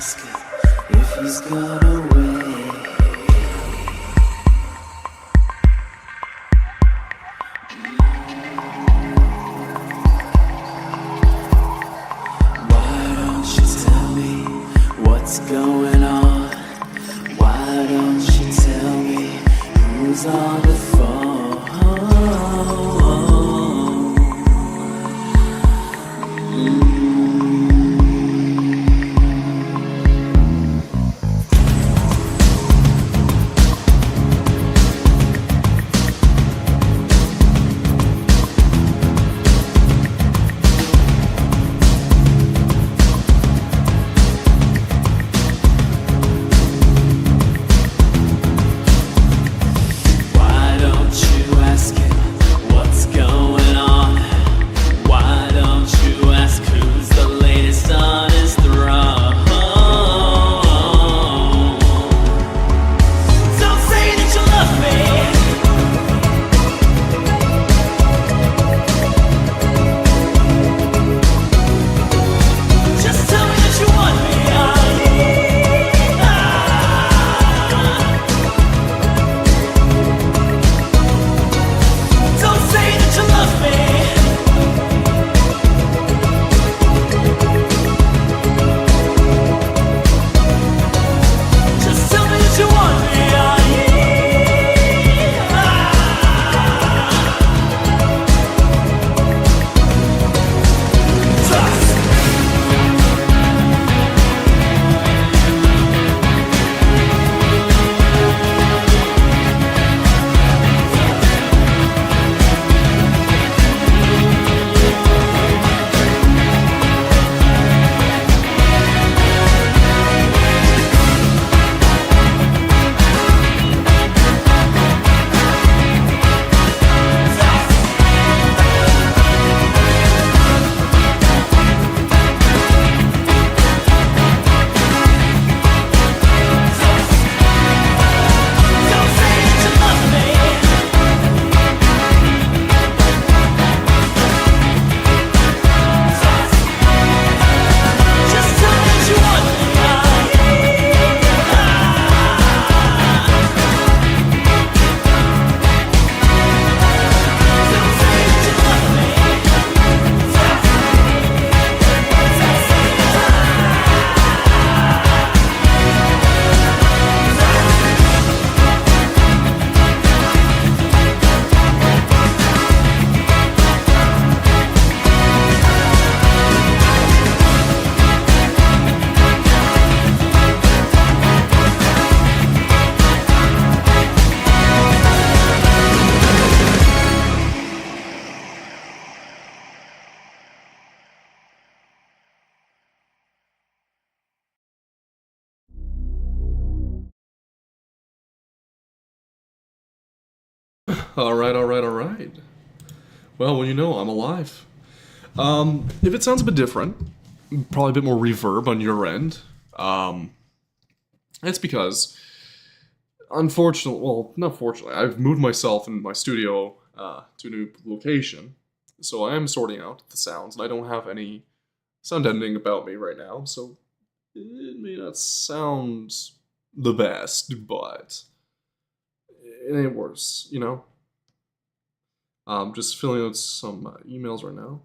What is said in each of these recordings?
ask him if he's got away. Why don't you tell me what's going on? Why don't you tell me who's on the phone? Alright. Well, I'm alive. If it sounds a bit different, probably a bit more reverb on your end, it's because, not fortunately, I've moved myself in my studio to a new location, so I am sorting out the sounds, and I don't have any sound editing about me right now, so it may not sound the best, but it ain't worse, just filling out some emails right now.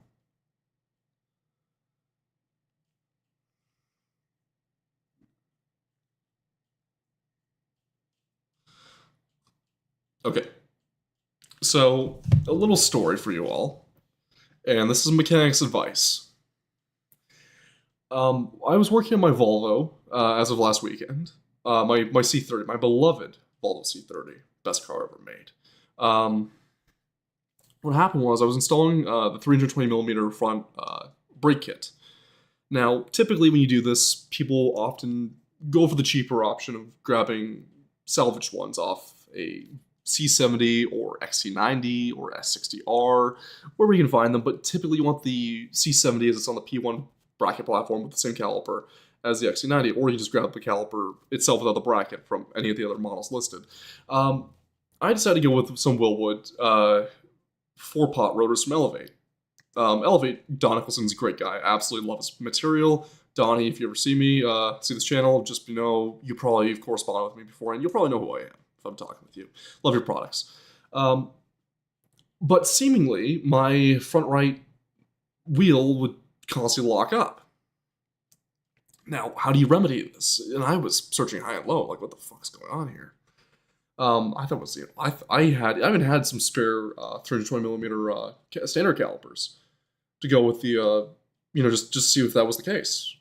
Okay, so a little story for you all, and this is mechanic's advice. I was working on my Volvo as of last weekend. My C30, my beloved Volvo C30, best car ever made. What happened was I was installing the 320mm front brake kit. Now, typically when you do this, people often go for the cheaper option of grabbing salvaged ones off a C70 or XC90 or S60R, wherever you can find them, but typically you want the C70 as it's on the P1 bracket platform with the same caliper as the XC90, or you just grab the caliper itself without the bracket from any of the other models listed. I decided to go with some Willwood 4-pot rotors from Elevate. Elevate, Don Nicholson's a great guy. I absolutely love his material. Donnie, if you ever see me, see this channel, just you probably have corresponded with me before, and you'll probably know who I am if I'm talking with you. Love your products. But seemingly, my front right wheel would constantly lock up. Now, how do you remedy this? And I was searching high and low, like, what the fuck's going on here? I thought it was, I even had some spare 320 millimeter standard calipers to go with the, just see if that was the case.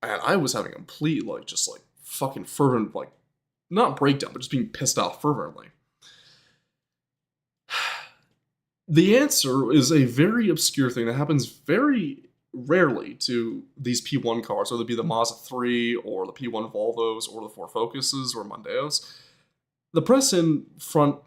And I was having a complete, fucking fervent, not breakdown, but just being pissed off fervently. The answer is a very obscure thing that happens very rarely to these P1 cars, whether it be the Mazda 3 or the P1 Volvos or the Ford Focuses or Mondeos. The press-in front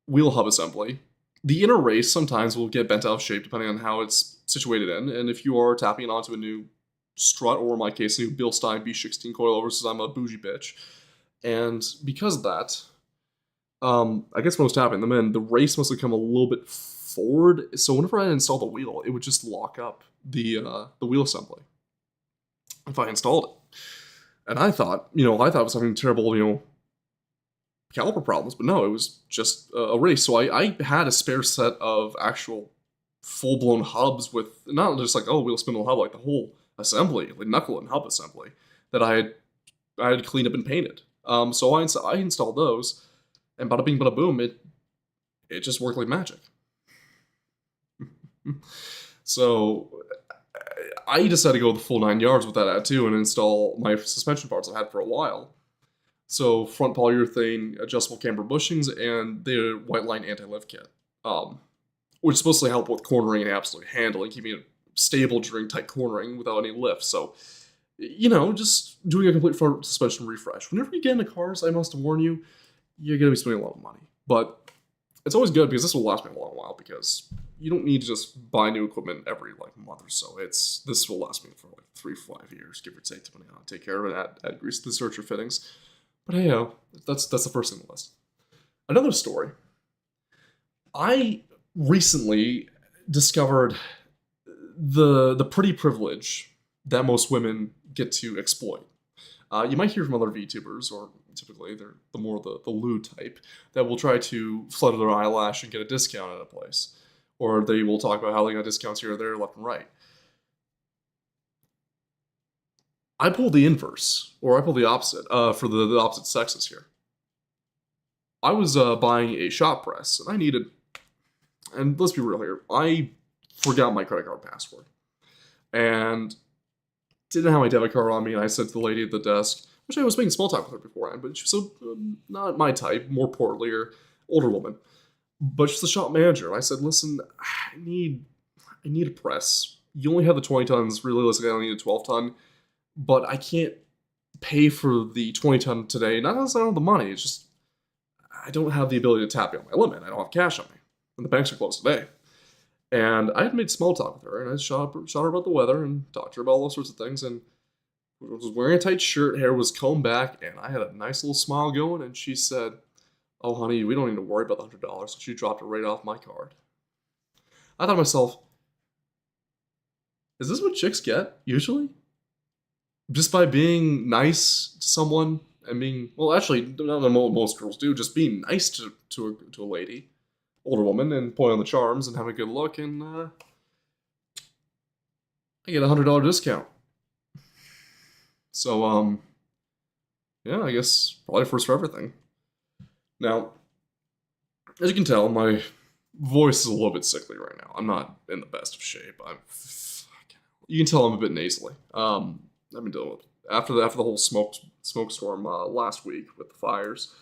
wheel hub assembly, the inner race sometimes will get bent out of shape depending on how it's situated in, and if you are tapping it onto a new strut, or in my case, a new Bilstein B16 coilover, since I'm a bougie bitch. And because of that, I guess most tapping them in, the race must have come a little bit forward, so whenever I install the wheel, it would just lock up the wheel assembly if I installed it. And I thought it was having terrible, caliper problems, but no, it was just a race. So I had a spare set of actual full-blown hubs with not just wheel spindle hub, like the whole assembly, like knuckle and hub assembly that I had cleaned up and painted. So I installed those, and bada bing bada boom, it just worked like magic. So I decided to go the full 9 yards with that ad too and install my suspension parts I've had for a while. So front polyurethane adjustable camber bushings and the white line anti-lift kit, which is supposed to help with cornering and absolute handling, keeping it stable during tight cornering without any lift. So, just doing a complete front suspension refresh. Whenever you get into cars, I must warn you, you're going to be spending a lot of money. But it's always good because this will last me a long while, because you don't need to just buy new equipment every month or so. This will last me for 3-5 years, give or take, depending on how to take care of it, add grease to the searcher fittings. But hey, that's the first thing on the list. Another story. I recently discovered the pretty privilege that most women get to exploit. You might hear from other VTubers, or typically they're the lewd type, that will try to flutter their eyelash and get a discount at a place. Or they will talk about how they got discounts here or there, left and right. I pulled the inverse, or I pulled the opposite, for the opposite sexes here. I was buying a shop press, and I needed, and let's be real here, I forgot my credit card password, and didn't have my debit card on me, and I said to the lady at the desk, which I was making small talk with her beforehand, but she was not my type, more portlier, older woman, but she's the shop manager, and I said, listen, I need a press. You only have the 20 tons, realistically I only need a 12 ton, but I can't pay for the 20 ton today, not because I don't have the money, it's just, I don't have the ability to tap on my limit, I don't have cash on me, and the banks are closed today. And I had made small talk with her, and I shot her about the weather, and talked to her about all sorts of things, and was wearing a tight shirt, hair was combed back, and I had a nice little smile going, and she said, oh honey, we don't need to worry about the $100, so she dropped it right off my card. I thought to myself, is this what chicks get, usually? Just by being nice to someone, and being, well actually, not what most girls do, just being nice to a lady, older woman, and point on the charms and have a good look, and I get a $100 discount. So, yeah, I guess probably first for everything. Now, as you can tell, my voice is a little bit sickly right now. I'm not in the best of shape. You can tell I'm a bit nasally. I've been dealing with after the whole smoke storm last week with the fires.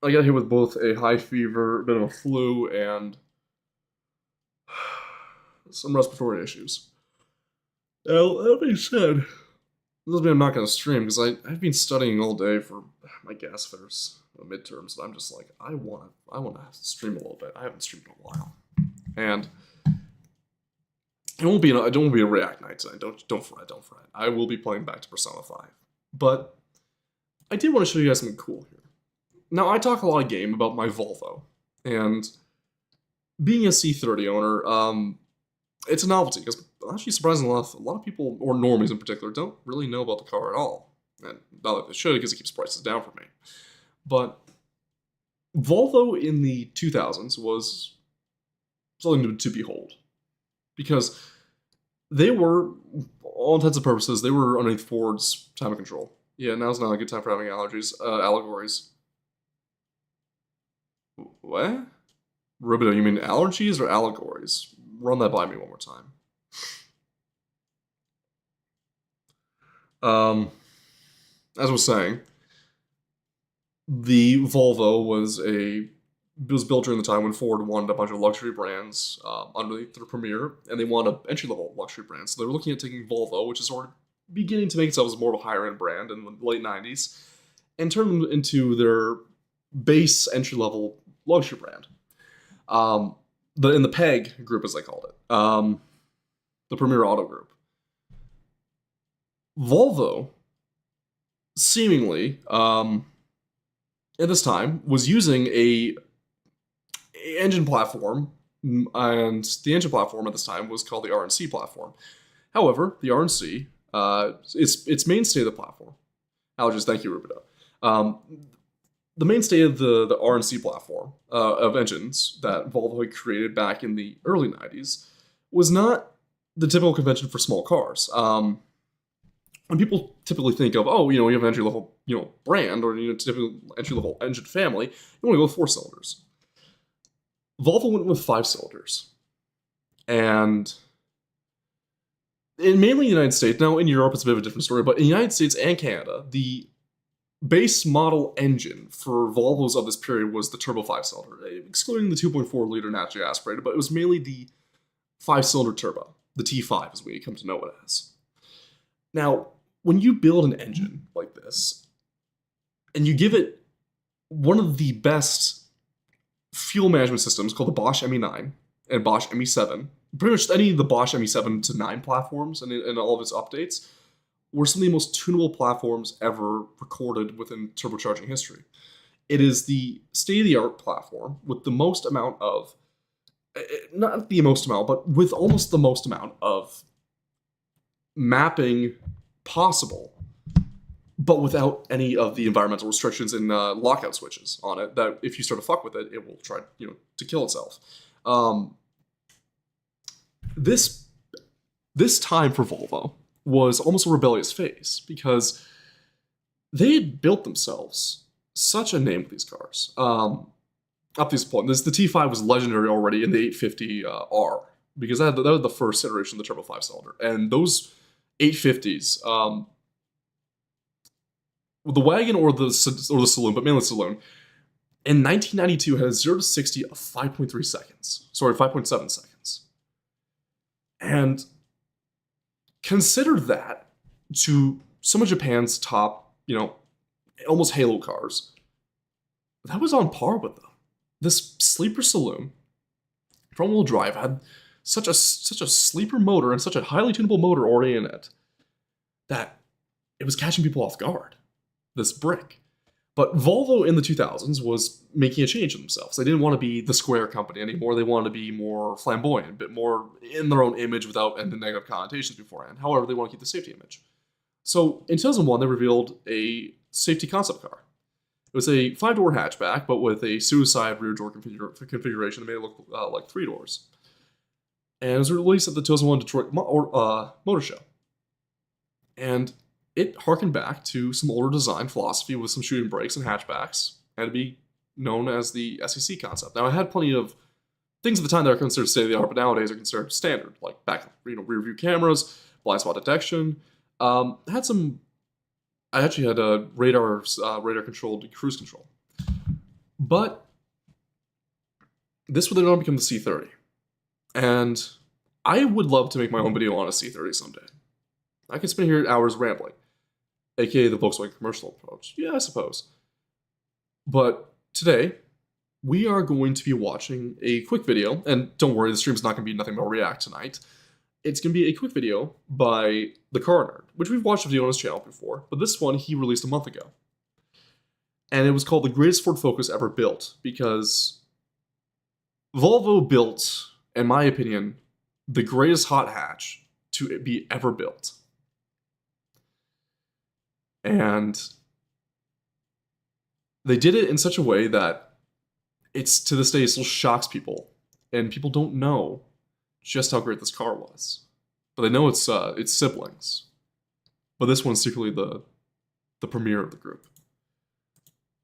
I got hit with both a high fever, a bit of a flu, and some respiratory issues. Now, that being said, this doesn't mean I'm not going to stream, because I've been studying all day for my gas fitters midterms, and I'm just like, I want to stream a little bit. I haven't streamed in a while, and it won't be a React night tonight. Don't fret. I will be playing back to Persona 5, but I did want to show you guys something cool here. Now, I talk a lot of game about my Volvo, and being a C30 owner, it's a novelty, because actually surprisingly enough, a lot of people, or normies in particular, don't really know about the car at all. And not that they should, because it keeps prices down for me. But Volvo in the 2000s was something to behold, because they were, all intents and purposes, they were underneath Ford's time of control. Yeah, now's not a good time for having allegories. What? Rubido, you mean allergies or allegories? Run that by me one more time. As I was saying, the Volvo was built during the time when Ford wanted a bunch of luxury brands underneath their Premier, and they wanted an entry-level luxury brand. So they were looking at taking Volvo, which is sort of beginning to make itself as more of a higher-end brand in the late 90s, and turn them into their base entry-level luxury brand. In the PEG group, as they called it, the Premier Auto Group. Volvo, seemingly, at this time, was using a engine platform, and the engine platform at this time was called the RNC platform. However, the RNC, its mainstay of the platform, allergies, thank you, Rubido. The mainstay of the RNC platform of engines that Volvo had created back in the early 90s was not the typical convention for small cars. When people typically think of, you have an entry-level, brand, or typical entry-level engine family, you want to go with 4 cylinders. Volvo went with 5 cylinders. And mainly in the United States, now in Europe it's a bit of a different story, but in the United States and Canada, the base model engine for Volvos of this period was the turbo 5-cylinder, excluding the 2.4-liter naturally aspirated, but it was mainly the 5-cylinder turbo, the T5 as we come to know it as. Now, when you build an engine like this, and you give it one of the best fuel management systems called the Bosch ME9 and Bosch ME7, pretty much any of the Bosch ME7 to 9 platforms and all of its updates were some of the most tunable platforms ever recorded within turbocharging history. It is the state-of-the-art platform with the most amount of, not the most amount, but with almost the most amount of mapping possible, but without any of the environmental restrictions and lockout switches on it, that if you start to fuck with it, it will try, to kill itself. This time for Volvo was almost a rebellious phase, because they had built themselves such a name with these cars. Up to this point, the T5 was legendary already in the 850R, because that was the first iteration of the turbo 5-cylinder. And those 850s, the wagon or the saloon, but mainly the saloon, in 1992 had a 0 to 60 of 5.3 seconds. Sorry, 5.7 seconds. And consider that to some of Japan's top, almost halo cars. That was on par with them. This sleeper saloon, front-wheel drive, had such a sleeper motor and such a highly tunable motor already in it that it was catching people off guard, this brick. But Volvo in the 2000s was making a change in themselves. They didn't want to be the square company anymore. They wanted to be more flamboyant, a bit more in their own image without any negative connotations beforehand. However, they want to keep the safety image. So in 2001, they revealed a safety concept car. It was a 5-door hatchback, but with a suicide rear door configuration that made it look like 3 doors. And it was released at the 2001 Detroit Motor Show. And it harkened back to some older design philosophy with some shooting brakes and hatchbacks, and to be known as the SEC concept. Now, it had plenty of things at the time that are considered state-of-the-art, but nowadays are considered standard, like rear view cameras, blind spot detection. I actually had a radar-controlled cruise control. But this would then become the C30. And I would love to make my own video on a C30 someday. I could spend here hours rambling, aka the Volkswagen commercial approach. Yeah, I suppose. But today, we are going to be watching a quick video, and don't worry, the stream's not going to be nothing but React tonight. It's going to be a quick video by the Car Nerd, which we've watched a video on his channel before, but this one he released a month ago. And it was called The Greatest Ford Focus Ever Built, because Volvo built, in my opinion, the greatest hot hatch to be ever built. And they did it in such a way that it's to this day it still shocks people, and people don't know just how great this car was. But they know its siblings. But this one's secretly the premier of the group.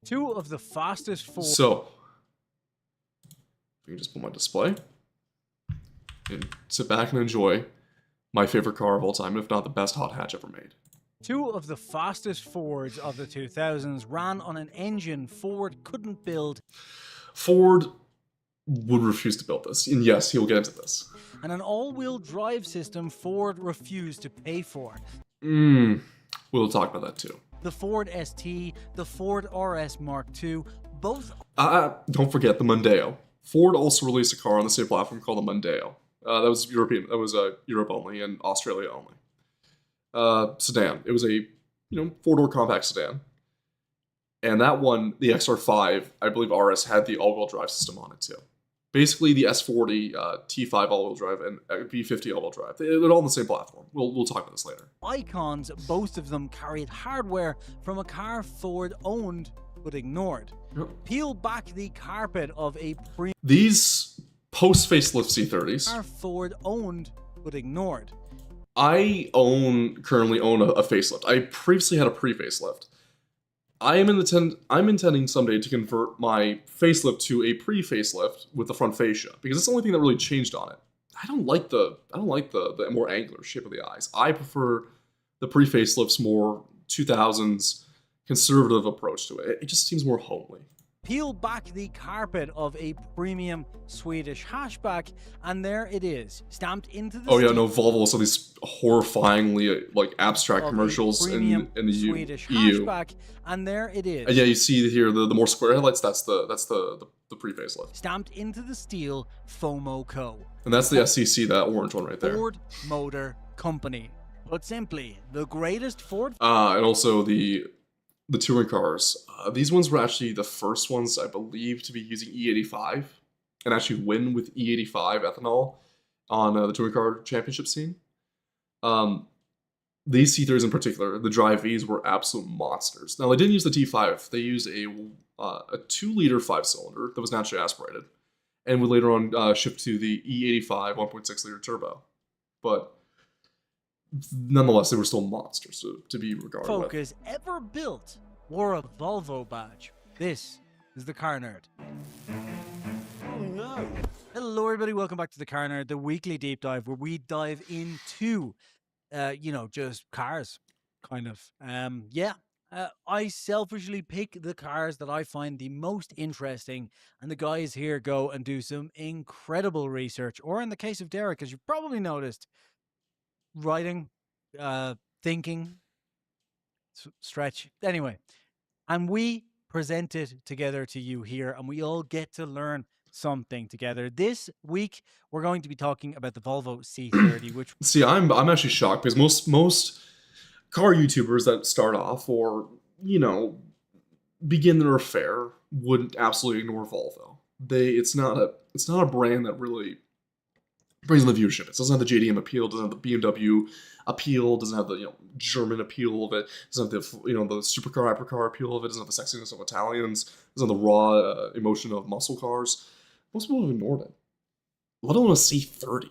Two of the fastest Ford. So, you can just put my display and sit back and enjoy my favorite car of all time, if not the best hot hatch ever made. Two of the fastest Fords of the 2000s ran on an engine Ford couldn't build. Ford would refuse to build this, and yes, he will get into this. And an all-wheel drive system Ford refused to pay for. We'll talk about that too. The Ford ST, the Ford RS Mark II, both... Don't forget the Mondeo. Ford also released a car on the same platform called the Mondeo. That was European. That was Europe only and Australia only. Sedan. It was a four-door compact sedan. And that one, the XR5, I believe RS had the all-wheel drive system on it too. Basically, the S40 T5 all-wheel drive and V50 all-wheel drive. They're all on the same platform. We'll talk about this later. Icons, both of them carried hardware from a car Ford owned but ignored. Yep. Peel back the carpet of a These post-facelift C30s. car Ford owned but ignored. I currently own a facelift. I previously had a pre-facelift. I'm intending someday to convert my facelift to a pre-facelift with the front fascia, because it's the only thing that really changed on it. I don't like the more angular shape of the eyes. I prefer the pre-facelift's more 2000s conservative approach to it. It just seems more homely. Peel back the carpet of a premium Swedish hatchback, and there it is, stamped into the Volvo saw these horrifyingly abstract commercials in the Swedish EU. Hatchback, and there it is. Yeah, you see here the more square headlights. That's the pre-facelift. Stamped into the steel, FOMO Co. And that's the SCC, that orange one right there. Ford Motor Company. Put simply, the greatest Ford. And also the touring cars. These ones were actually the first ones, I believe, to be using E85 and actually win with E85 ethanol on the touring car championship scene. These C30s in particular, the Drive Vs, were absolute monsters. Now, they didn't use the T5. They used a 2-liter 5-cylinder that was naturally aspirated, and would later on shift to the E85 1.6-liter turbo. But nonetheless, they were still monsters to be regarded with. Focus ever built wore a Volvo badge. This is the Car Nerd. Oh no! Hello everybody, welcome back to the Car Nerd, the weekly deep dive where we dive into, just cars, kind of. I selfishly pick the cars that I find the most interesting, and the guys here go and do some incredible research, or in the case of Derek, as you've probably noticed, writing, thinking, stretch, anyway, and we present it together to you here, and we all get to learn something together. This week we're going to be talking about the Volvo C30, which I'm actually shocked, because most car YouTubers that start off or begin their affair would absolutely ignore Volvo. It's not a brand that really brings in the viewership. It doesn't have the JDM appeal, doesn't have the BMW appeal, doesn't have the German appeal of it, doesn't have the the supercar hypercar appeal of it, doesn't have the sexiness of Italians, doesn't have the raw emotion of muscle cars. Most people have ignored it. Let alone a C30,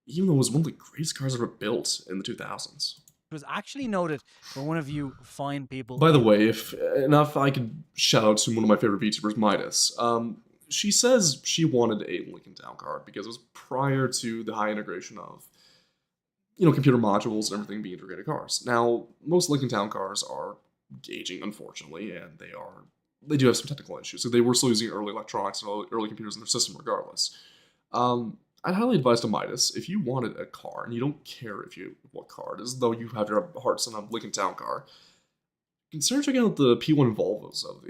even though it was one of the greatest cars ever built in the 2000s. was actually noted for one of you fine people. By the way, if I could shout out to one of my favorite VTubers, Midas. She says she wanted a Lincoln Town car because it was prior to the high integration of, computer modules and everything being integrated cars. Now, most Lincoln Town cars are aging, unfortunately, and they do have some technical issues. So they were still using early electronics and early computers in their system regardless. I'd highly advise to Midas, if you wanted a car and you don't care what car it is, though you have your hearts on a Lincoln Town car, consider checking out the P1 Volvos of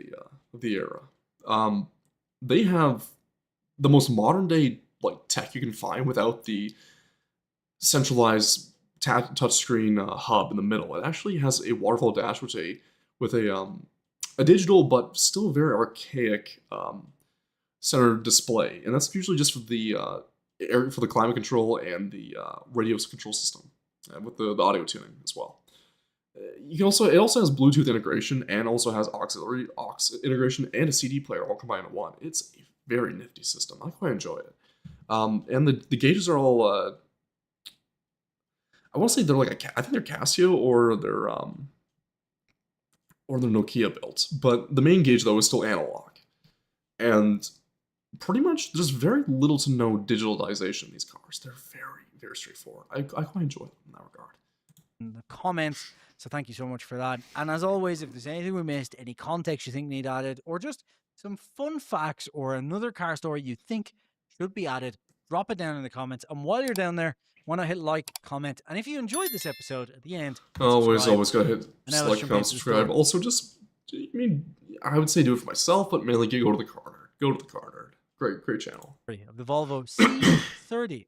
the era. They have the most modern day tech you can find without the centralized touchscreen hub in the middle. It actually has a waterfall dash with a digital but still very archaic center display, and that's usually just for the air for the climate control and the radio control system with the audio tuning as well. It also has Bluetooth integration and also has auxiliary aux integration and a CD player all combined in one. It's a very nifty system. I quite enjoy it. And the gauges are all I want to say they're like I think they're Casio or they're Nokia built, but the main gauge though is still analog, and pretty much there's very little to no digitalization in these cars. They're very straightforward. I quite enjoy them in that regard. In the comments, so thank you so much for that. And as always, if there's anything we missed, any context you think need added, or just some fun facts or another car story you think should be added, drop it down in the comments. And while you're down there, why not hit like, comment, and if you enjoyed this episode at the end, always gotta hit And like, comment, subscribe. Also, just I would say do it for myself, but mainly go to the car nerd. Go to the car nerd. Great channel. of the Volvo C30.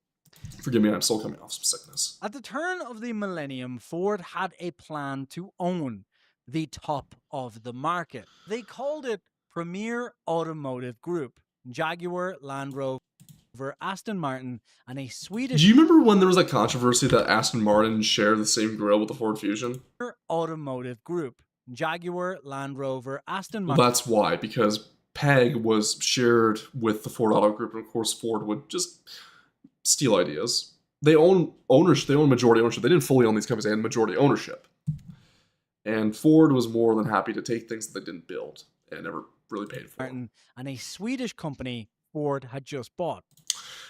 Forgive me, I'm still coming off some sickness. At the turn of the millennium, Ford had a plan to own the top of the market. They called it Premier Automotive Group. Jaguar, Land Rover, Aston Martin, and a Swedish Do you remember when there was that controversy that Aston Martin shared the same grille with the Ford Fusion? Automotive Group. Jaguar, Land Rover, Aston Well, Martin. that's why, because PEG was shared with the Ford Auto Group, and of course Ford would just steal ideas. They own ownership. They own majority ownership. They didn't fully own these companies. They had majority ownership. And Ford was more than happy to take things that they didn't build and never really paid for. Martin and a Swedish company Ford had just bought.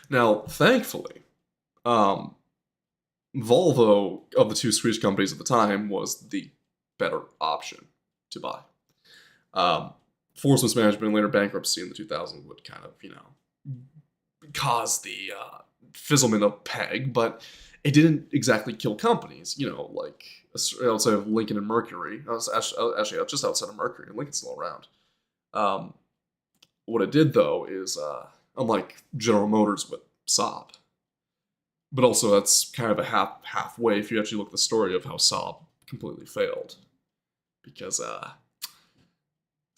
Now, thankfully, Volvo, of the two Swedish companies at the time, was the better option to buy. Ford's mismanagement and later bankruptcy in the 2000s would kind of, cause the fizzlement of PEG, but it didn't exactly kill companies, like outside of Lincoln and Mercury. Actually, just outside of Mercury, and Lincoln's still around. What it did, though, is unlike General Motors with Saab, but also that's kind of a halfway if you actually look at the story of how Saab completely failed, because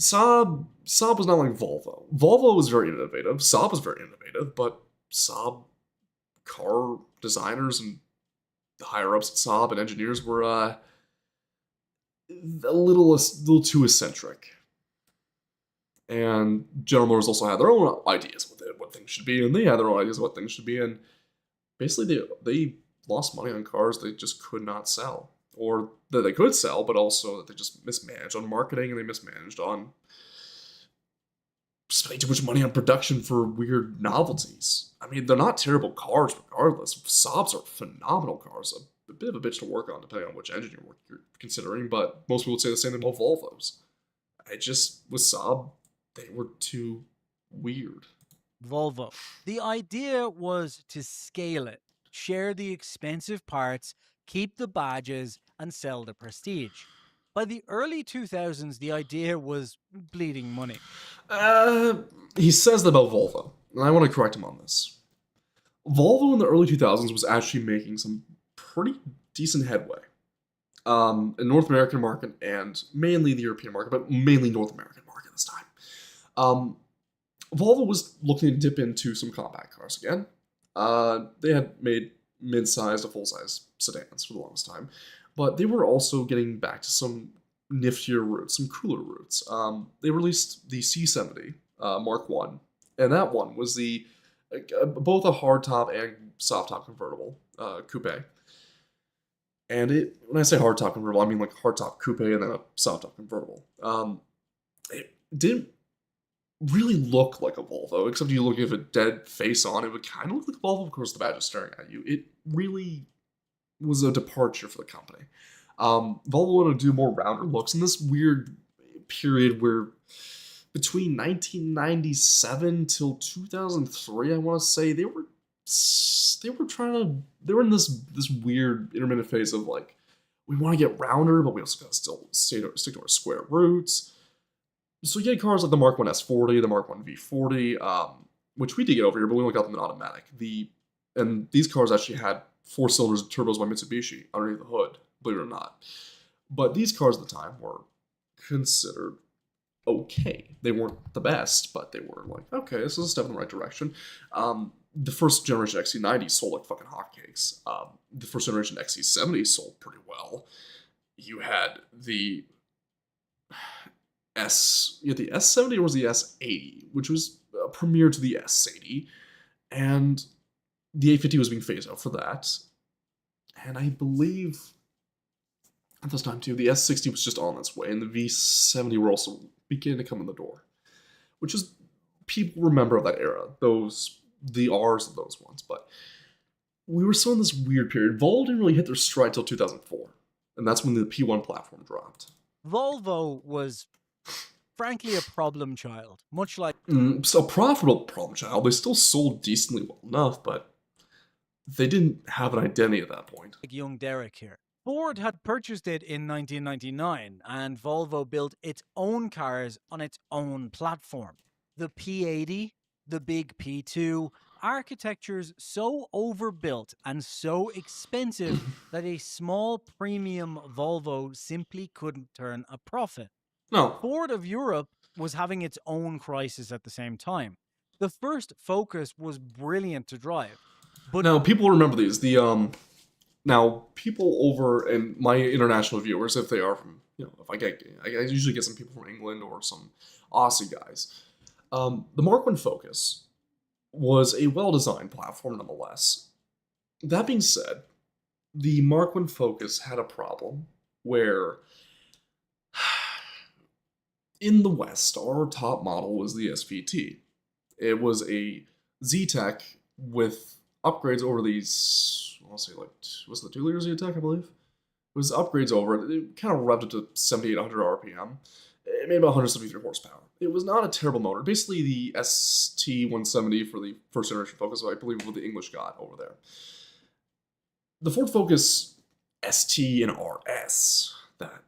Saab was not like Volvo. Volvo was very innovative. Saab was very innovative, but Saab car designers and the higher ups at Saab and engineers were a little too eccentric. And General Motors also had their own ideas with it, what things should be, and they had their own ideas of what things should be, and basically they lost money on cars they just could not sell. Or that they could sell, but also that they just mismanaged on marketing and they mismanaged on spending too much money on production for weird novelties. I mean, they're not terrible cars regardless. Saabs are phenomenal cars. A bit of a bitch to work on depending on which engine you're considering, but most people would say the same thing about Volvos. With Saab, they were too weird. Volvo. The idea was to scale it, share the expensive parts, keep the badges, and sell the prestige. By the early 2000s, the idea was bleeding money. He says that about Volvo, and I want to correct him on this. Volvo in the early 2000s was actually making some pretty decent headway in North American market and mainly the European market, but mainly North American market this time. Volvo was looking to dip into some compact cars again. They had made mid-sized to full-size sedans for the longest time, but they were also getting back to some niftier routes, some cooler routes. They released the C70 Mark I, and that one was both a hardtop and soft top convertible coupe. And when I say hardtop convertible, I mean like hardtop coupe and then a soft top convertible. It didn't really look like a Volvo, except you look at a dead face on, it would kind of look like a Volvo. Of course, the badge is staring at you. It really was a departure for the company. Volvo wanted to do more rounder looks in this weird period where between 1997 till 2003, I want to say, they were in this weird intermittent phase of like, we want to get rounder, but we also got to still stick to our square roots. So you get cars like the Mark I S40, the Mark I V40, which we did get over here, but we only got them in automatic. And these cars actually had 4 cylinders and turbos by Mitsubishi underneath the hood, believe it or not. But these cars at the time were considered okay. They weren't the best, but they were like, okay, this is a step in the right direction. the first generation XC90 sold like fucking hotcakes. The first generation XC70 sold pretty well. You had the the S70 or was the S80, which was a premier to the S80, and the A50 was being phased out for that. And I believe at this time too, the S60 was just on its way, and the V70 were also beginning to come in the door, which is people remember that era, the R's of those ones. But we were still in this weird period. Volvo didn't really hit their stride till 2004, and that's when the P1 platform dropped. Volvo was frankly a problem child, much like So a profitable problem child. They still sold decently well enough, but they didn't have an identity at that point. young Derek here. Ford had purchased it in 1999, and Volvo built its own cars on its own platform. The P80, the big P2, architectures so overbuilt and so expensive that a small premium Volvo simply couldn't turn a profit. No. Ford of Europe was having its own crisis at the same time. The first Focus was brilliant to drive, but Now, people remember these. Now, people over, and my international viewers, if they are from, if I usually get some people from England or some Aussie guys. The Mark I Focus was a well-designed platform nonetheless. That being said, the Mark I Focus had a problem where in the West, our top model was the SVT. It was a Z-Tech with upgrades over these, I'll say was it the 2-liter Z-Tech, I believe? It was upgrades over it. It kind of revved it to 7,800 RPM. It made about 173 horsepower. It was not a terrible motor. Basically the ST170 for the first generation Focus, I believe what the English got over there. The Ford Focus ST and RS, that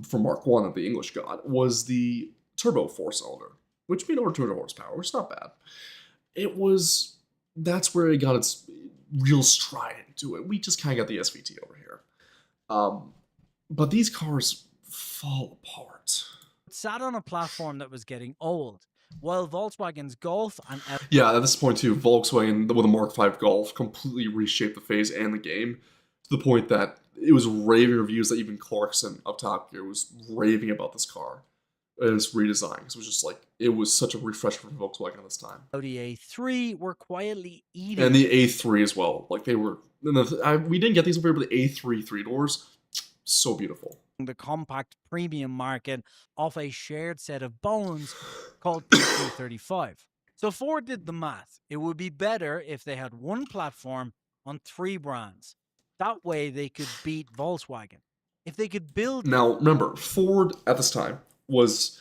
from Mark I that the English got, was the turbo 4-cylinder, which made over 200 horsepower, which is not bad. That's where it got its real stride into it. We just kind of got the SVT over here. But these cars fall apart. sat on a platform that was getting old, while Volkswagen's Golf and Yeah, at this point too, Volkswagen with a Mark V Golf completely reshaped the phase and the game to the point that it was raving reviews that even Clarkson of Top Gear was raving about this car and its redesign. So it was just like, it was such a refresher for Volkswagen at this time. Audi A3 were quietly eating. And the A3 as well. Like they were, we didn't get these over here, but the A3 3-doors, so beautiful. The compact premium market off a shared set of bones called T335. So Ford did the math. It would be better if they had one platform on 3 brands. That way they could beat Volkswagen. If they could build... Now, remember, Ford at this time was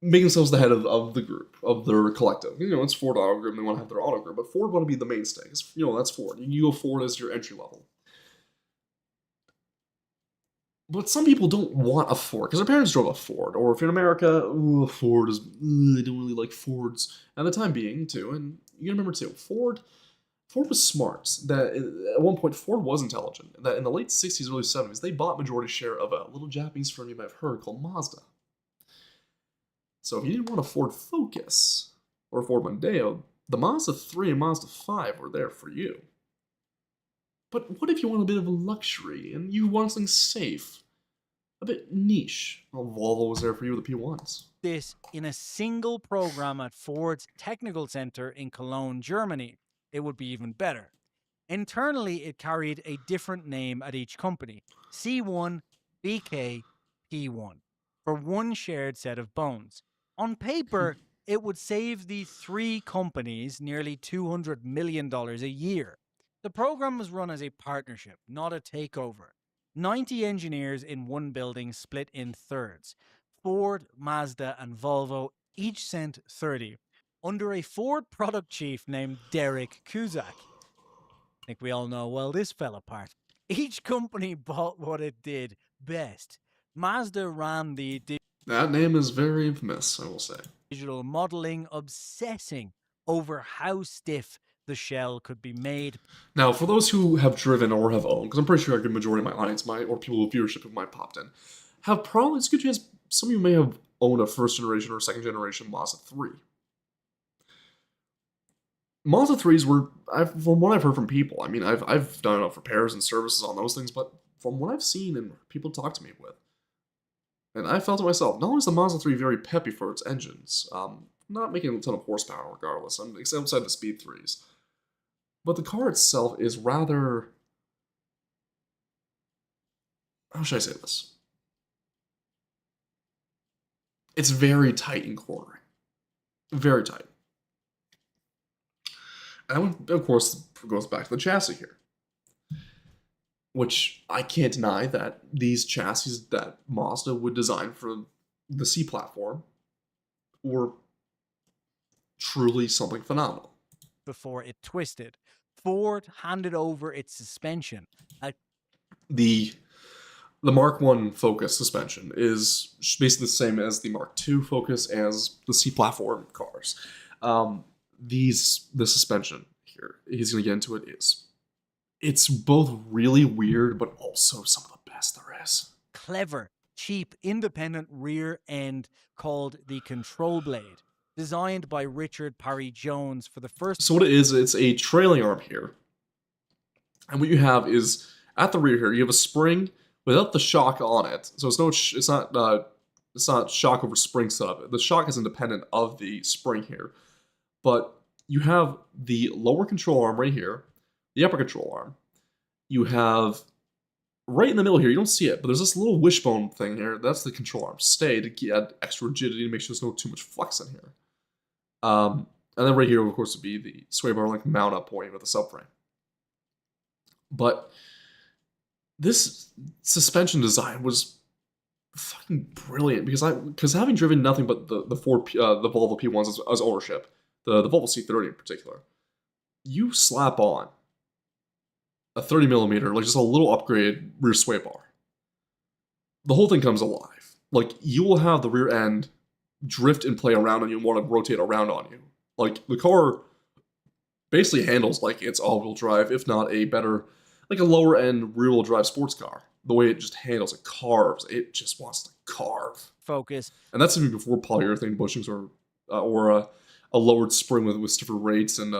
making themselves the head of the group, of their collective. It's Ford Auto Group, and they want to have their auto group, but Ford want to be the mainstay. That's Ford. You go Ford as your entry level. But some people don't want a Ford, because their parents drove a Ford. Or if you're in America, Ford is... they don't really like Fords at the time being, too. And you gotta remember, too, Ford was smart. That at one point, Ford was intelligent. That in the late 60s, early 70s, they bought majority share of a little Japanese firm you might have heard called Mazda. So if you didn't want a Ford Focus or a Ford Mondeo, the Mazda 3 and Mazda 5 were there for you. But what if you want a bit of a luxury and you want something safe? A bit niche. Well, Volvo was there for you with the P1s. This in a single program at Ford's Technical Center in Cologne, Germany. It would be even better. Internally, it carried a different name at each company. C1, BK, P1. For one shared set of bones. On paper, it would save the 3 companies nearly $200 million a year. The program was run as a partnership, not a takeover. 90 engineers in one building split in thirds. Ford, Mazda, and Volvo each sent 30, under a Ford product chief named Derek Kuzak. I think we all know well this fell apart. Each company bought what it did best. Mazda ran the That name is very infamous, I will say. Digital modeling, obsessing over how stiff the shell could be made. Now, for those who have driven or have owned, because I'm pretty sure a good majority of my audience might, or people with viewership who might popped in, have probably, it's a good chance some of you may have owned a first generation or second generation Mazda 3. Mazda 3s were, from what I've heard from people, I mean, I've done enough repairs and services on those things, but from what I've seen and people talk to me with, and I felt it myself, not only is the Mazda 3 very peppy for its engines, not making a ton of horsepower regardless, except outside the Speed 3s, but the car itself is rather, how should I say this? It's very tight in cornering. Very tight. And of course, goes back to the chassis here, which I can't deny that these chassis that Mazda would design for the C platform were truly something phenomenal. Before it twisted, Ford handed over its suspension. The Mark 1 Focus suspension is basically the same as the Mark 2 Focus as the C platform cars. The suspension here, he's going to get into it, it's both really weird, but also some of the best there is. Clever, cheap, independent rear end called the Control Blade, designed by Richard Parry Jones for the first. So what it is, it's a trailing arm here. And what you have is, at the rear here, you have a spring without the shock on it. So it's not shock over spring setup. The shock is independent of the spring here. But you have the lower control arm right here, the upper control arm. You have right in the middle here, you don't see it, but there's this little wishbone thing here. That's the control arm stay to add extra rigidity to make sure there's no too much flex in here. And then right here, of course, would be the sway bar link mount up point with the subframe. But this suspension design was fucking brilliant because having driven nothing but the Volvo P1s as ownership, the Volvo C30 in particular, you slap on a 30mm, like just a little upgraded rear sway bar. The whole thing comes alive. Like, you will have the rear end drift and play around on you and want to rotate around on you. Like, the car basically handles like it's all-wheel drive, if not a better, like a lower-end rear-wheel drive sports car. The way it just handles, it carves. It just wants to carve. Focus. And that's even before polyurethane bushings or a lowered spring with stiffer rates and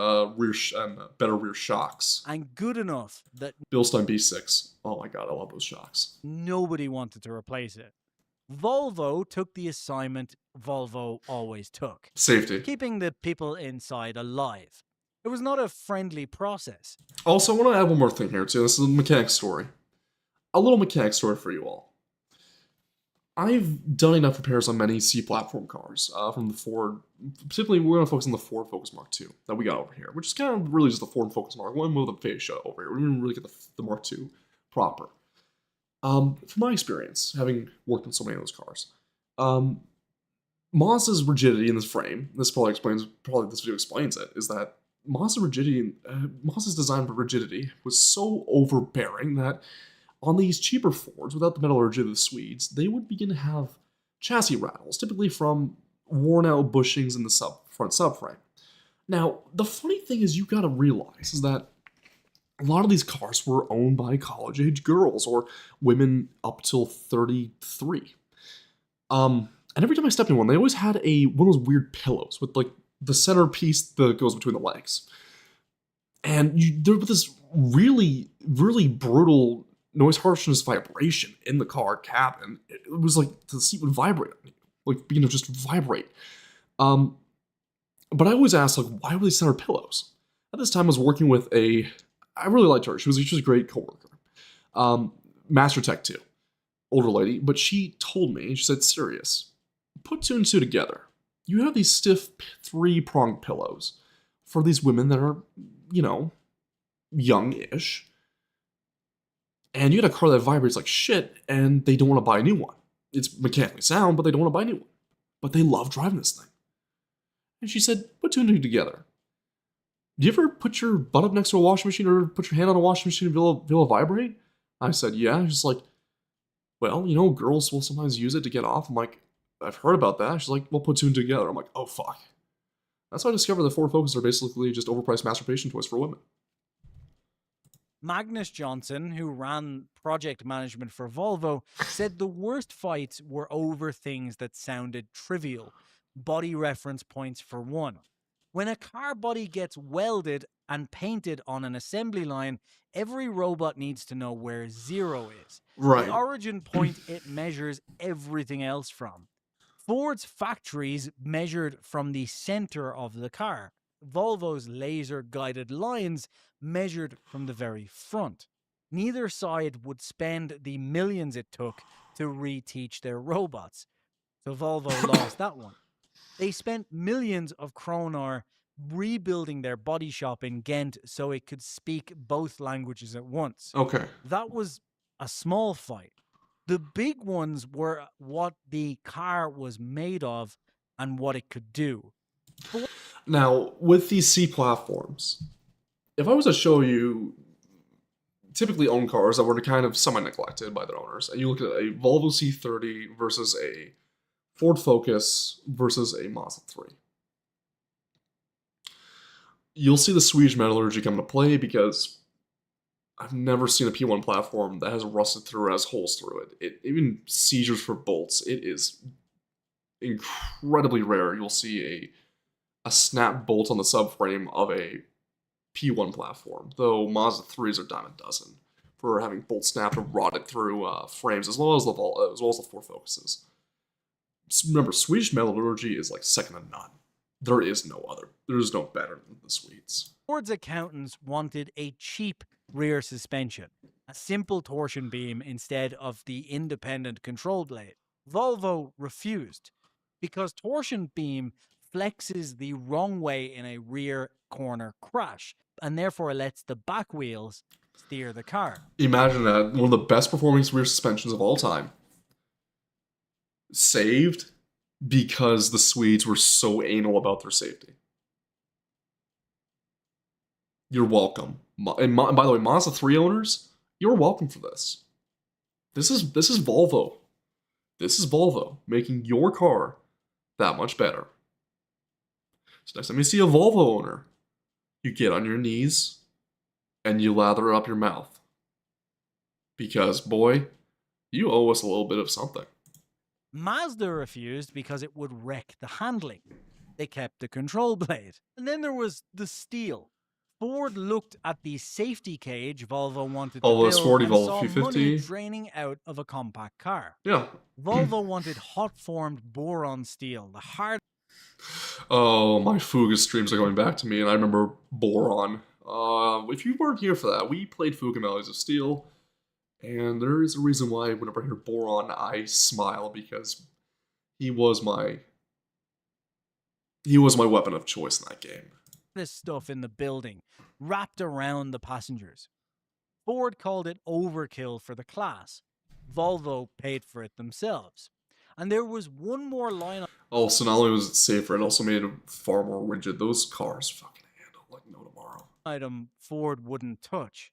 better rear shocks. And good enough that Bilstein B6. Oh my god, I love those shocks. nobody wanted to replace it. Volvo took the assignment Volvo always took. Safety. Keeping the people inside alive. It was not a friendly process. Also, I want to add one more thing here too. This is a mechanic story. A little mechanic story for you all. I've done enough repairs on many C platform cars from the Ford. Particularly, we're going to focus on the Ford Focus Mark II that we got over here, which is kind of really just the Ford Focus Mark 1 with a fascia over here. We didn't really get the Mark II proper. From my experience, having worked on so many of those cars, Mazda's rigidity in this frame, this video explains it, is that Mazda's design for rigidity was so overbearing that on these cheaper Fords, without the metal rigidity of the Swedes, they would begin to have chassis rattles, typically from worn out bushings in the front subframe. Now, the funny thing is you gotta realize is that a lot of these cars were owned by college-age girls or women up till 33. And every time I stepped in one, they always had one of those weird pillows with like the centerpiece that goes between the legs. And there was this really, really brutal noise harshness vibration in the car cabin. It was like the seat would vibrate on you, like begin to just vibrate. But I always asked, like, why were they center pillows? At this time, I was working with I really liked her. She was a great coworker. Master Tech too, older lady. But she told me, she said, "Serious, put two and two together. You have these stiff 3-pronged pillows for these women that are, young-ish. And you got a car that vibrates like shit, and they don't want to buy a new one. It's mechanically sound, but they don't want to buy a new one. But they love driving this thing." And she said, put two and two together. Do you ever put your butt up next to a washing machine or put your hand on a washing machine and feel it vibrate? I said, yeah. She's like, well, girls will sometimes use it to get off. I'm like, I've heard about that. She's like, well, put two and two together. I'm like, oh, fuck. That's how I discovered that Ford Focus are basically just overpriced masturbation toys for women. Magnus Johnson, who ran project management for Volvo, said the worst fights were over things that sounded trivial. Body reference points for one. When a car body gets welded and painted on an assembly line, every robot needs to know where zero is. Right. The origin point it measures everything else from. Ford's factories measured from the center of the car. Volvo's laser-guided lines measured from the very front. Neither side would spend the millions it took to reteach their robots, so Volvo lost that one. They spent millions of kroner rebuilding their body shop in Ghent so it could speak both languages at once. Okay. That was a small fight. The big ones were what the car was made of and what it could do. Now, with these C platforms, if I was to show you typically owned cars that were kind of semi-neglected by their owners, and you look at a Volvo C30 versus a Ford Focus versus a Mazda 3, you'll see the Swedish metallurgy come into play because I've never seen a P1 platform that has rusted through or has holes through it. Even seizures for bolts, it is incredibly rare. You'll see a snap bolt on the subframe of a P1 platform, though Mazda 3s are dime a dozen for having bolts snapped or rotted through frames, as well as the Ford Focuses. Remember, Swedish metallurgy is like second to none. There is no other. There is no better than the Swedes. Ford's accountants wanted a cheap rear suspension, a simple torsion beam instead of the independent control blade. Volvo refused because torsion beam flexes the wrong way in a rear corner crash and therefore lets the back wheels steer the car. Imagine that, one of the best performing rear suspensions of all time, saved because the Swedes were so anal about their safety. You're welcome. And by the way, Mazda 3 owners, you're welcome for this. This is Volvo. This is Volvo making your car that much better. So next time you see a Volvo owner, you get on your knees and you lather up your mouth. Because, boy, you owe us a little bit of something. Mazda refused because it would wreck the handling. They kept the control blade. And then there was the steel. Ford looked at the safety cage Volvo wanted to Volvo build S40, and Volvo saw P50. money draining out of a compact car. Yeah. Volvo wanted hot-formed boron steel, the hard. Oh, my Fuga streams are going back to me, and I remember Boron. If you weren't here for that, we played Fuga Melodies of Steel, and there is a reason why whenever I hear Boron, I smile, because he was my weapon of choice in that game. This stuff in the building, wrapped around the passengers. Ford called it overkill for the class. Volvo paid for it themselves. And there was one more line. Also, not only was it safer, it also made it far more rigid. Those cars fucking handle like no tomorrow. Item Ford wouldn't touch.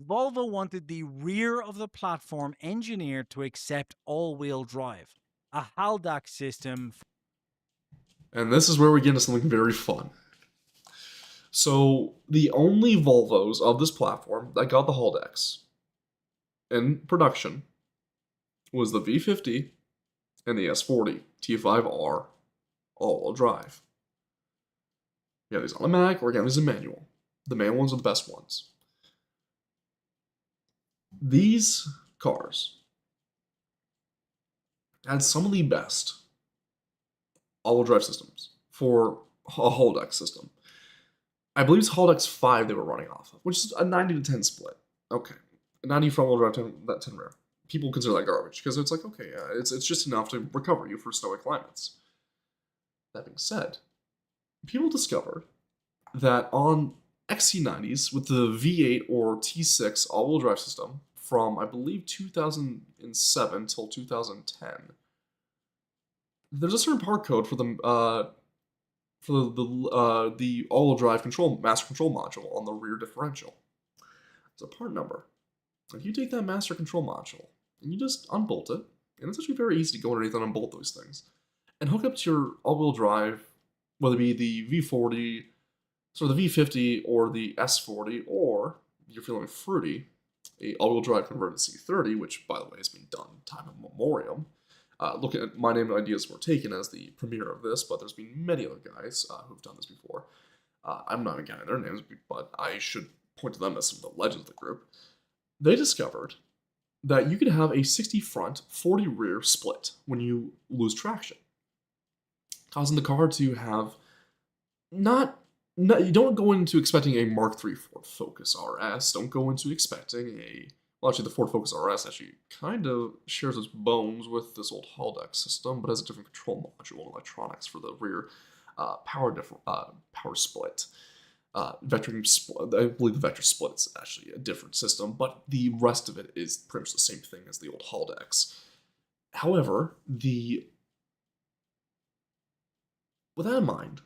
Volvo wanted the rear of the platform engineered to accept all-wheel drive, a Haldex system. And this is where we get into something very fun. So, the only Volvos of this platform that got the Haldex in production was the V50 and the S40 T5R all-wheel drive. You have these automatic, or again, these are manual. The manual ones are the best ones. These cars had some of the best all-wheel drive systems for a Haldex system. I believe it's Haldex 5 they were running off of, which is a 90 to 10 split. Okay. 90 front-wheel drive, 10 rear. People consider that garbage because it's like, okay, yeah, it's just enough to recover you for snowy climates. That being said, people discovered that on XC90s with the V8 or T6 all-wheel drive system from, I believe, 2007 till 2010, there's a certain part code for the all-wheel drive master control module on the rear differential. It's a part number. If you take that master control module and you just unbolt it, and it's actually very easy to go underneath and unbolt those things, and hook up to your all-wheel drive, whether it be the V40, so the V50 or the S40, or if you're feeling fruity, a all-wheel drive converted C30, which by the way has been done time immemorial, Looking at my name and ideas were taken as the premiere of this, but there's been many other guys who've done this before. I'm not even counting their names, but I should point to them as some of the legends of the group. They discovered that you could have a 60 front, 40 rear split when you lose traction, causing the car to have you don't go into expecting a Mark III Ford Focus RS. Don't go into expecting well, actually, the Ford Focus RS actually kind of shares its bones with this old holodeck system, but has a different control module and electronics for the rear power split. Vectoring split. I believe the vector split is actually a different system, but the rest of it is pretty much the same thing as the old holodecks. However, with that in mind,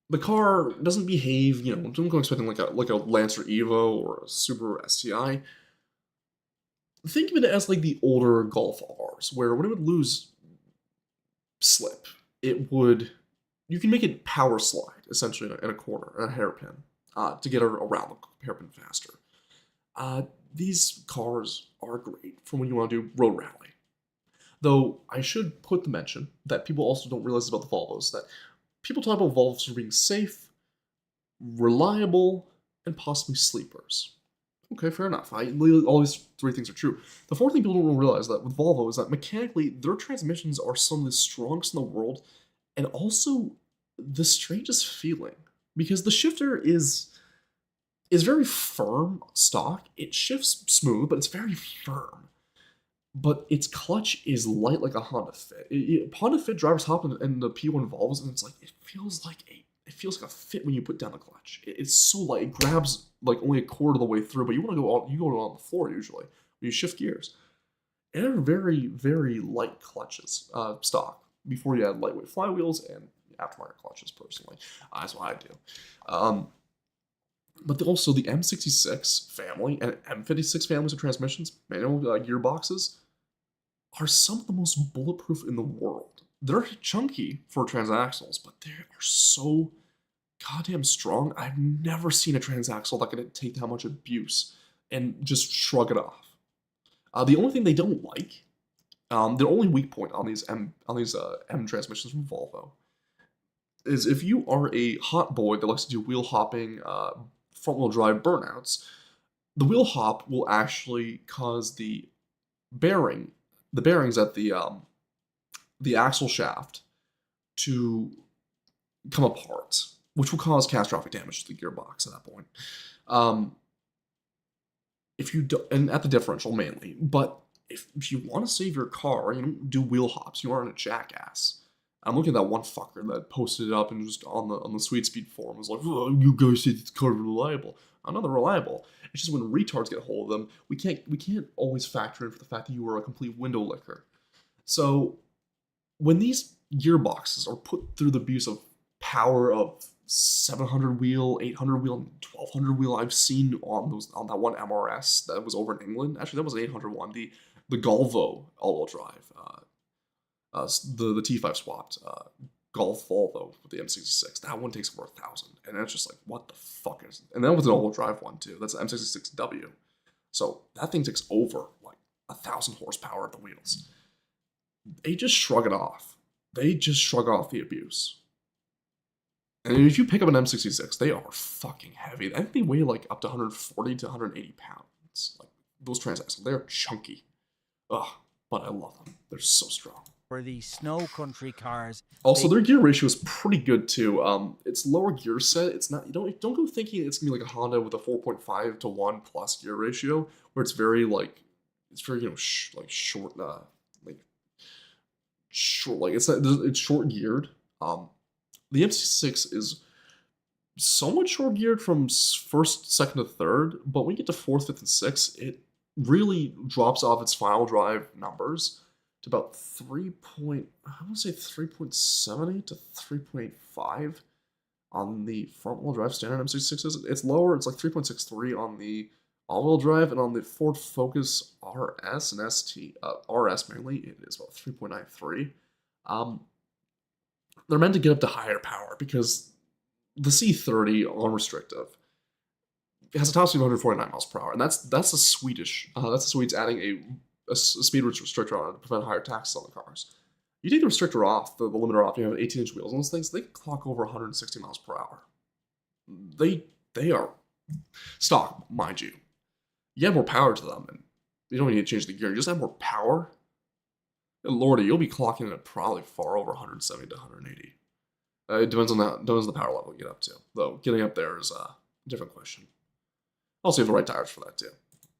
the car doesn't behave, don't go expecting like a Lancer Evo or a Subaru STI. Think of it as like the older Golf Rs, where when it would lose slip, you can make it power slide, essentially, in a corner, in a hairpin, to get around the hairpin faster. These cars are great for when you want to do road rally. Though, I should put the mention that people also don't realize about the Volvos, that people talk about Volvos for being safe, reliable, and possibly sleepers. Okay, fair enough. All these three things are true. The fourth thing people don't realize that with Volvo is that mechanically, their transmissions are some of the strongest in the world, and also the strangest feeling. Because the shifter is very firm stock. It shifts smooth, but it's very firm. But its clutch is light like a Honda Fit. Honda Fit drivers hop in the P1 Volvos, and it's like it feels like a Fit when you put down the clutch. It's so light. It grabs like only a quarter of the way through, but you go on the floor usually when you shift gears. And they're very, very light clutches, stock, before you add lightweight flywheels and aftermarket clutches. Personally, that's what I do. But also the M66 family and M56 families of transmissions, manual gearboxes, are some of the most bulletproof in the world. They're chunky for transaxles, but they are so goddamn strong. I've never seen a transaxle that can take that much abuse and just shrug it off. The only thing they don't like, their only weak point on these M transmissions from Volvo, is if you are a hot boy that likes to do wheel hopping, front-wheel drive burnouts, the wheel hop will actually cause the bearings at the axle shaft to come apart, which will cause catastrophic damage to the gearbox at that point. And at the differential mainly, but if you want to save your car, you don't do wheel hops. You aren't a jackass. I'm looking at that one fucker that posted it up and just on the Sweet Speed forum was like, "Oh, you guys say this car is reliable." I'm not reliable. It's just when retards get a hold of them, we can't always factor in for the fact that you are a complete window licker. So when these gearboxes are put through the abuse of power of 700 wheel, 800 wheel, and 1200 wheel, I've seen on that one MRS that was over in England. Actually, that was an 800 one. The Galvo all-wheel drive. The T5 swapped Golf Volvo with the M66. That one takes over 1,000, and that's just like, what the fuck is? And that was an all-wheel drive one too. That's the M66W. So that thing takes over like 1,000 horsepower at the wheels. They just shrug it off. They just shrug off the abuse. And if you pick up an M66, they are fucking heavy. I think they weigh like up to 140 to 180 pounds. Like those transaxles, they're chunky. Ugh, but I love them. They're so strong. For the snow country cars. Also, their gear ratio is pretty good too. It's lower gear set. It's not. You don't go thinking it's gonna be like a Honda with a 4.5 to 1 plus gear ratio, where it's very short. It's short geared. The M66 is somewhat short geared from first, second to third, but when you get to fourth, fifth, and sixth, it really drops off its final drive numbers to about 3.70 to 3.5 on the front-wheel drive standard M66s. It's lower. It's like 3.63 on the all-wheel drive, and on the Ford Focus RS and ST, RS mainly, it is about 3.93. They're meant to get up to higher power because the C30 on restrictive has a top speed of 149 miles per hour, and that's the Swedish. That's the Swedes adding a a speed restrictor on it to prevent higher taxes on the cars. You take the restrictor off, the limiter off, you have 18-inch wheels on those things, they can clock over 160 miles per hour. They are stock, mind you. You add more power to them, and you don't need to change the gear. You just add more power, and Lordy, you'll be clocking it probably far over 170 to 180. It depends on the power level you get up to. Though getting up there is a different question. Also, you have the right tires for that too.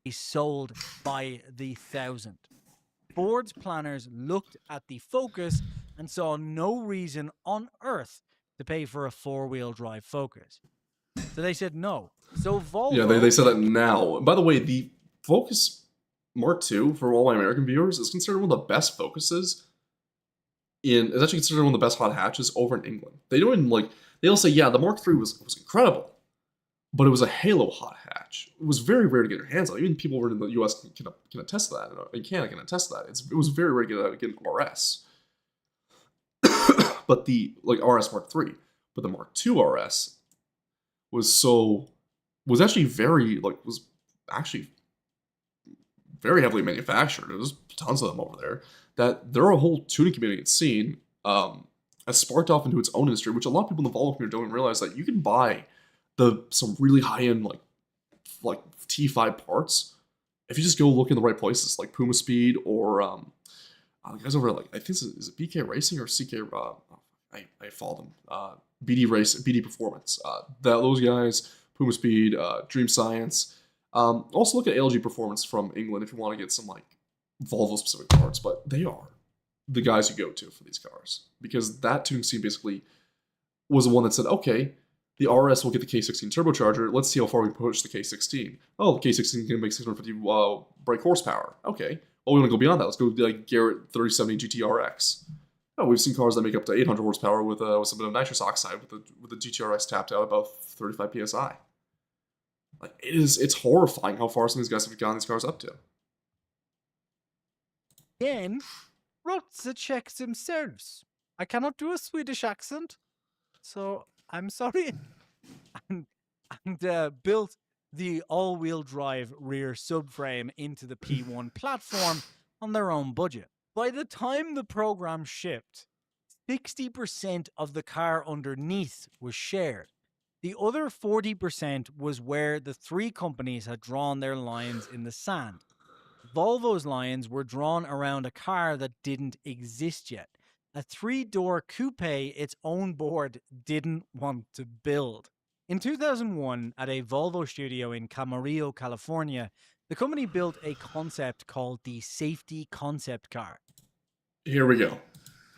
Sold by the thousand. Ford's planners looked at the Focus and saw no reason on earth to pay for a four-wheel drive Focus. So they said no. So Volvo... Yeah, they said that now. By the way, the Focus Mark II, for all my American viewers, is considered one of the best Focuses it's actually considered one of the best hot hatches over in England. They don't even they'll say, yeah, the Mark III was incredible, but it was a Halo hot hatch. It was very rare to get your hands on. Even people over in the US can attest to that, and Canada can attest to that. It was very rare to get an RS. But the RS Mark III, but the Mark II RS was actually very heavily manufactured. There's tons of them over there. That there are a whole tuning community and scene has sparked off into its own industry, which a lot of people in the Volvo community don't even realize that you can buy some really high end like T5 parts if you just go look in the right places, like Puma Speed or the guys over I think is it BK Racing or CK? I follow them. BD Performance. Those guys, Puma Speed, Dream Science. Also look at ALG Performance from England if you want to get some Volvo specific parts, but they are the guys you go to for these cars, because that tuning scene basically was the one that said, okay, the RS will get the K16 turbocharger. Let's see how far we can push the K16. Oh, the K16 can make 650 brake horsepower. Okay. Well, we want to go beyond that. Let's go Garrett 3070 GTRX. Oh, we've seen cars that make up to 800 horsepower with some bit of nitrous oxide with the GTRX tapped out about 35 psi. It's horrifying how far some of these guys have gotten these cars up to. Again, wrote the checks themselves. I cannot do a Swedish accent, so I'm sorry. and built the all-wheel drive rear subframe into the P1 platform on their own budget. By the time the program shipped, 60% of the car underneath was shared. The other 40% was where the three companies had drawn their lines in the sand. Volvo's lines were drawn around a car that didn't exist yet. A three-door coupe its own board didn't want to build. In 2001, at a Volvo studio in Camarillo, California, the company built a concept called the Safety Concept Car. Here we go.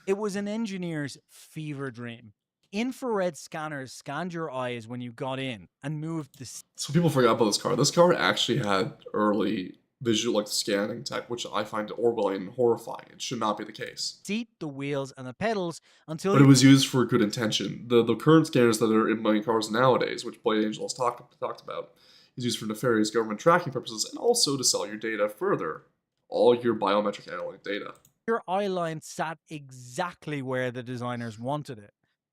It was an engineer's fever dream. Infrared scanners scanned your eyes when you got in and moved the... So people forgot about this car. This car actually had early visual scanning tech, which I find Orwellian and horrifying. It should not be the case. Seat, the wheels, and the pedals until... But it was used for good intention. The current scanners that are in many cars nowadays, which Blade Angel has talked about, is used for nefarious government tracking purposes and also to sell your data further. All your biometric analytic data. Your eye line sat exactly where the designers wanted it.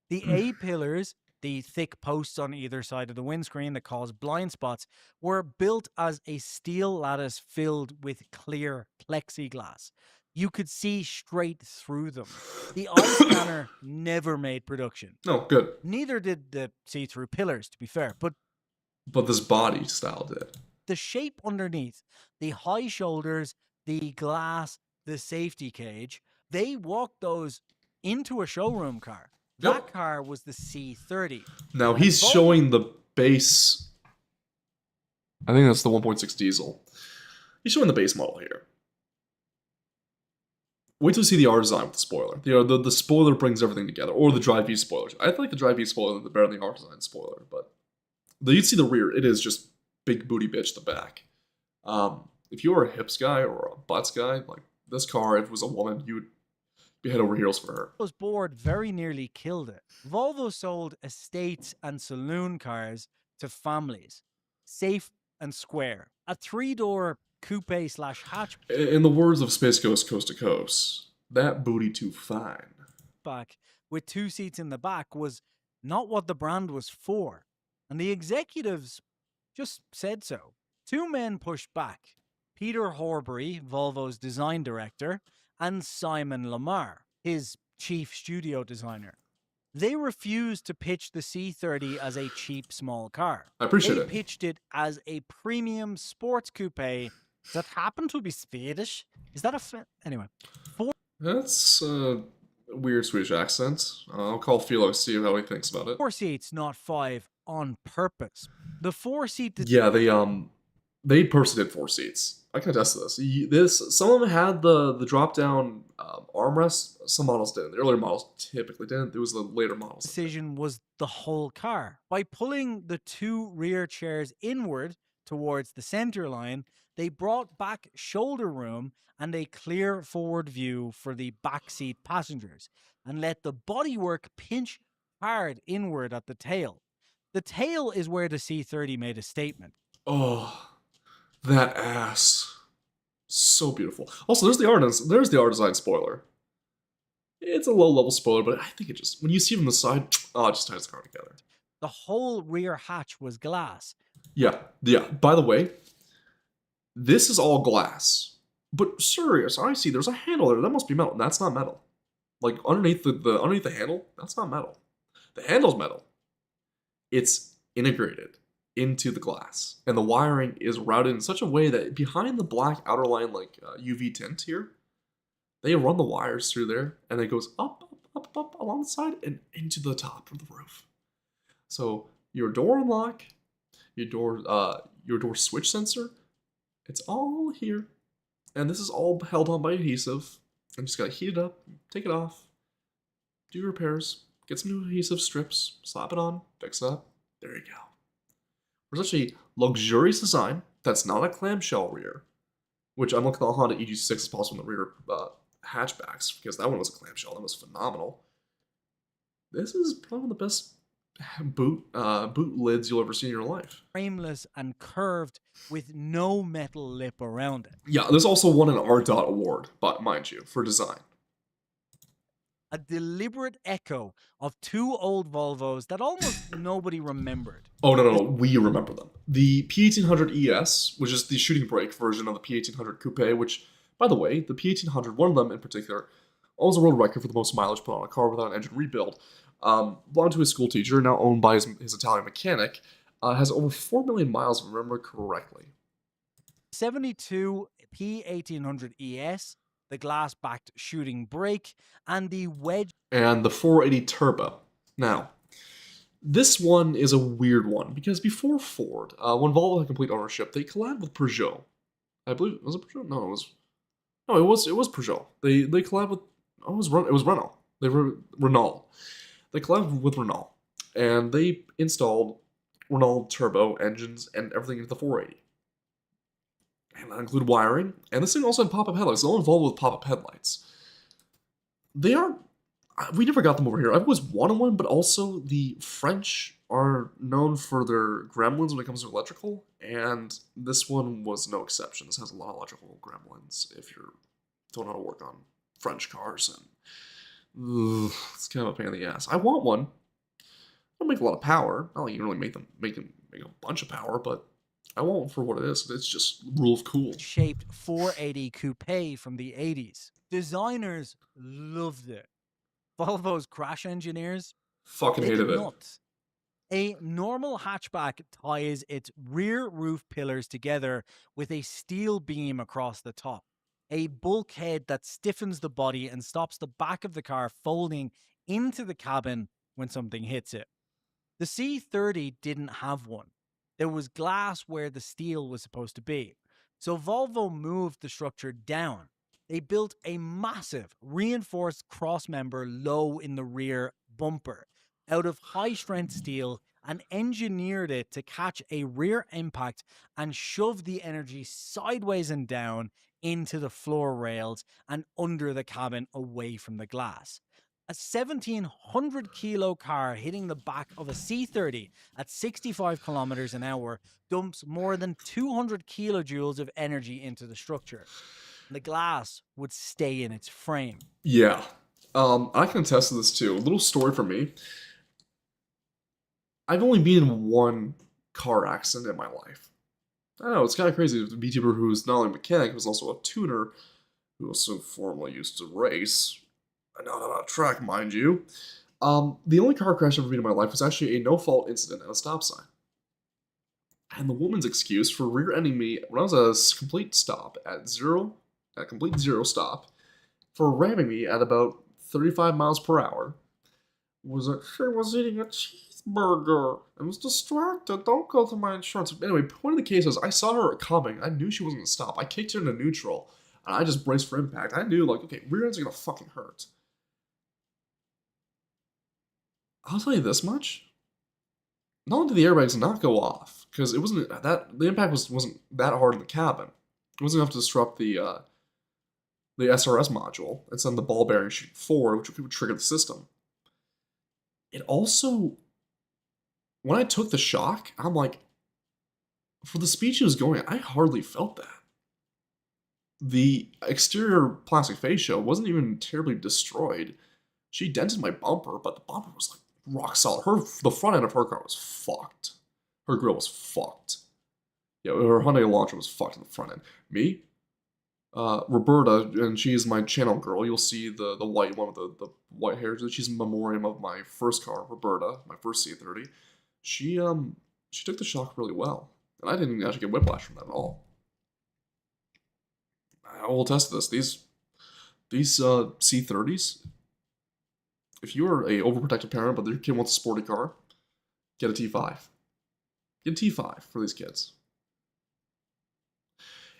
The A-pillars, the thick posts on either side of the windscreen that cause blind spots, were built as a steel lattice filled with clear plexiglass. You could see straight through them. The eye scanner never made production. No, good. Neither did the see-through pillars, to be fair, but this body style did. The shape underneath, the high shoulders, the glass, the safety cage, they walked those into a showroom car. That car was the C30. Now he's showing the base. I think that's the 1.6 diesel. He's showing the base model here. Wait till you see the R design with the spoiler. The spoiler brings everything together, or the drive view spoiler. I like the drive view spoiler better than the R design spoiler, but you'd see the rear. It is just big booty bitch the back. If you were a hips guy or a butts guy, like this car, if it was a woman, you would be head over heels for her. Volvo's board very nearly killed it. Volvo sold estates and saloon cars to families, safe and square. A three-door coupe/hatch. In the words of Space Ghost Coast to Coast, that booty too fine. Back with two seats in the back was not what the brand was for, and the executives just said so. Two men pushed back. Peter Horbury, Volvo's design director, and Simon Lamar, his chief studio designer. They refused to pitch the C30 as a cheap small car. I appreciate They it. pitched it as a premium sports coupe that happened to be Swedish. Is that anyway? That's a weird Swedish accent. I'll call Philo, see how he thinks about it. 4 seats, not 5, on purpose. The 4-seat Yeah, they purposely did 4 seats. I can attest to this. Some of them had the drop down armrest. Some models didn't. The earlier models typically didn't. It was the later models. decision was the whole car. By pulling the 2 rear chairs inward towards the center line, they brought back shoulder room and a clear forward view for the backseat passengers, and let the bodywork pinch hard inward at the tail. The tail is where the C30 made a statement. Oh, that ass. So beautiful. Also, there's the art design spoiler. It's a low-level spoiler, but I think it just, when you see it from the side, it just ties the car together. The whole rear hatch was glass. Yeah. By the way, this is all glass. But serious, I see there's a handle there. That must be metal. And that's not metal. Like underneath underneath the handle, that's not metal. The handle's metal. It's integrated into the glass, and the wiring is routed in such a way that behind the black outer line, like UV tint here, they run the wires through there, and it goes up along the side and into the top of the roof. So your door unlock, your door switch sensor, it's all here, and this is all held on by adhesive. And just gotta heat it up, take it off, do your repairs, get some new adhesive strips, slap it on, fix it up. There you go. There's such a luxurious design that's not a clamshell rear, which I'm looking at the Honda EG6 as possible in the rear hatchbacks, because that one was a clamshell. That was phenomenal. This is probably one of the best boot lids you'll ever see in your life. Frameless and curved with no metal lip around it. Yeah, there's also won an R.Dot award, but mind you, for design. A deliberate echo of 2 old Volvos that almost nobody remembered. Oh, no, we remember them. The P1800 ES, which is the shooting brake version of the P1800 Coupe, which, by the way, the P1800, one of them in particular, owns a world record for the most mileage put on a car without an engine rebuild. Belonged to his school teacher, now owned by his Italian mechanic, has over 4 million miles, if I remember correctly. 72 P1800 ES, the glass-backed shooting brake, and the wedge. And the 480 Turbo. Now, this one is a weird one, because before Ford, when Volvo had complete ownership, they collabed with Peugeot. I believe, was it Peugeot? No, it was Peugeot. They collabed with, it was Renault. Renault. They collabed with Renault, and they installed Renault turbo engines and everything into the 480. And that included wiring, and this thing also had pop-up headlights. It's all involved with pop-up headlights. We never got them over here. I've always wanted one, but also the French are known for their gremlins when it comes to electrical, and this one was no exception. This has a lot of electrical gremlins if you don't know how to work on French cars, and it's kind of a pain in the ass. I want one. I don't make a lot of power. Not like you can really make a bunch of power, but I want one for what it is. It's just rule of cool. Shaped 480 coupe from the 80s. Designers loved it. Volvo's crash engineers Fucking hated it. nuts. A normal hatchback ties its rear roof pillars together with a steel beam across the top. A bulkhead that stiffens the body and stops the back of the car folding into the cabin when something hits it. The C30 didn't have one. There was glass where the steel was supposed to be. So Volvo moved the structure down. They built a massive reinforced crossmember low in the rear bumper out of high-strength steel and engineered it to catch a rear impact and shove the energy sideways and down into the floor rails and under the cabin away from the glass. A 1,700 kilo car hitting the back of a C30 at 65 kilometers an hour dumps more than 200 kilojoules of energy into the structure. The glass would stay in its frame. Yeah. I can attest to this too. A little story for me. I've only been in one car accident in my life. I know, it's kind of crazy. The vtuber who's not only a mechanic, who's also a tuner, who also formerly used to race, and not on a track, mind you. The only car crash I've ever been in my life was actually a no-fault incident at a stop sign. And the woman's excuse for rear-ending me when I was at a complete stop at complete zero stop, for ramming me at about 35 miles per hour, was that she was eating a cheeseburger and was distracted. Don't go to my insurance. Anyway, point of the case is I saw her coming. I knew she wasn't gonna stop. I kicked her into neutral, and I just braced for impact. I knew, like, okay, rear ends are gonna fucking hurt. I'll tell you this much. Not only did the airbags not go off, because it wasn't that the impact wasn't that hard in the cabin. It wasn't enough to disrupt the SRS module and send the ball bearing shooting forward, which would trigger the system. It also, when I took the shock, I'm like, for the speed she was going at, I hardly felt that. The exterior plastic fascia wasn't even terribly destroyed. She dented my bumper, but the bumper was like rock solid. The front end of her car was fucked. Her grill was fucked. Yeah, her Hyundai Elantra was fucked in the front end. Me, Roberta, and she's my channel girl. You'll see the white one with the white hair. She's a memoriam of my first car, Roberta, my first C30. She took the shock really well, and I didn't actually get whiplash from that at all. I will test this. These C30s. If you are a overprotective parent, but your kid wants a sporty car, get a T5. Get a T5 for these kids.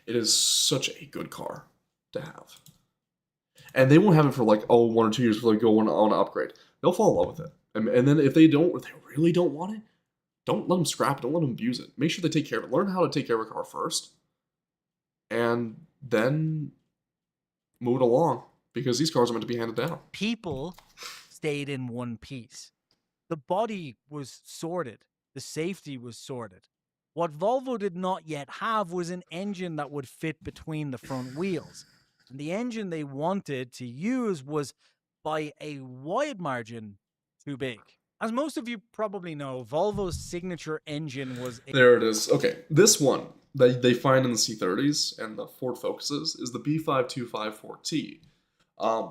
It is such a good car to have. And they won't have it for like, 1 or 2 years before they go on an upgrade. They'll fall in love with it. And then if they really don't want it, don't let them scrap it. Don't let them abuse it. Make sure they take care of it. Learn how to take care of a car first. And then move it along. Because these cars are meant to be handed down. People stayed in one piece. The body was sorted. The safety was sorted. What Volvo did not yet have was an engine that would fit between the front wheels. And the engine they wanted to use was, by a wide margin, too big. As most of you probably know, Volvo's signature engine was... There it is. Okay, this one that they find in the C30s and the Ford Focuses is the B5254T.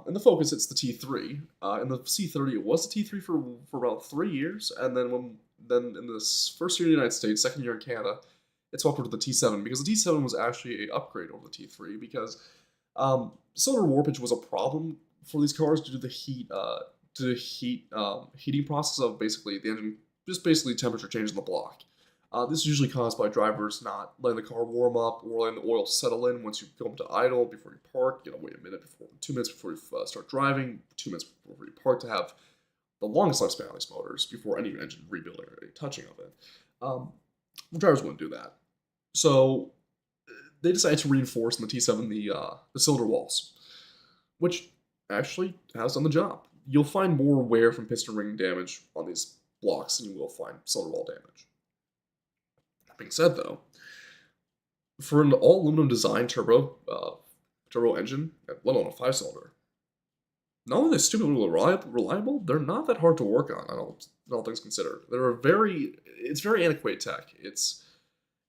In the Focus, it's the T3. In the C30, it was the T3 for about 3 years, and then in this first year in the United States, second year in Canada, it swapped over to the T7 because the T7 was actually an upgrade over the T3 because cylinder warpage was a problem for these cars due to the heating process of basically the engine, just basically temperature change in the block. This is usually caused by drivers not letting the car warm up or letting the oil settle in once you come to idle before you park. You know, wait 2 minutes before you start driving, 2 minutes before you park to have the longest lifespan on these motors before any engine rebuilding or any touching of it. Drivers wouldn't do that. So they decided to reinforce in the T7 the cylinder walls, which actually has done the job. You'll find more wear from piston ring damage on these blocks than you will find cylinder wall damage. That being said, though, for an all-aluminum design turbo engine, let alone a 5-cylinder, not only are they stupidly reliable, they're not that hard to work on, all things considered. It's very antiquated tech. It's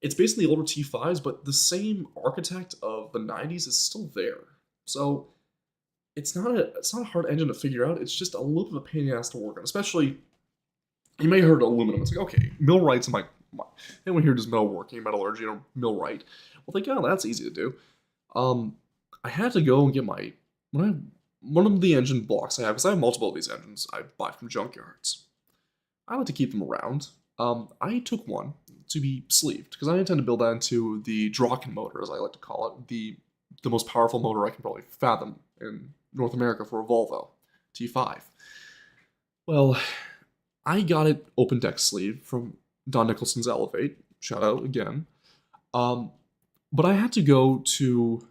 basically older T5s, but the same architect of the 90s is still there. So it's not a hard engine to figure out. It's just a little bit of a pain in the ass to work on, especially, you may have heard of aluminum. It's like, okay, millwright's anyone here does metalworking, metallurgy, millwright. Well, think, that's easy to do. I had to go and get one of the engine blocks I have, because I have multiple of these engines I buy from junkyards. I like to keep them around. I took one to be sleeved, because I intend to build that into the Draken motor, as I like to call it, the most powerful motor I can probably fathom in North America for a Volvo T5. Well, I got it open deck sleeve from Don Nicholson's Elevate, shout out again. But I had to go to...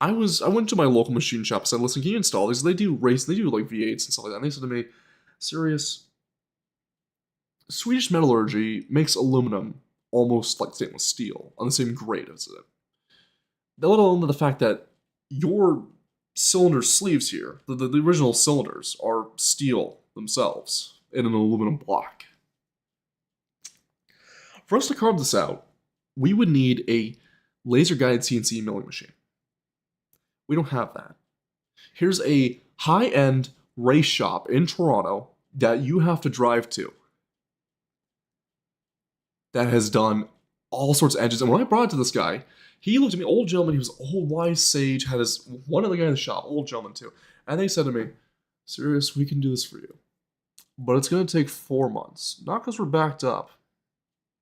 I went to my local machine shop and said, listen, can you install these? They do like V8s and stuff like that. And they said to me, serious, Swedish metallurgy makes aluminum almost like stainless steel, on the same grade as it. Let alone the fact that your cylinder sleeves here, the original cylinders, are steel themselves in an aluminum block. For us to carve this out, we would need a laser guided CNC milling machine. We don't have that. Here's a high-end race shop in Toronto that you have to drive to that has done all sorts of engines. And when I brought it to this guy, he looked at me, old gentleman, he was old, wise sage, had his one other guy in the shop, old gentleman too. And they said to me, "Serious, we can do this for you. But it's going to take 4 months. Not because we're backed up,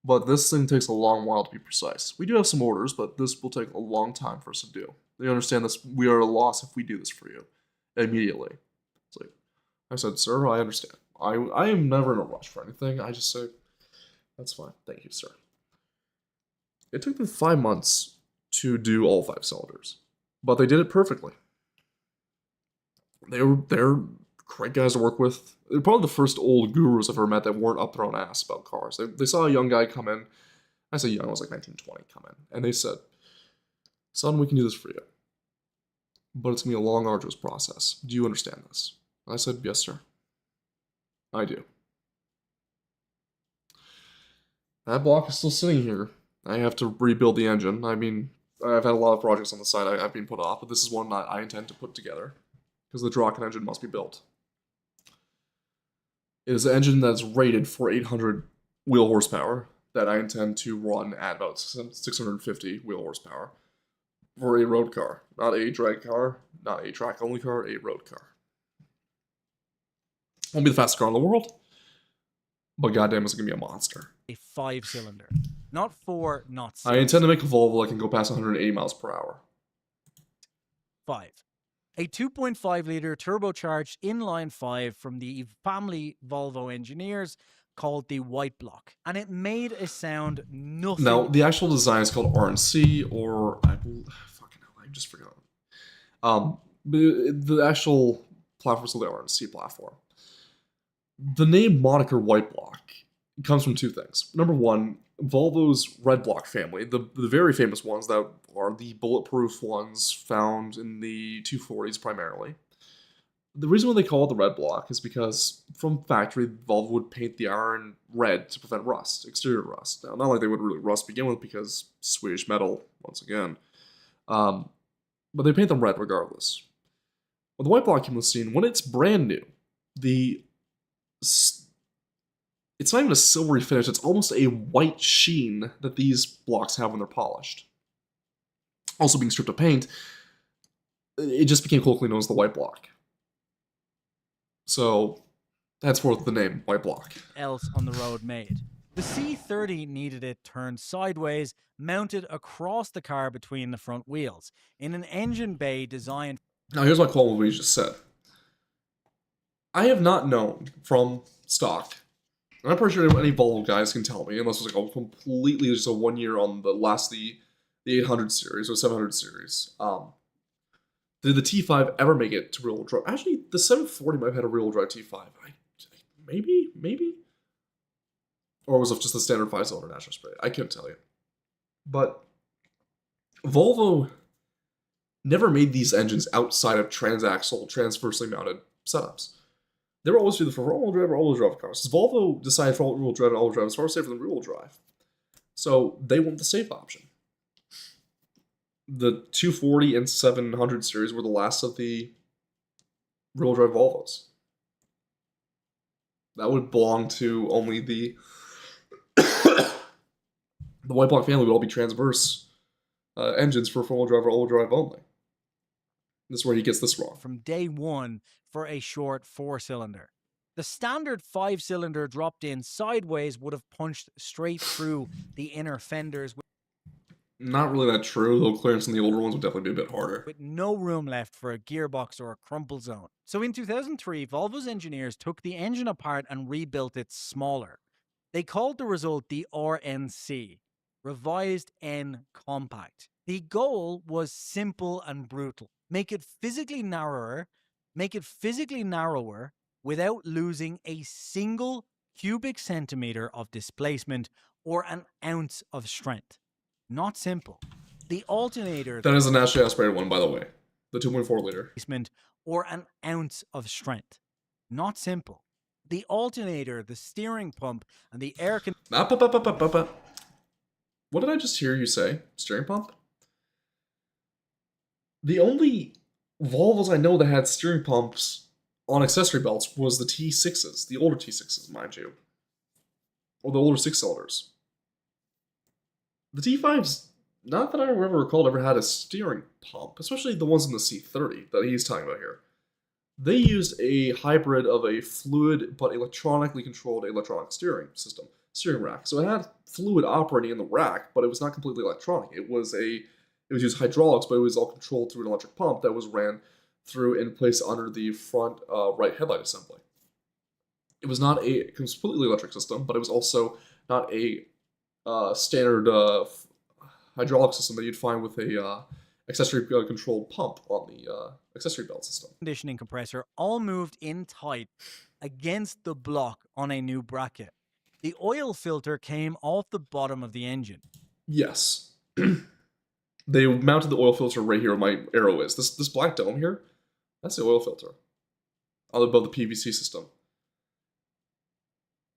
but this thing takes a long while to be precise. We do have some orders, but this will take a long time for us to do. They understand this. We are at a loss if we do this for you immediately." It's like, I said, "Sir, I understand. I am never in a rush for anything. I just say, that's fine. Thank you, sir." It took them 5 months to do all 5 cylinders, but they did it perfectly. They're great guys to work with. They're probably the first old gurus I've ever met that weren't up their own ass about cars. They saw a young guy come in. I say young, I was like 19, 20, come in. And they said, "Son, we can do this for you. But it's going to be a long, arduous process. Do you understand this?" And I said, "Yes, sir. I do." That block is still sitting here. I have to rebuild the engine. I mean, I've had a lot of projects on the side I've been put off, but this is one that I intend to put together because the Draken engine must be built. It is an engine that's rated for 800 wheel horsepower that I intend to run at about 650 wheel horsepower for a road car. Not a drag car, not a track-only car, a road car. Won't be the fastest car in the world, but goddamn, it's going to be a monster. A 5-cylinder. Not 4, not 6. I intend to make a Volvo that can go past 180 miles per hour. 5. A 2.5-liter turbocharged inline 5 from the family Volvo engineers called the White Block. And it made a sound nothing. Now, the actual design is called RNC, or fucking hell, I just forgot. The actual platform is the RNC platform. The name moniker White Block comes from 2 things. Number one, Volvo's Red Block family, the very famous ones that are the bulletproof ones found in the 240s primarily. The reason why they call it the Red Block is because from factory, Volvo would paint the iron red to prevent rust, exterior rust. Now, not like they would really rust to begin with because Swedish metal, once again. But they paint them red regardless. When the White Block came on the scene, when it's brand new, it's not even a silvery finish, it's almost a white sheen that these blocks have when they're polished. Also being stripped of paint, it just became colloquially known as the White Block. So that's where the name White Block. Else on the road made. The C30 needed it turned sideways, mounted across the car between the front wheels, in an engine bay designed... Now here's my call with what you just said. I have not known from stock, and I'm pretty sure any Volvo guys can tell me, unless it's like a completely just a 1 year on the 800 series or 700 series. Did the T5 ever make it to rear-wheel drive? Actually, the 740 might have had a rear-wheel drive T5. Maybe? Or was it just the standard 5-cylinder National Spray? I couldn't tell you. But Volvo never made these engines outside of transaxle, transversely mounted setups. They were always either for front-wheel drive or all-wheel drive cars. Volvo decided front-wheel drive and all-wheel drive is far safer than rear-wheel drive. So they went the safe option. The 240 and 700 series were the last of the rear-wheel drive Volvos. That would belong to only the White Block family would all be transverse engines for four-wheel drive or all-wheel drive only. This is where he gets this wrong. From day one for a short 4-cylinder. The standard 5-cylinder dropped in sideways would have punched straight through the inner fenders. Not really that true, though clearance on the older ones would definitely be a bit harder. With no room left for a gearbox or a crumple zone. So in 2003, Volvo's engineers took the engine apart and rebuilt it smaller. They called the result the RNC, Revised N Compact. The goal was simple and brutal. Make it physically narrower without losing a single cubic centimeter of displacement or an ounce of strength. Not simple. The alternator... That is a naturally aspirated one, by the way. The 2.4 liter. Or an ounce of strength. Not simple. The alternator, the steering pump, and the air... What did I just hear you say? Steering pump? The only Volvos I know that had steering pumps on accessory belts was the T6s, the older T6s, mind you. Or the older 6-cylinders. The T5s, not that I ever recalled, ever had a steering pump, especially the ones in the C30 that he's talking about here. They used a hybrid of a fluid but electronically controlled electronic steering system, steering rack. So it had fluid operating in the rack, but it was not completely electronic. It was used hydraulics, but it was all controlled through an electric pump that was ran through and placed under the front right headlight assembly. It was not a completely electric system, but it was also not a standard hydraulic system that you'd find with a accessory controlled pump on the accessory belt system. Conditioning compressor all moved in tight against the block on a new bracket. The oil filter came off the bottom of the engine. Yes. They mounted the oil filter right here where my arrow is. This black dome here, that's the oil filter. All above the PVC system.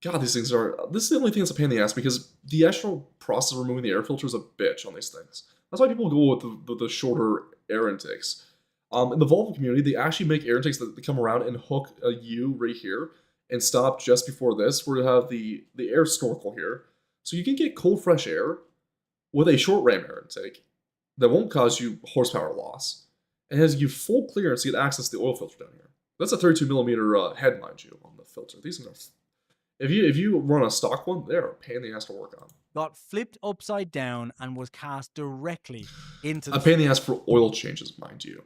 God, these things are... This is the only thing that's a pain in the ass, because the actual process of removing the air filter is a bitch on these things. That's why people go with the shorter air intakes. In the Volvo community, they actually make air intakes that come around and hook a U right here and stop just before this, where you have the air snorkel here. So you can get cold, fresh air with a short ram air intake that won't cause you horsepower loss. And has you full clearance to get access to the oil filter down here. That's a 32mm head, mind you, on the filter. These things are... If you run a stock one, they're a pain in the ass to work on. Got flipped upside down and was cast directly into the... A pain in the ass for oil changes, mind you.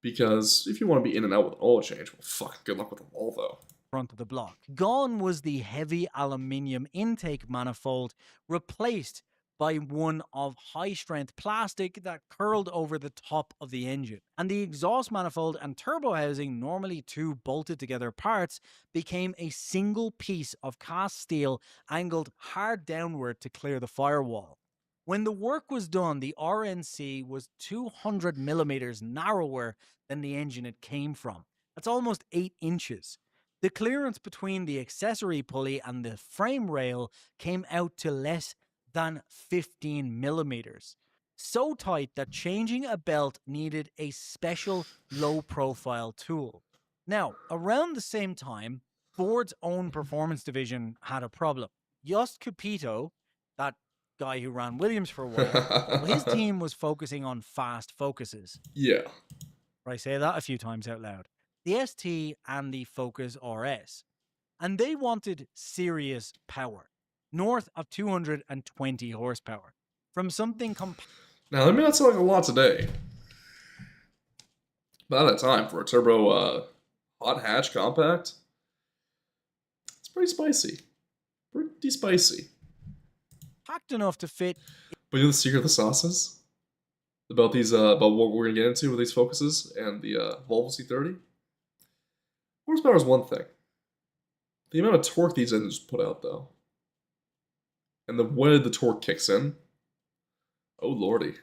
Because if you want to be in and out with an oil change, well, fuck, good luck with a Volvo. Front of the block. Gone was the heavy aluminium intake manifold, replaced by one of high-strength plastic that curled over the top of the engine. And the exhaust manifold and turbo housing, normally two bolted together parts, became a single piece of cast steel angled hard downward to clear the firewall. When the work was done, the RNC was 200mm narrower than the engine it came from. That's almost 8 inches. The clearance between the accessory pulley and the frame rail came out to less than 15mm. So tight that changing a belt needed a special low-profile tool. Now, around the same time, Ford's own performance division had a problem. Jost Capito, that guy who ran Williams for a while, well, his team was focusing on fast focuses. Yeah. I say that a few times out loud. The ST and the Focus RS. And they wanted serious power. North of 220 horsepower. From something Now, that may not sound like a lot today. But at a time for a turbo hot hatch compact, it's pretty spicy. Pretty spicy. packed enough to fit. But you know the secret of the sauce is? About these, about what we're gonna get into with these Focuses and the Volvo C30? Horsepower is one thing. The amount of torque these engines put out, though. And the way the torque kicks in. Oh lordy.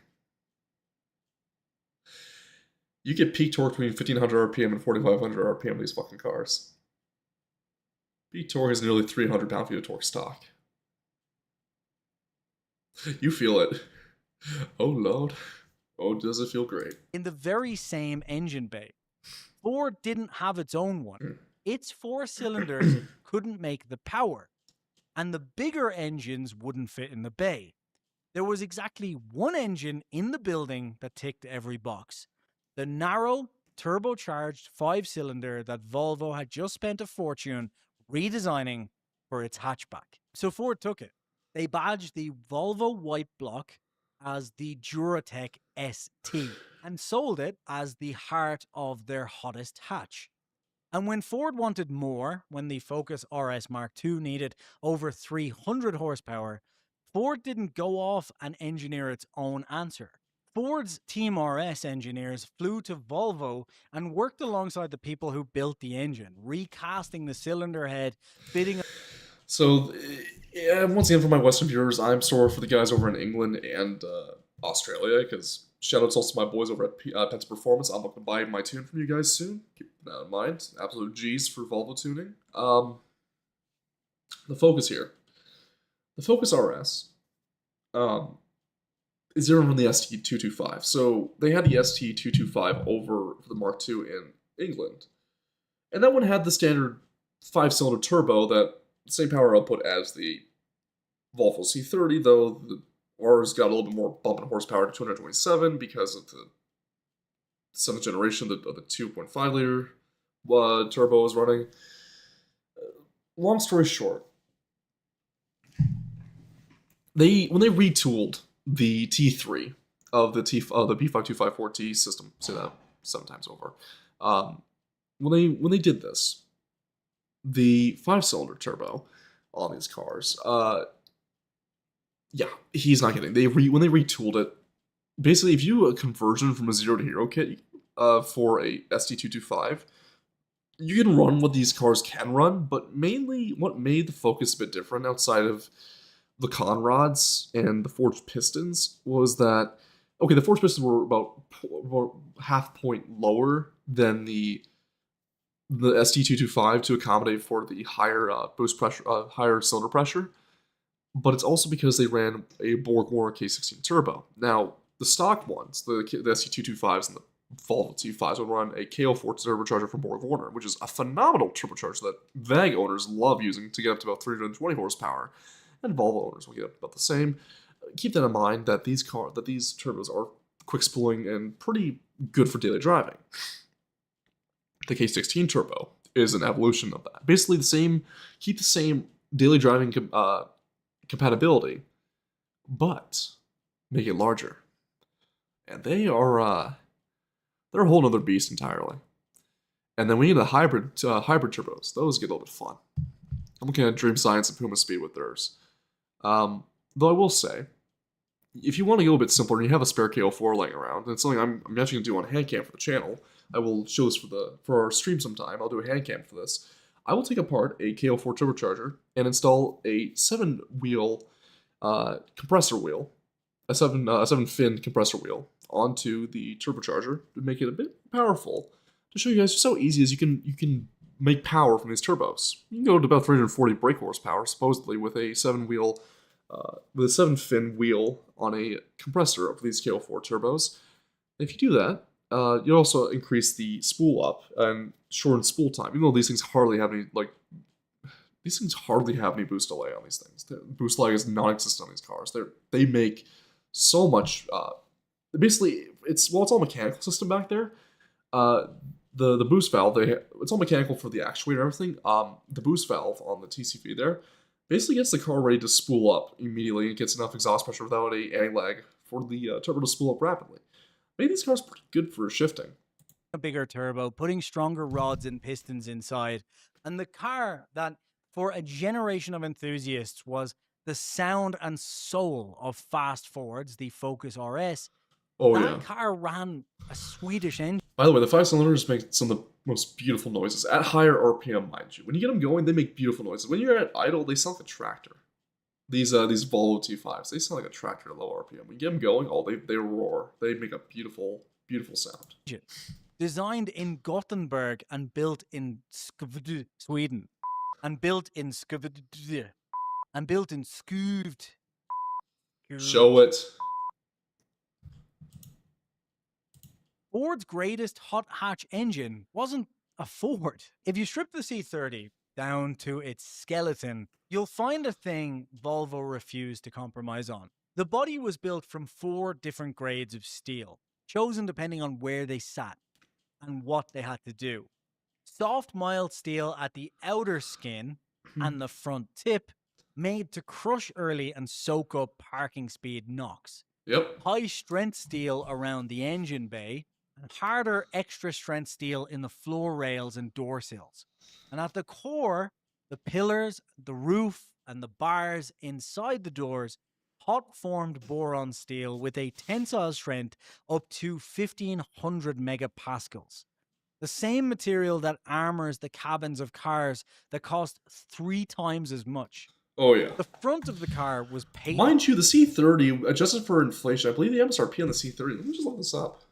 You get peak torque between 1500 RPM and 4500 RPM with these fucking cars. Peak torque is nearly 300 pound-feet of torque stock. You feel it. Oh lord. Oh, does it feel great. In the very same engine bay. Ford didn't have its own one. Its 4 cylinders couldn't make the power. And the bigger engines wouldn't fit in the bay. There was exactly one engine in the building that ticked every box. The narrow, turbocharged 5-cylinder that Volvo had just spent a fortune redesigning for its hatchback. So Ford took it. They badged the Volvo white block as the Duratec ST and sold it as the heart of their hottest hatch. And when Ford wanted more, when the Focus RS Mark II needed over 300 horsepower, Ford didn't go off and engineer its own answer. Ford's Team RS engineers flew to Volvo and worked alongside the people who built the engine, recasting the cylinder head, fitting... So, yeah, once again, for my Western viewers, I'm sorry for the guys over in England and Australia, because shoutouts also to my boys over at Pets Performance. I'm looking to buy my tune from you guys soon. Keep that in mind. Absolute G's for Volvo tuning. The Focus here. The Focus RS is different from the ST225. So they had the ST225 over the Mark II in England, and that one had the standard 5-cylinder turbo that same power output as the Volvo C30, though the ours got a little bit more bump in horsepower to 227 because of the seventh generation of the 2.5 liter turbo was running. Long story short, when they retooled the T3 of the B5254T system, say that 7 times over. When they did this, the 5-cylinder turbo on these cars, yeah, he's not kidding. When they retooled it, basically, if you do a conversion from a 0 to hero kit for a ST225, you can run what these cars can run, but mainly what made the Focus a bit different outside of the conrods and the forged pistons was that, okay, the forged pistons were about half point lower than the ST225 to accommodate for the higher boost pressure, higher cylinder pressure, but it's also because they ran a BorgWarner K16 turbo. Now, the stock ones, the ST225s and the Volvo T5s would run a KO4 turbocharger from BorgWarner, which is a phenomenal turbocharger that VAG owners love using to get up to about 320 horsepower, and Volvo owners will get up about the same. Keep that in mind that these turbos are quick spooling and pretty good for daily driving. The K16 turbo is an evolution of that. Basically, keep the same daily driving compatibility, but make it larger. And they're a whole other beast entirely. And then we need the hybrid turbos. Those get a little bit fun. I'm looking at Dream Science and Puma Speed with theirs. Though I will say, if you want to go a bit simpler and you have a spare KO4 laying around, and it's something I'm actually going to do on hand cam for the channel. I will show this for our stream sometime. I'll do a hand cam for this. I will take apart a KO4 turbocharger and install a 7-wheel compressor wheel, a 7-fin compressor wheel onto the turbocharger to make it a bit powerful. To show you guys just how easy it is, you can make power from these turbos. You can go to about 340 brake horsepower, supposedly, with a 7-fin wheel on a compressor of these KO4 turbos. If you do that, you also increase the spool up and shorten spool time. Even though these things hardly have any boost delay on these things. The boost lag is non-existent on these cars. They make so much. Basically, it's all mechanical system back there. The boost valve, it's all mechanical for the actuator and everything. The boost valve on the TCV there basically gets the car ready to spool up immediately and gets enough exhaust pressure without any lag for the turbo to spool up rapidly. Made these cars pretty good for shifting. A bigger turbo, putting stronger rods and pistons inside, and the car that, for a generation of enthusiasts, was the sound and soul of fast Fords, the Focus RS. Oh, that car ran a Swedish engine. By the way, the 5-cylinders make some of the most beautiful noises at higher RPM, mind you. When you get them going, they make beautiful noises. When you're at idle, they sound like a tractor. These Volvo T5s, they sound like a tractor at low RPM. When you get them going, they roar. They make a beautiful, beautiful sound. Designed in Gothenburg and built in Sweden, and built in Skövde, and built in Skövde. Show it. Ford's greatest hot hatch engine wasn't a Ford. If you strip the C30 down to its skeleton, you'll find a thing Volvo refused to compromise on. The body was built from 4 different grades of steel, chosen depending on where they sat and what they had to do. Soft, mild steel at the outer skin and the front tip, made to crush early and soak up parking speed knocks. Yep. High strength steel around the engine bay, and harder extra strength steel in the floor rails and door sills. And at the core, the pillars, the roof, and the bars inside the doors, hot formed boron steel with a tensile strength up to 1500 megapascals. The same material that armors the cabins of cars that cost 3 times as much. Oh, yeah. The front of the car was painted. Mind you, the C30, adjusted for inflation, I believe the MSRP on the C30, let me just look this up.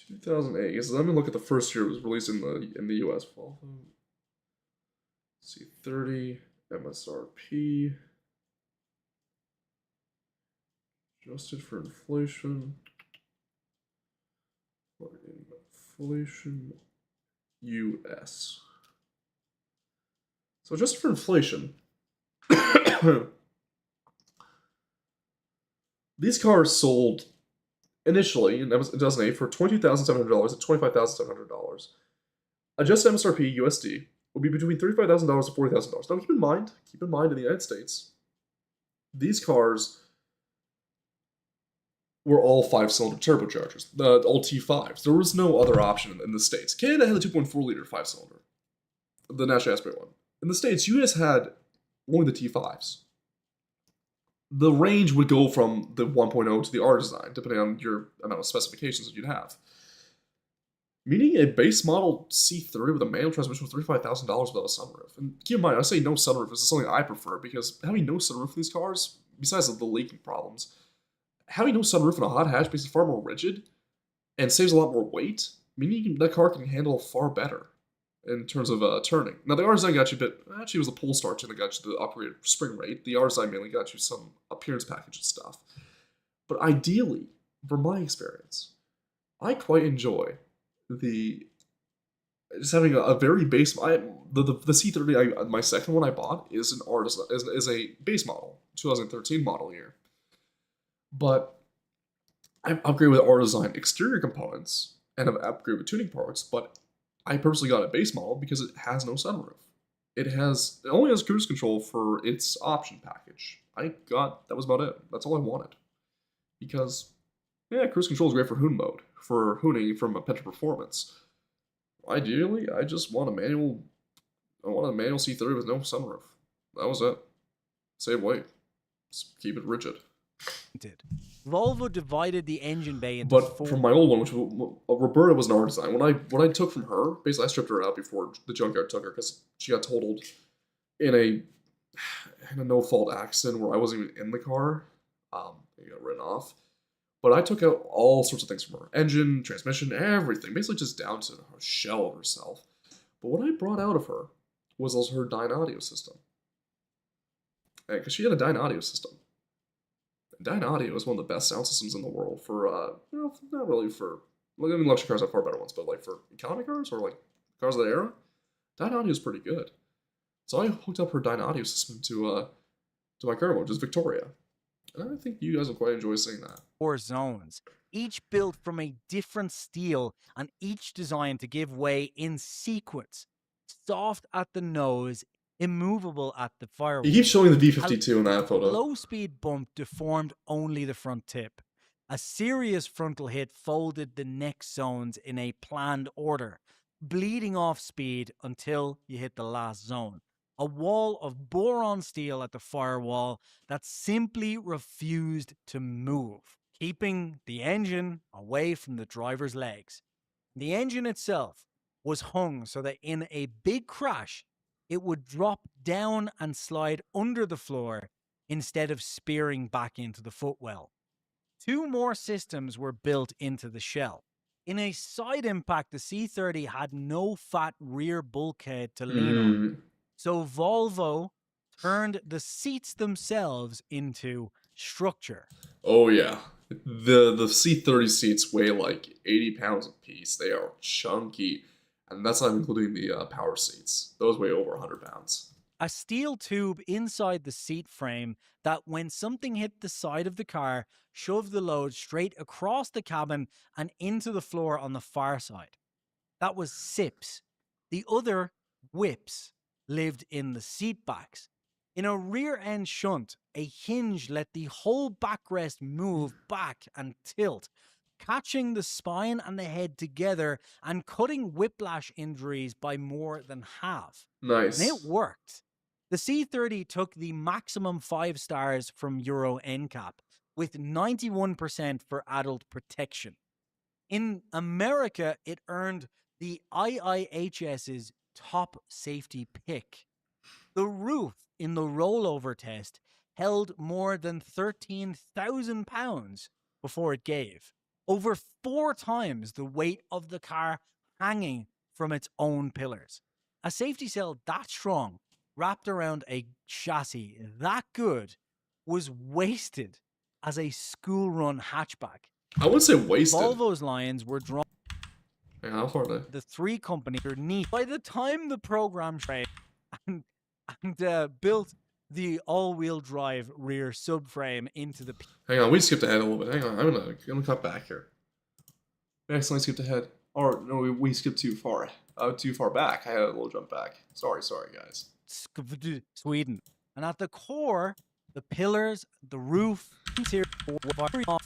2008. So let me look at the first year it was released in the US. C30 MSRP adjusted for inflation. For inflation US. So adjusted for inflation, these cars sold initially in 2008 for $22,700 and $25,700. Adjusted MSRP USD will be between $35,000 and $40,000. Now keep in mind in the United States, these cars were all 5-cylinder turbochargers, all T5s. There was no other option in the States. Canada had the 2.4-liter 5-cylinder, the natural aspirated one. In the States, you guys had only the T5s. The range would go from the 1.0 to the R design, depending on your amount of specifications that you'd have. Meaning a base model C30 with a manual transmission was $35,000 without a sunroof. And keep in mind, I say no sunroof is something I prefer, because having no sunroof in these cars, besides the leaking problems, having no sunroof in a hot hatch makes it far more rigid and saves a lot more weight, meaning that car can handle far better in terms of turning. Now, the R design got you a bit, actually, it was the Polestar that got you the upgraded spring rate. The R design mainly got you some appearance package and stuff. But ideally, from my experience, I quite enjoy just having a very base. The C30, my second one I bought is an R design, is a base model, 2013 model year. But I've upgraded with R design exterior components and I've upgraded with tuning parts, but I personally got a base model because it has no sunroof. It only has cruise control for its option package. That was about it. That's all I wanted. Because, yeah, cruise control is great for hoon mode, for hooning from a Petra performance. Ideally, I want a manual C30 with no sunroof. That was it. Save weight. Just keep it rigid. Volvo divided the engine bay into But from my old one, which Roberta was an R design, what I took from her, basically I stripped her out before the junkyard took her because she got totaled in a no-fault accident where I wasn't even in the car. It got written off. But I took out all sorts of things from her. Engine, transmission, everything. Basically just down to her shell of herself. But what I brought out of her was also her Dyne audio system. Because she had a Dyne audio system. Dyne Audio is one of the best sound systems in the world for, not really for, luxury cars have far better ones, but like for economy cars or like cars of the era, Dyne Audio is pretty good. So I hooked up her Dyne Audio system to my current one, which is Victoria. And I think you guys will quite enjoy seeing that. 4 zones, each built from a different steel and each designed to give way in sequence. Soft at the nose, immovable at the firewall. He keeps showing the V52 in that photo. A low-speed bump deformed only the front tip. A serious frontal hit folded the neck zones in a planned order, bleeding off speed until you hit the last zone. A wall of boron steel at the firewall that simply refused to move, keeping the engine away from the driver's legs. The engine itself was hung so that in a big crash, it would drop down and slide under the floor instead of spearing back into the footwell. 2 more systems were built into the shell. In a side impact, the C30 had no fat rear bulkhead to lean on. So Volvo turned the seats themselves into structure. Oh yeah. The C30 seats weigh like 80 pounds a piece. They are chunky. And that's not including the power seats. Those weigh over 100 pounds. A steel tube inside the seat frame that when something hit the side of the car, shoved the load straight across the cabin and into the floor on the far side. That was SIPs. The other, whips, lived in the seat backs. In a rear end shunt, a hinge let the whole backrest move back and tilt, catching the spine and the head together and cutting whiplash injuries by more than half. Nice. And it worked. The C30 took the maximum 5 stars from Euro NCAP, with 91% for adult protection. In America, it earned the IIHS's top safety pick. The roof in the rollover test held more than 13,000 pounds before it gave. Over 4 times the weight of the car hanging from its own pillars. A safety cell that strong wrapped around a chassis that good was wasted as a school-run hatchback. I wouldn't say wasted. Volvo's lines were drawn Hang on, how far are they? the three companies underneath. By the time the program trained and, built the all-wheel drive rear subframe into the Hang on, we skipped ahead a little bit. Hang on, I'm gonna cut back here. We accidentally skipped ahead. Or no, we skipped too far back. I had a little jump back. Sorry, guys. Sweden. And at the core, the pillars, the roof, across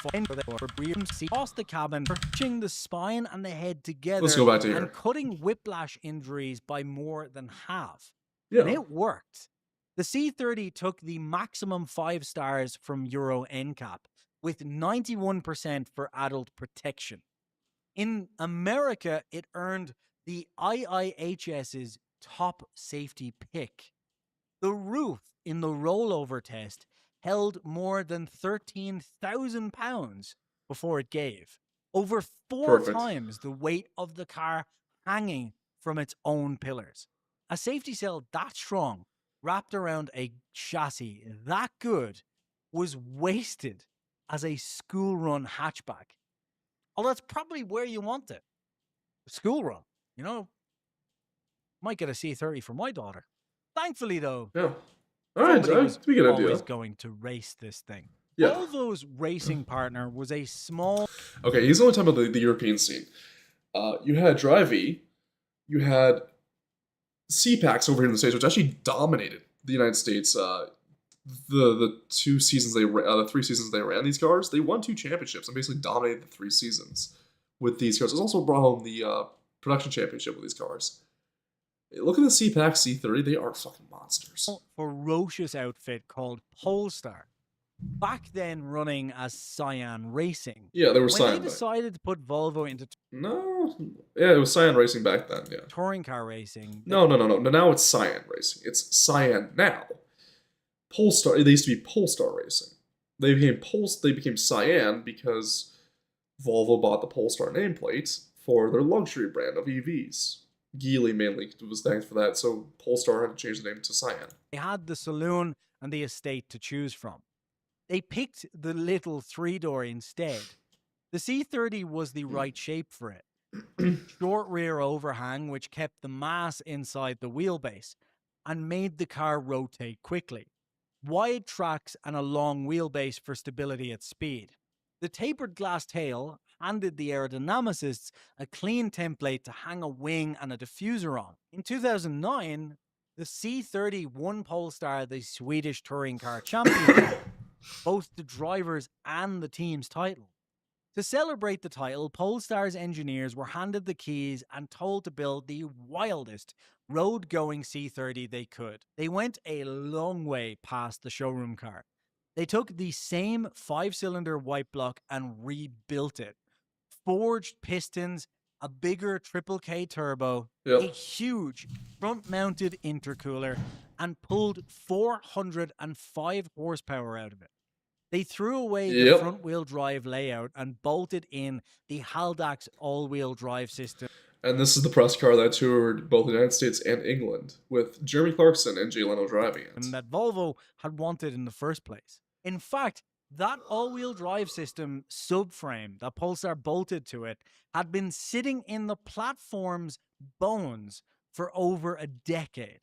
the cabin, pushing the spine and the head together. Let's go back to here. And cutting whiplash injuries by more than half. Yeah. And it worked. The C30 took the maximum 5 stars from Euro NCAP, with 91% for adult protection. In America, it earned the IIHS's top safety pick. The roof in the rollover test held more than 13,000 pounds before it gave. Over 4 times the weight of the car hanging from its own pillars. A safety cell that strong, wrapped around a chassis that good, was wasted as a school-run hatchback. Oh, that's probably where you want it. School run, you know. Might get a C30 for my daughter. Thankfully, though, yeah. All right, we get a deal. Always going to race this thing. Yeah. Volvo's racing partner was a small. Okay, he's only talking about the European scene. You had Drive-E, you had CPAX over here in the States, which actually dominated the United States. The 2 seasons the 3 seasons they ran these cars, they won 2 championships and basically dominated the 3 seasons with these cars. It also brought home the production championship with these cars. Look at the CPAC C30, they are fucking monsters. Ferocious outfit called Polestar. Back then running as Cyan Racing. Yeah, they were when Cyan. When they decided to put Volvo into yeah, it was Cyan Racing back then, yeah. Touring car racing. No, now it's Cyan Racing. It's Cyan now. Polestar, they used to be Polestar Racing. They became Cyan because Volvo bought the Polestar nameplate for their luxury brand of EVs. Geely mainly was thanks for that, so Polestar had to change the name to Cyan. They had the saloon and the estate to choose from. They picked the little 3-door instead. The C30 was the right shape for it. Short rear overhang, which kept the mass inside the wheelbase and made the car rotate quickly. Wide tracks and a long wheelbase for stability at speed. The tapered glass tail handed the aerodynamicists a clean template to hang a wing and a diffuser on. In 2009, the C30 won Polestar the Swedish Touring Car Championship, both the drivers and the team's title. To celebrate the title, Polestar's engineers were handed the keys and told to build the wildest road-going C30 they could. They went a long way past the showroom car. They took the same 5-cylinder white block and rebuilt it. Forged pistons, a bigger Triple K turbo, a huge front-mounted intercooler, and pulled 405 horsepower out of it. They threw away the front-wheel drive layout and bolted in the Haldax all-wheel drive system. And this is the press car that toured both the United States and England, with Jeremy Clarkson and Jay Leno driving it. And that Volvo had wanted in the first place. In fact, that all-wheel drive system subframe that Polestar bolted to it had been sitting in the platform's bones for over a decade.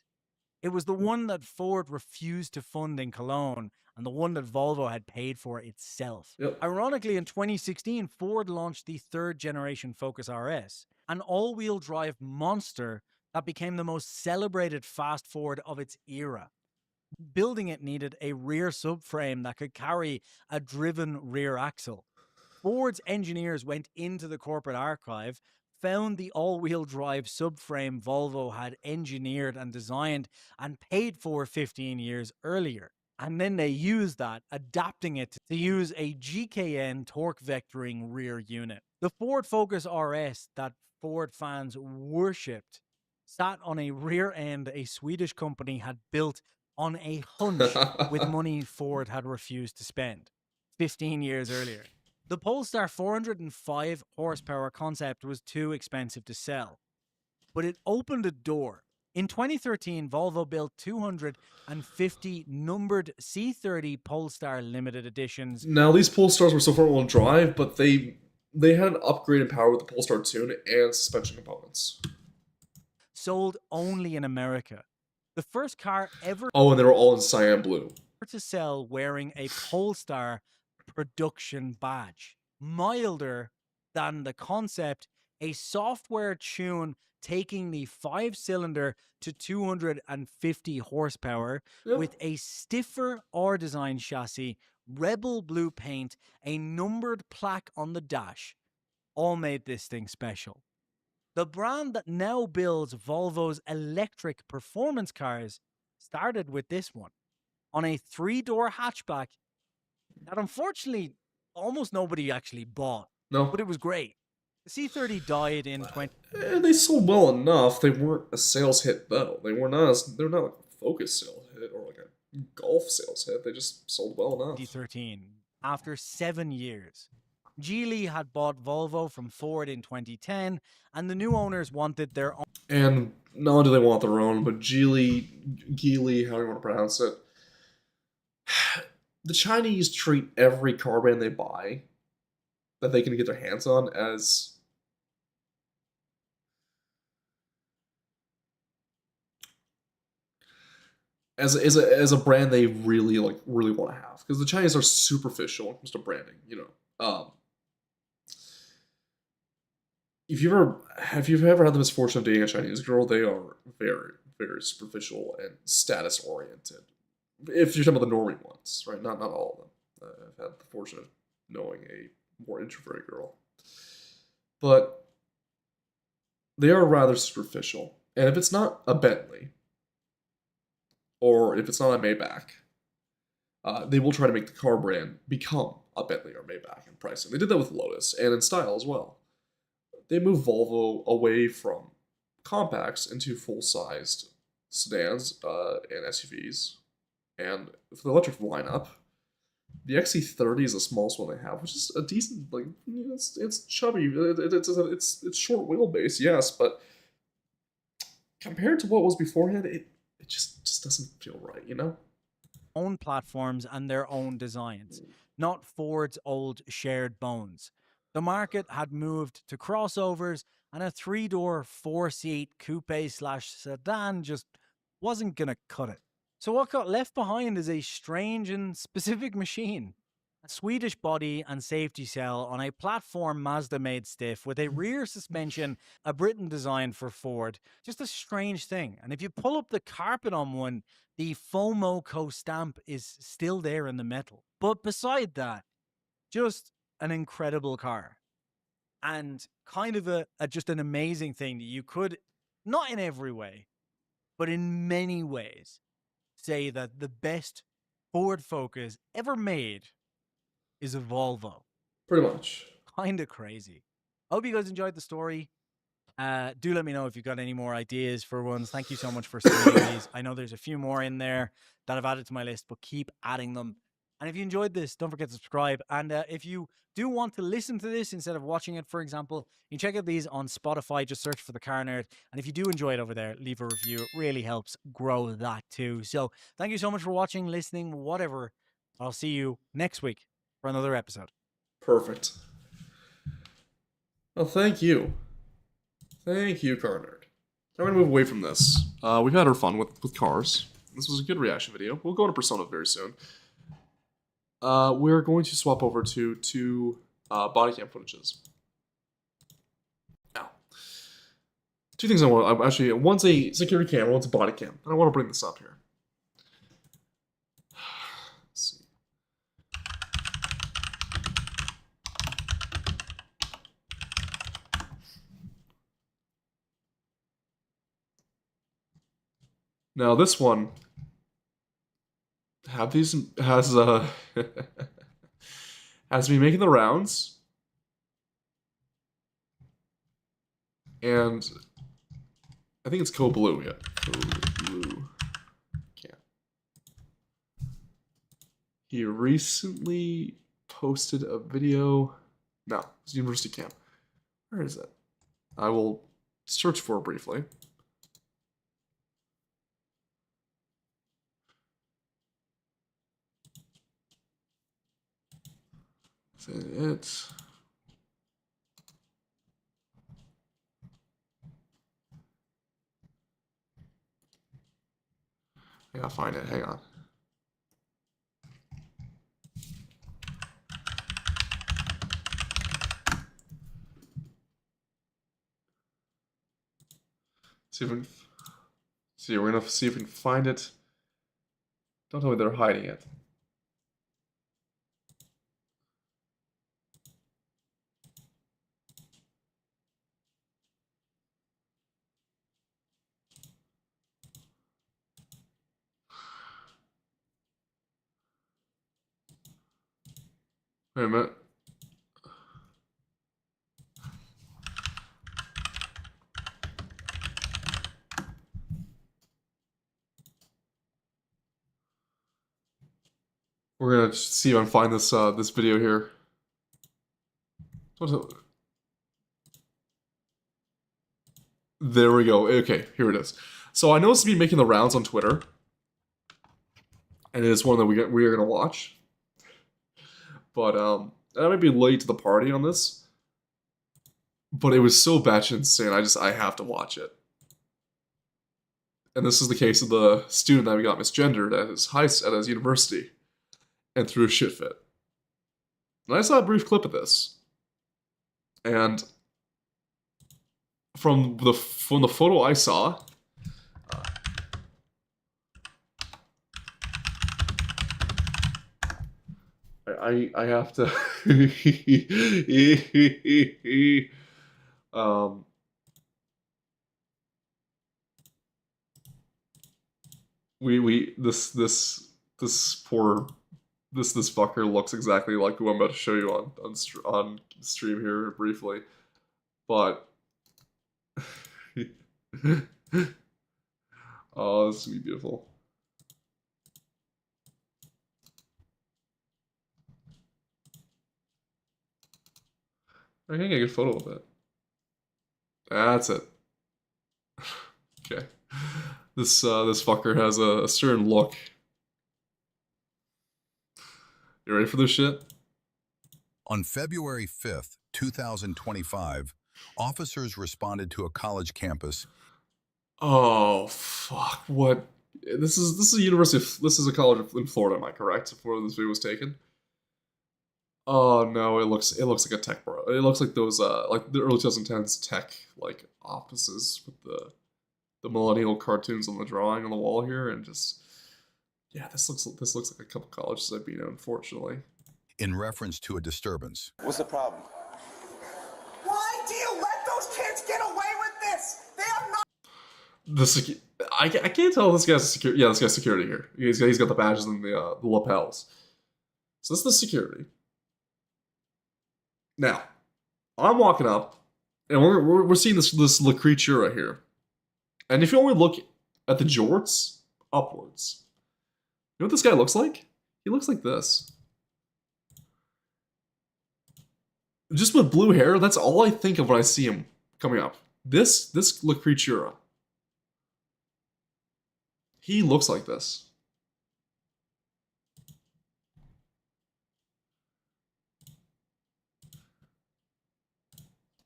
It was the one that Ford refused to fund in Cologne and the one that Volvo had paid for itself. Ironically, in 2016, Ford launched the 3rd generation Focus RS, an all-wheel drive monster that became the most celebrated fast Ford of its era. Building it needed a rear subframe that could carry a driven rear axle. Ford's engineers went into the corporate archive, found the all-wheel drive subframe Volvo had engineered and designed and paid for 15 years earlier. And then they used that, adapting it to use a GKN torque vectoring rear unit. The Ford Focus RS that Ford fans worshipped sat on a rear end a Swedish company had built on a hunch with money Ford had refused to spend 15 years earlier. The Polestar 405 horsepower concept was too expensive to sell, but it opened a door In 2013, Volvo built 250 numbered C30 Polestar limited editions. Now these Polestars were so front-wheel drive, but they had an upgraded power with the Polestar tune and suspension components. Sold only in America. The first car ever Oh, and they were all in cyan blue. to sell wearing a Polestar production badge. Milder than the concept, a software tune taking the 5-cylinder to 250 horsepower Yeah. with a stiffer R design chassis, rebel blue paint, a numbered plaque on the dash, all made this thing special. The brand that now builds Volvo's electric performance cars started with this one on a 3-door hatchback that unfortunately almost nobody actually bought, No. but it was great. The C30 died in And they sold well enough. They weren't a sales hit though. They're not like a Focus sales hit or like a Golf sales hit. They just sold well enough. 2013. After 7 years, Geely had bought Volvo from Ford in 2010, and the new owners wanted their own. And not only do they want their own, but Geely, however you want to pronounce it, the Chinese treat every car brand they buy that they can get their hands on as a brand they really want to have, because the Chinese are superficial when it comes to branding. If you've ever had the misfortune of dating a Chinese girl, they are very, very superficial and status oriented. If you're talking about the normie ones, right? Not all of them. I've had the fortune of knowing a more introverted girl, but they are rather superficial. And if it's not a Bentley, or if it's not a Maybach, they will try to make the car brand become a Bentley or Maybach in pricing. They did that with Lotus and in style as well. They moved Volvo away from compacts into full-sized sedans and SUVs. And for the electric lineup, the XC30 is the smallest one they have, which is a decent, it's chubby. It's short wheelbase, yes, but compared to what was beforehand, it just doesn't feel right, Own platforms and their own designs, not Ford's old shared bones. The market had moved to crossovers, and a 3-door, 4-seat coupe/sedan just wasn't going to cut it. So what got left behind is a strange and specific machine. A Swedish body and safety cell on a platform Mazda made stiff with a rear suspension, a Britain design for Ford. Just a strange thing. And if you pull up the carpet on one, the FOMOCO stamp is still there in the metal. But beside that, just an incredible car. And kind of just an amazing thing that you could, not in every way, but in many ways, say that the best Ford Focus ever made is a Volvo. Pretty much. Kind of crazy. I hope you guys enjoyed the story. Do let me know if you've got any more ideas for ones. Thank you so much for submitting these. I know there's a few more in there that I've added to my list, but keep adding them. And if you enjoyed this, don't forget to subscribe. And if you do want to listen to this instead of watching it, for example, you can check out these on Spotify. Just search for The Car Nerd. And if you do enjoy it over there, leave a review. It really helps grow that too. So thank you so much for watching, listening, whatever. I'll see you next week for another episode. Perfect. Well, thank you. Thank you, Car Nerd. I'm going to move away from this. We've had our fun with cars. This was a good reaction video. We'll go into Persona very soon. We're going to swap over to two body cam footages. Now, two things I want. Actually, one's a security camera, one's a body cam. And I want to bring this up here. Let's see. Now, this one has been making the rounds, and I think it's Code Blue. Yeah, Code Blue. Can't. He recently posted a video. No, it's University Camp. Where is it? I will search for it briefly. it. I gotta find it. Hang on. See if we can. See, we're gonna see if we can find it. Don't tell me they're hiding it. Wait a minute. We're gonna see if I can find this this video here. There we go. Okay, here it is. So I know it's been making the rounds on Twitter, and it is one that we are gonna watch. But I might be late to the party on this. But it was so batshit insane. I have to watch it. And this is the case of the student that we got misgendered at his university, and threw a shit fit. And I saw a brief clip of this, and from the photo I saw, I have to this poor this fucker looks exactly like who I'm about to show you on stream here briefly, but oh, this is gonna be beautiful. I can get a good photo of it. That's it. Okay. This fucker has a certain look. You ready for this shit? On February 5th, 2025, officers responded to a college campus. Oh fuck! What? This is a university. This is a college in Florida. Am I correct? Before this video was taken. Oh no! It looks like a tech bro. It looks like those like the early 2010s tech like offices with the millennial cartoons on the drawing on the wall here, and just yeah, this looks like a couple colleges I've been in, unfortunately. In reference to a disturbance. What's the problem? Why do you let those kids get away with this? They are not. I can't tell if this guy's security. Yeah, this guy's security here. He's got the badges and the lapels. So this is the security. Now, I'm walking up, and we're seeing this creature right here. And if you only look at the jorts upwards, you know what this guy looks like? He looks like this. Just with blue hair, that's all I think of when I see him coming up. This creature. He looks like this.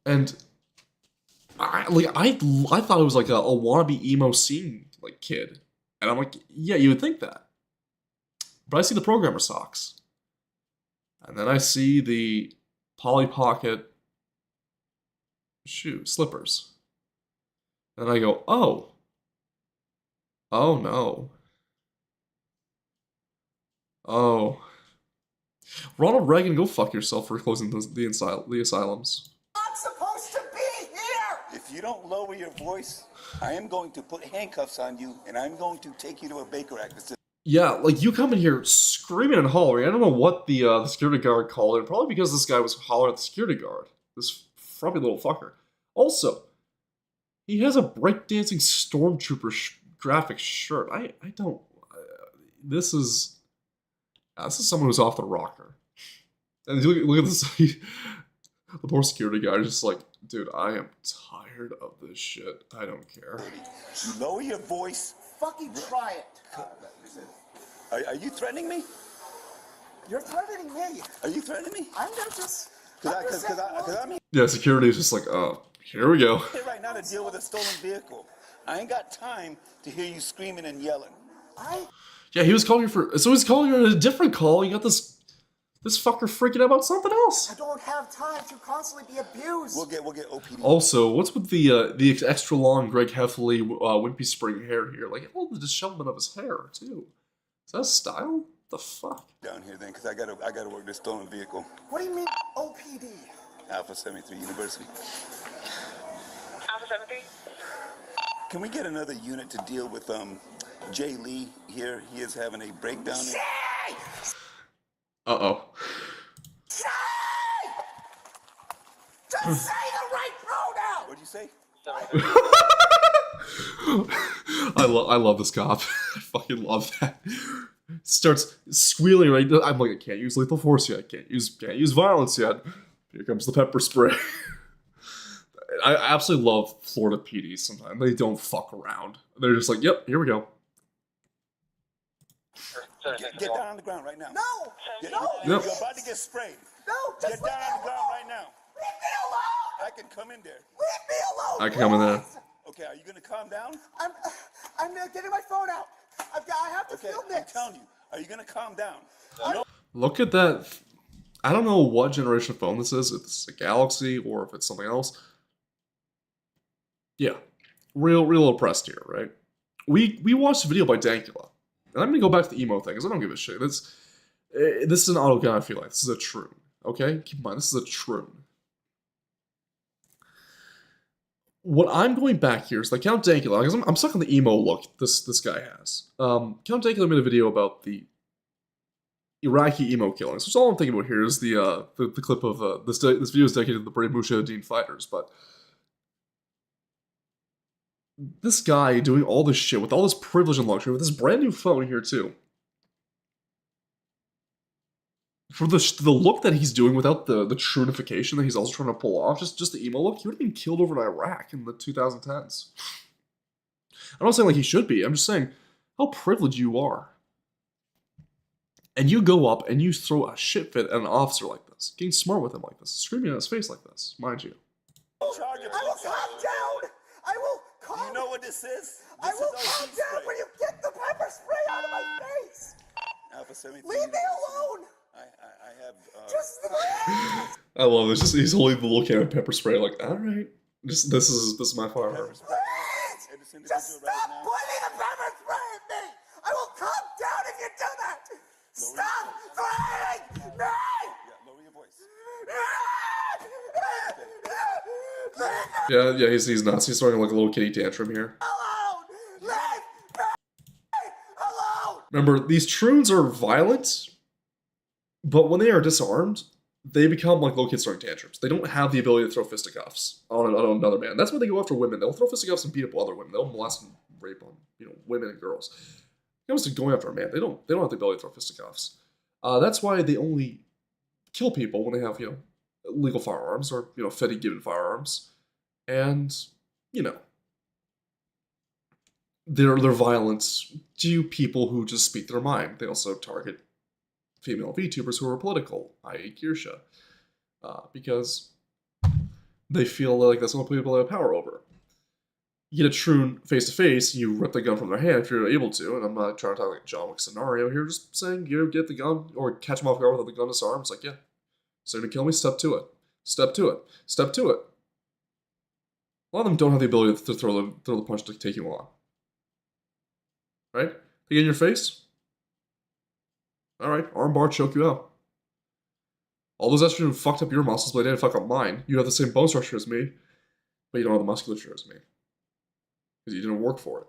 And I thought it was like a wannabe emo scene like kid. And I'm like, yeah, you would think that. But I see the programmer socks. And then I see the Polly Pocket slippers. And I go, oh. Oh no. Oh. Ronald Reagan, go fuck yourself for closing the asylums. Not supposed to be here. If you don't lower your voice, I am going to put handcuffs on you, and I'm going to take you to a Baker Act facility. Yeah, like you come in here screaming and hollering. I don't know what the security guard called it. Probably because this guy was hollering at the security guard. This frumpy little fucker. Also, he has a breakdancing stormtrooper graphic shirt. I don't. This is someone who's off the rocker. And look at this. The poor security guy is just like, dude, I am tired of this shit. I don't care. You lower your voice. Fucking try it. Are you threatening me? You're threatening me. Are you threatening me? I'm not just. Because I'm Yeah, security is just like, here we go. here right now to deal with a stolen vehicle. I ain't got time to hear you screaming and yelling. Yeah, he was calling you for. So he's calling you on a different call. You got this fucker freaking out about something else. I don't have time to constantly be abused. We'll get OPD. Also, what's with the extra long Greg Heffley wimpy spring hair here? Like, all the dishevelment of his hair too. Is that style? The fuck? Down here then, because I gotta work this stolen vehicle. What do you mean OPD? Alpha 73 University. Alpha 73? Can we get another unit to deal with Jay Lee here? He is having a breakdown. Uh-oh. Say! Just say the right pronoun! What'd you say? I love this cop. I fucking love that. Starts squealing right. I'm like, I can't use lethal force yet. I can't use violence yet. Here comes the pepper spray. I absolutely love Florida PDs sometimes. They don't fuck around. They're just like, yep, here we go. Get down on the ground right now. No! No! Yep. You're about to get sprayed. No! Get Just down leave me on the ground alone! right now. Leave me alone! I can come in there. Leave me alone! I can come in there. please! Okay, are you gonna calm down? I'm getting my phone out. I have to Okay, film I'm this. telling you. Are you gonna calm down? No. Look at that. I don't know what generation of phone this is. If it's a Galaxy or if it's something else. Yeah, real oppressed here, right? We watched a video by Dankula, and I'm gonna go back to the emo thing because I don't give a shit. This is an auto gun. I feel like this is a troon. Okay, keep in mind this is a troon. What I'm going back here is like Count Dankula, because I'm stuck on the emo look this guy has. Count Dankula made a video about the Iraqi emo killings, which all I'm thinking about here is the clip of this video is dedicated to the brave Mujahideen fighters, but this guy doing all this shit with all this privilege and luxury with this brand new phone here too. For the look that he's doing without the trunification that he's also trying to pull off, just the emo look, he would have been killed over in Iraq in the 2010s. I'm not saying like he should be, I'm just saying how privileged you are. And you go up and you throw a shit fit at an officer like this, getting smart with him like this, screaming at his face like this, mind you. I will calm down! I will calm Do you know what this is? I This will is calm OC down spray. when you get the pepper spray out of my face! Alpha 73 Leave me University. alone! I have. Just I love this. Just he's holding the little can of pepper spray, like, all right, this is my firearm. Please! Just stop pointing the pepper spray at me! I will calm down if you do that! Stop threatening me! Yeah, lower your voice. Yeah, he's nuts. He's throwing like a little kitty tantrum here. Alone! Leave me alone! Remember, these troons are violent, but when they are disarmed, they become like little kids throwing tantrums. They don't have the ability to throw fisticuffs on another man. That's why they go after women. They'll throw fisticuffs and beat up other women. They'll molest and rape on women and girls. When it comes to going after a man, they don't have the ability to throw fisticuffs. That's why they only kill people when they have legal firearms or Fetty given firearms, and they're violent to people who just speak their mind. They also target female VTubers who are political, i.e. Kirsha, because they feel like that's the only people they have power over. You get a troon face to face, you rip the gun from their hand if you're able to, and I'm not trying to talk like a John Wick scenario here, just saying, get the gun, or catch them off guard with the gun disarmed. It's like, yeah, so you're gonna kill me? Step to it. Step to it. Step to it. A lot of them don't have the ability to throw the punch to take you on. Right? They get in your face? Alright, armbar, choke you out. All those estrogen fucked up your muscles, but they didn't fuck up mine. You have the same bone structure as me, but you don't have the musculature as me. Because you didn't work for it.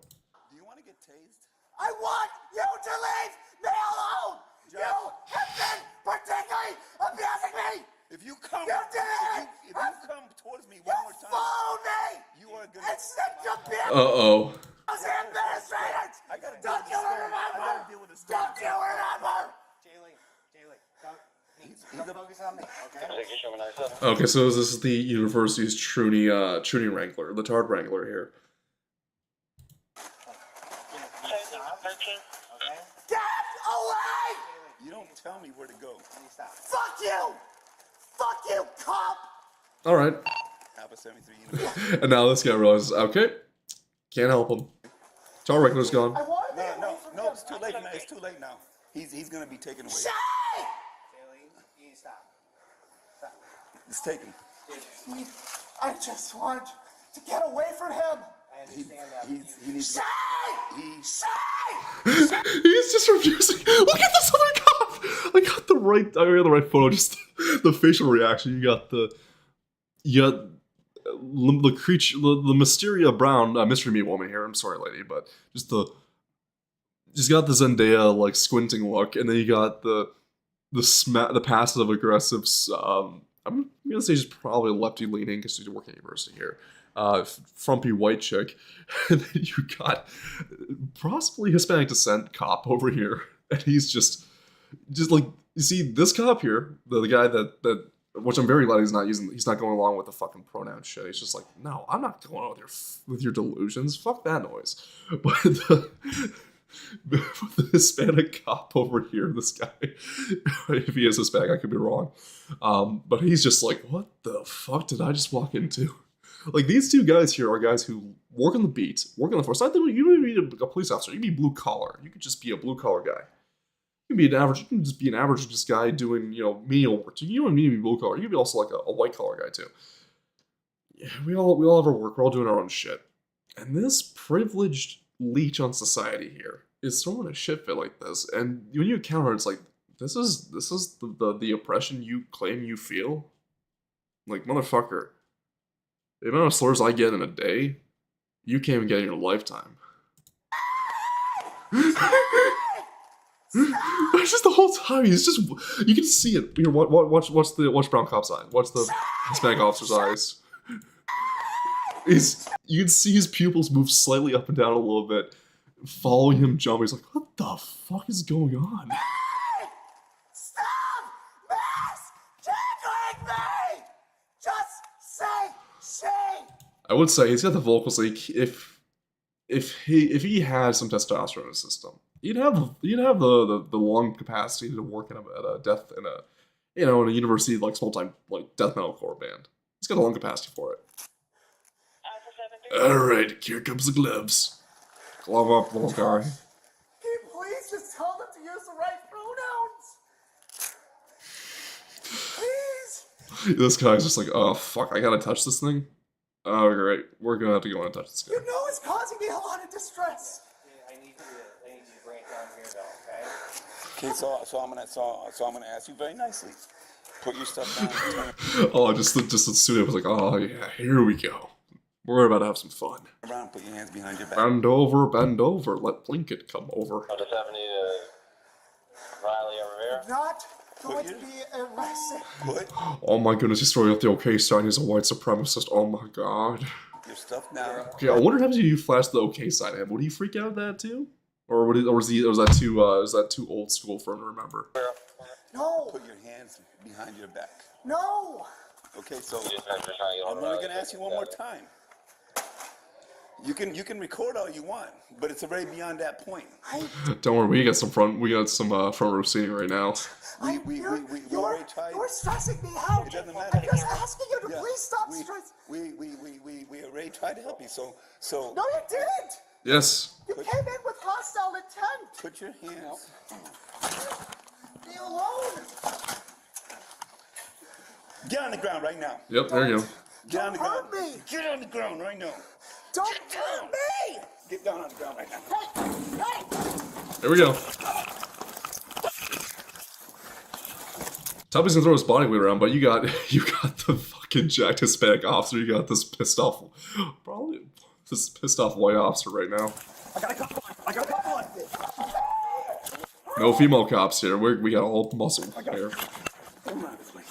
Do you want to get tased? I want you to leave me alone! You have been particularly abusing me! If you come, You did it! if you come towards me You one more time, followed me! you are gonna. And sent your bitch Uh-oh. as administrators! I gotta deal Don't with you the story. I remember? gotta deal with the story. Don't you remember? Jaylee, don't focus on me, okay? Okay, so this is the university's Trudy Wrangler, the Tard Wrangler here. 13. Okay? Get away! You don't tell me where to go. Stop. Fuck you! Fuck you, cop! All right. Alpha 73, you know. And now this guy realizes, okay, can't help him. Tar regular's gone. I want to be No, away from no, him. it's too late now. It's too late now. He's gonna be taken away. Shay! Jaylee, you need to stop. Stop. It's taken. I just want to get away from him. I understand that. He needs to Shay! Shay! He's just refusing. Look at this other cop. I got the right photo. Just the facial reaction. You got the creature, the Mysteria Brown mystery meat woman here. I'm sorry, lady, but just got the Zendaya like squinting look, and then you got the passive aggressive. I'm gonna say she's probably lefty leaning because she's working at university here. Frumpy white chick, and then you got possibly Hispanic descent cop over here, and he's just like, you see this cop here, the guy that which I'm very glad he's not going along with the fucking pronoun shit. He's just like, no, I'm not going on with your delusions. Fuck that noise. But the Hispanic cop over here, this guy, if he is Hispanic, I could be wrong. But he's just like, what the fuck did I just walk into? Like, these two guys here are guys who work on the beat, work on the force. You don't even need a police officer. You can be blue collar. You could just be a blue collar guy. You can just be an average just guy doing, menial work. You don't need to be blue collar. You can be also like a white collar guy too. Yeah, we all have our work. We're all doing our own shit. And this privileged leech on society here is throwing a shit fit like this. And when you encounter it, it's like, this is the oppression you claim you feel? Like, motherfucker. The amount of slurs I get in a day, you can't even get in your lifetime. It's just the whole time. He's just, you can see it. Here, watch Brown Cop's eye. Watch the Hispanic officer's eyes. You can see his pupils move slightly up and down a little bit, following him jump. He's like, what the fuck is going on? Stop! Miss! Tickling me! Just say Shay! I would say he's got the vocals. Like, if he had some testosterone in his system, you'd have the lung capacity to work at a university like small time like death metalcore band. He's got a lung capacity for it. All right, here comes the gloves. Glove up, little guy. Can you please just tell them to use the right pronouns? Please! This guy's just like, oh fuck, I gotta touch this thing. Oh great, we're gonna have to go in and touch this guy. You know it's causing me a lot of distress. I need you to bring it down here, though, okay? Okay, so I'm gonna ask you very nicely. Put your stuff down. Oh, just the studio was like, oh yeah, here we go. We're about to have some fun. Around, put your hands behind your back. Bend over. Let Plinkett come over. I'll just have Riley over here. Not going to be arrested. Put Oh my goodness, he's throwing up the OK sign. He's a white supremacist. Oh my god. your stuff down. Okay, I wonder what happens if you flash the OK sign at him. Would he freak out at that too? Or was that too old school for him to remember? No! Put your hands behind your back. No! Okay, so I'm only gonna ask you one more time. You can record all you want, but it's already beyond that point. Don't worry, we got some front row seating right now. We already tried. You're stressing me out. It doesn't matter. I'm just asking you to Yeah, please stop we- stressing. We already tried to help you. So No, you didn't. Yes. You came in with hostile intent. put your hands. Be alone. Get on the ground right now. Yep, there you go. Get on the ground. Hurt me. Get on the ground right now. Don't hurt me. Get down on the ground right now. There we go. Tubby's gonna throw his body weight around, but you got the fucking jacked Hispanic officer. You got this pissed off white officer right now. I got a couple on. No female cops here. We got all muscle here. Come on this way.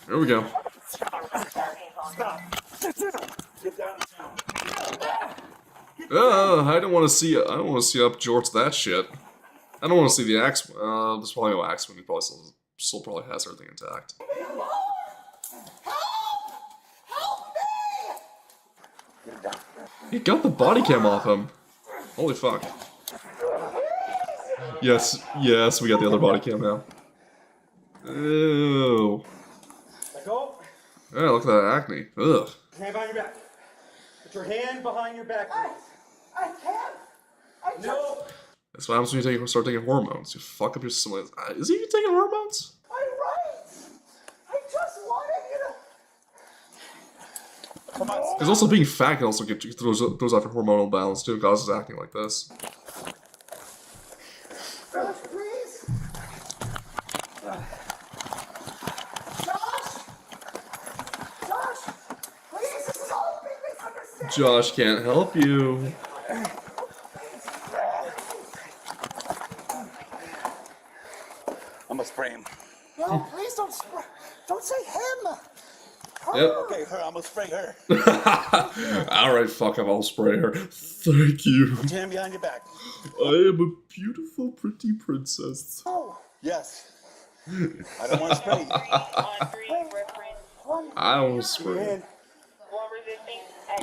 There we go. Stop. Get down. I don't want to see. I don't want to see up George that shit. I don't want to see the axe. There's probably no axe when he probably still probably has everything intact. He got the body cam off him. Holy fuck. Yes, yes, we got the other body cam now. Ew. Let go. Yeah, look at that acne. Ugh. Hand behind your back. Put your hand behind your back. I can't. I just. No. That's what happens when you start taking hormones. You fuck up your system. Is he even taking hormones? I'm right. I just wanted you to. Come on. Because also being fat can also get throws off your hormonal balance too, and causes acne like this. Josh, please. Josh. Josh, please. This is all a big misunderstanding. Josh can't help you. I'm gonna spray him. No, please don't. Don't say him. Yep. Okay, her. I'm gonna spray her. Alright, fuck him, I'll spray her. Thank you. Put your hand behind your back. I am a beautiful, pretty princess. Oh. Yes. I don't want to spray you. On 3, reference. I don't spray. War resisting at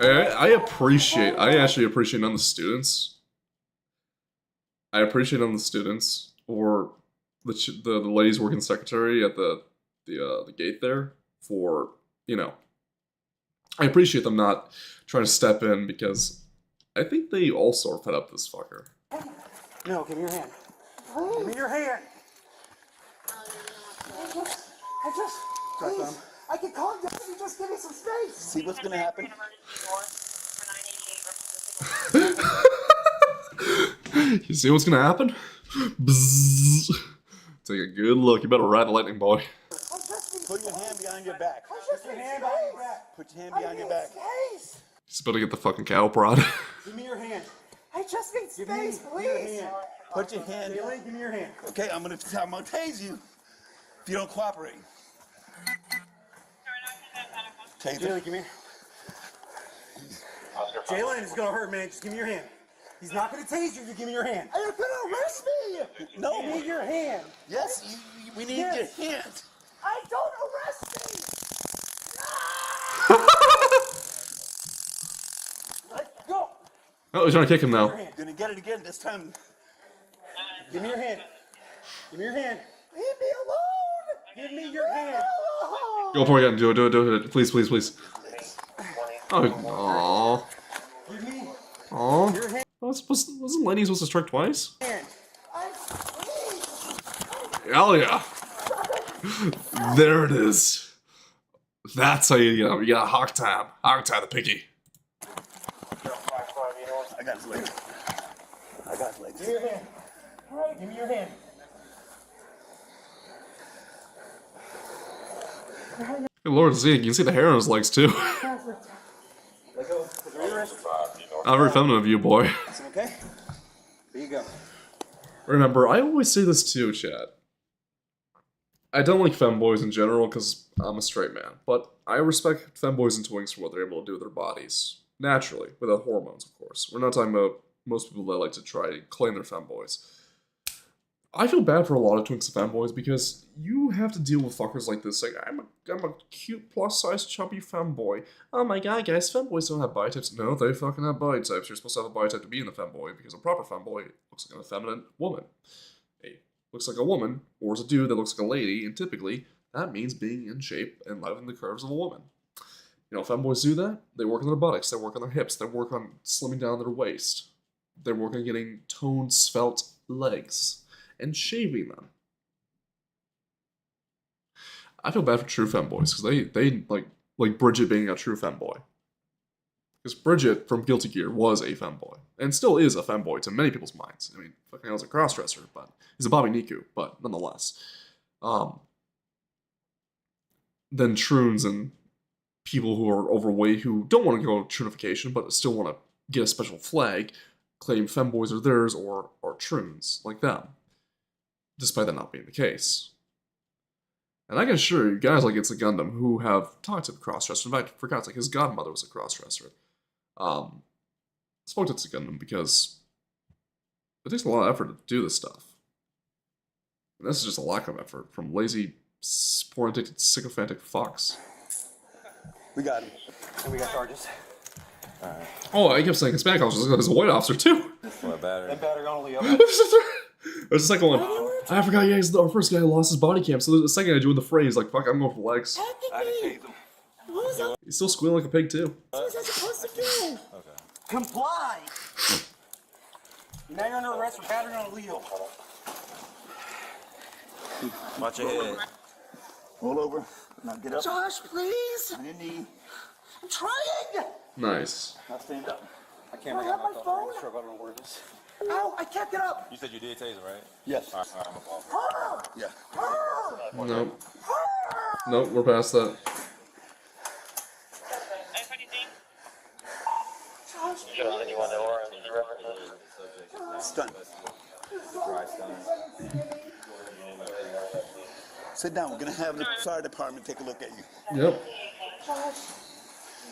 UU1. I actually appreciate on the students. I appreciate on the students, or the ladies working secretary at the gate there for, you know, I appreciate them not trying to step in because I think they also are fed up with this fucker. No, give me your hand. Give me your hand. I just. Please. I can calm down if you just give me some space. See what's gonna happen? You see what's gonna happen? Bzzz. Take a good look. You better ride the lightning, boy. Put your hand behind your back. Put your hand behind your back. Put your hand behind your back. Space. He's about to get the fucking cow prod. Give me your hand. I just need Give me space, your please. hand. Put your hand. Jalen, give me your hand. Okay, I'm gonna tase you if you don't cooperate. Tase Jalen, her. give me. Jalen, it's gonna hurt, man. Just give me your hand. He's not gonna tase you. You give me your hand. You're gonna arrest me. No. Give me your hand. Yes, we need Yes. your hand. I don't arrest me. Let go. Oh, he's trying to kick him now. Your hand. Gonna get it again this time. Give me your hand. Give me your hand. Leave me alone. Give me your hand. Oh. Go for it again. Do it. Please, please, please. Oh, Give me aww. your hand. Wasn't Lenny supposed to strike twice? Please. Hell yeah. There it is. That's how you get a hog time. Hog tie the piggy. I got his leg. I got his leg. Give me your hand. All right, give me your hand. Good lord, you can see the hair on his legs too. Let go. Put your wrist. Not very feminine of you, boy. Okay. There you go. Remember, I always say this too, Chad. I don't like femboys in general because I'm a straight man, but I respect femboys and twinks for what they're able to do with their bodies. Naturally, without hormones, of course. We're not talking about most people that like to try to claim they're femboys. I feel bad for a lot of twinks and femboys because you have to deal with fuckers like this. Like, I'm a cute plus-size chubby femboy. Oh my god, guys, femboys don't have body types. No, they fucking have body types. You're supposed to have a body type to be in the femboy because a proper femboy looks like an effeminate woman. Looks like a woman, or is a dude that looks like a lady, and typically that means being in shape and loving the curves of a woman. You know, femboys do that. They work on their buttocks, they work on their hips, they work on slimming down their waist. They work on getting toned, svelte legs and shaving them. I feel bad for true femboys because they like Bridget being a true femboy. Because Bridget from Guilty Gear was a femboy, and still is a femboy to many people's minds. I mean, fucking hell's a crossdresser, but he's a Bobby Niku, but nonetheless. Then Troons and people who are overweight who don't want to go trunification, but still want to get a special flag, claim femboys are theirs or are Troons, like them. Despite that not being the case. And I can assure you, guys like It's a Gundam who have talked to the crossdresser. In fact, for God's sake, his godmother was a crossdresser. Spoke to It's a Gundam because it takes a lot of effort to do this stuff. And this is just a lack of effort from lazy, porn-addicted, sycophantic fucks. We got him. And we got charges. Oh, I kept saying Hispanic officer. There's a white officer too. What battery? That battery only There's the second one. I forgot. Yeah, he's our first guy who lost his body cam. So there's the second guy doing the phrase like, "Fuck, I'm going for the legs." He's still squealing like a pig too. What was I supposed to do? comply. Now you're under arrest for battery on a Leo. Watch your head. Roll over. Now get up. Josh, please. On your knee. I'm trying. Nice. Now stand up. I can't I make have out my my phone. phone. Sure, I don't know where it is. Ow, I can't get up. You said you did taser, right? Yes. All right, I'm off. Yeah. Nope. Nope, we're past that. Stun. Sit down. We're gonna have the fire department take a look at you. Yep. Josh,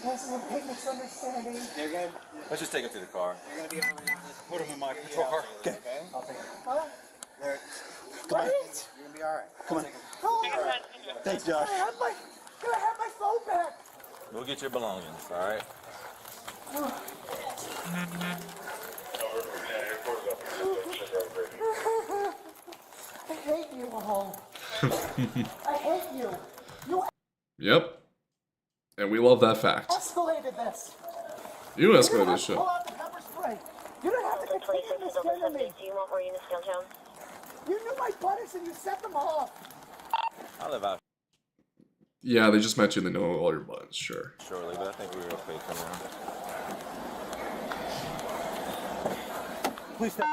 this is a big misunderstanding. You're good. Let's just take him to the car. You're gonna be all right. Put him in my patrol car. Okay. I'll take him. What? There. Come on. What? You're gonna be all right. Come on. Oh, Thanks, Josh. can I have my phone back? We'll get your belongings, all right? I hate you all. I hate you. You Yep. And we love that fact. escalated this. You You escalated didn't have this to shit. pull out the pepper spray. You didn't have to continue to scare me. Do you want more units downtown? You knew my buttons and you set them off. I live out Yeah, they just met you and they know all your buttons, sure. shortly, but I think we were okay coming in. Please step.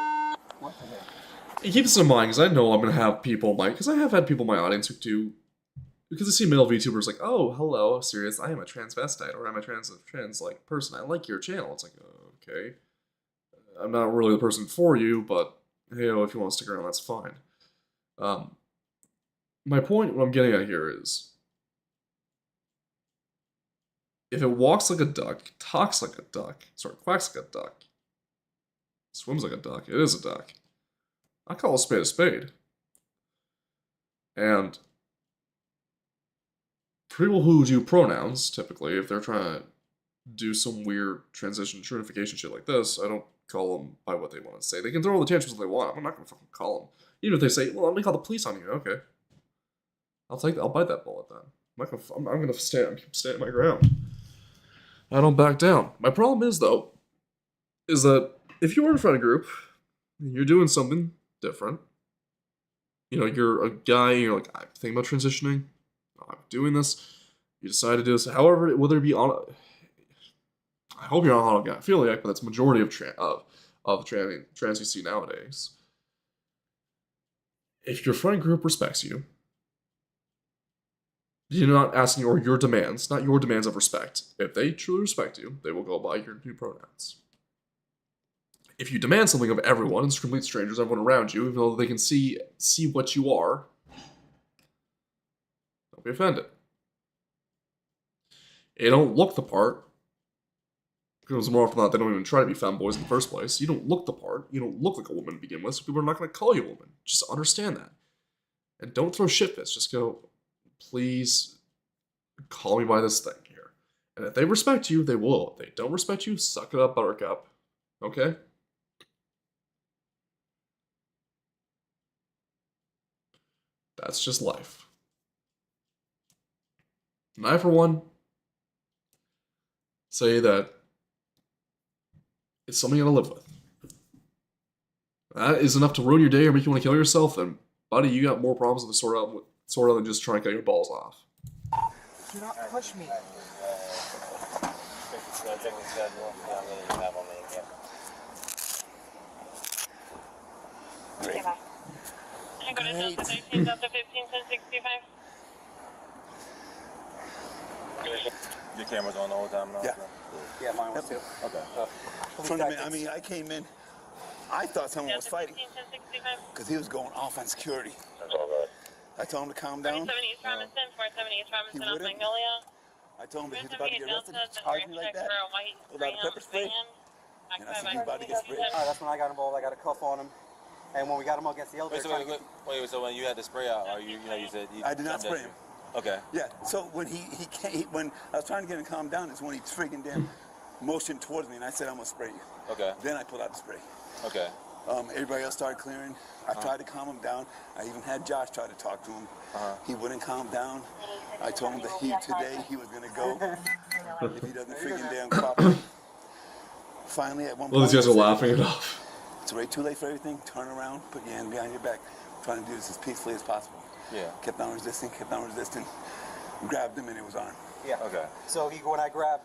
And keep this in mind, because I know I'm going to have people, because I have had people in my audience who do, because I see male VTubers like, oh, hello, serious, I am a transvestite, or I'm a trans like person, I like your channel. It's like, okay, I'm not really the person for you, but hey, if you want to stick around, that's fine. My point, what I'm getting at here is, if it walks like a duck, talks like a duck, quacks like a duck, swims like a duck, it is a duck. I call a spade a spade. And people who do pronouns, typically, if they're trying to do some weird transition, trinification shit like this, I don't call them by what they want to say. They can throw all the tantrums they want. I'm not going to fucking call them. Even if they say, well, let me call the police on you. Okay. I'll bite that bullet then. I'm going to stand my ground. I don't back down. My problem is, though, is that if you're in a friend group, and you're doing something different, you know, you're a guy, and you're like, I'm thinking about transitioning, I'm doing this, you decide to do this, however, whether it be on, I hope you're not on a philiac, but that's majority of trans you see nowadays. If your friend group respects you, you're not asking, or your demands, not your demands of respect. If they truly respect you, they will go by your new pronouns. If you demand something of everyone, it's complete strangers, everyone around you, even though they can see what you are, don't be offended. You don't look the part, because more often than not, they don't even try to be femboys in the first place. You don't look the part, you don't look like a woman to begin with, so people are not going to call you a woman. Just understand that. And don't throw shit fits, just go, please call me by this thing here. And if they respect you, they will. If they don't respect you, suck it up, buttercup. Okay? That's just life. And I, for one, say that it's something you gotta live with. That is enough to ruin your day or make you want to kill yourself, then, buddy, you got more problems to sort out than just trying to cut your balls off. Do not push me. Okay, bye. I'm going to Delta 13, Delta 15, 1065. Your camera's on the whole time now? Yeah. Yeah, mine was too. Okay. I mean, I came in. I thought someone was Delta fighting 15, 1065. because he was going off on security. That's all right. I told him to calm down. 47 East Robinson, 47 East Robinson, He off wouldn't? Magnolia. I told him that he was about to get arrested. Delta, He charged me like that. Without a pepper spray. And I said, he's about to get sprayed. That's when I got involved. I got a cuff on him. And when we got him up against the Wait, elevator, so when you had the spray out, you said you I did not spray him. Okay. Yeah, so when he came, when I was trying to get him to calm down, is when he friggin' damn motioned towards me, and I said, I'm gonna spray you. Okay. Then I pulled out the spray. Okay. Everybody else started clearing. I tried to calm him down. I even had Josh try to talk to him. He wouldn't calm down. I told him that today he was gonna go if he doesn't freaking damn cooperate. Finally, at one point, Well, these guys are laughing it off. it's way too late for everything. Turn around, put your hand behind your back. I'm trying to do this as peacefully as possible. Yeah. Kept on resisting, grabbed him, and it was on. Yeah. Okay. So when I grabbed,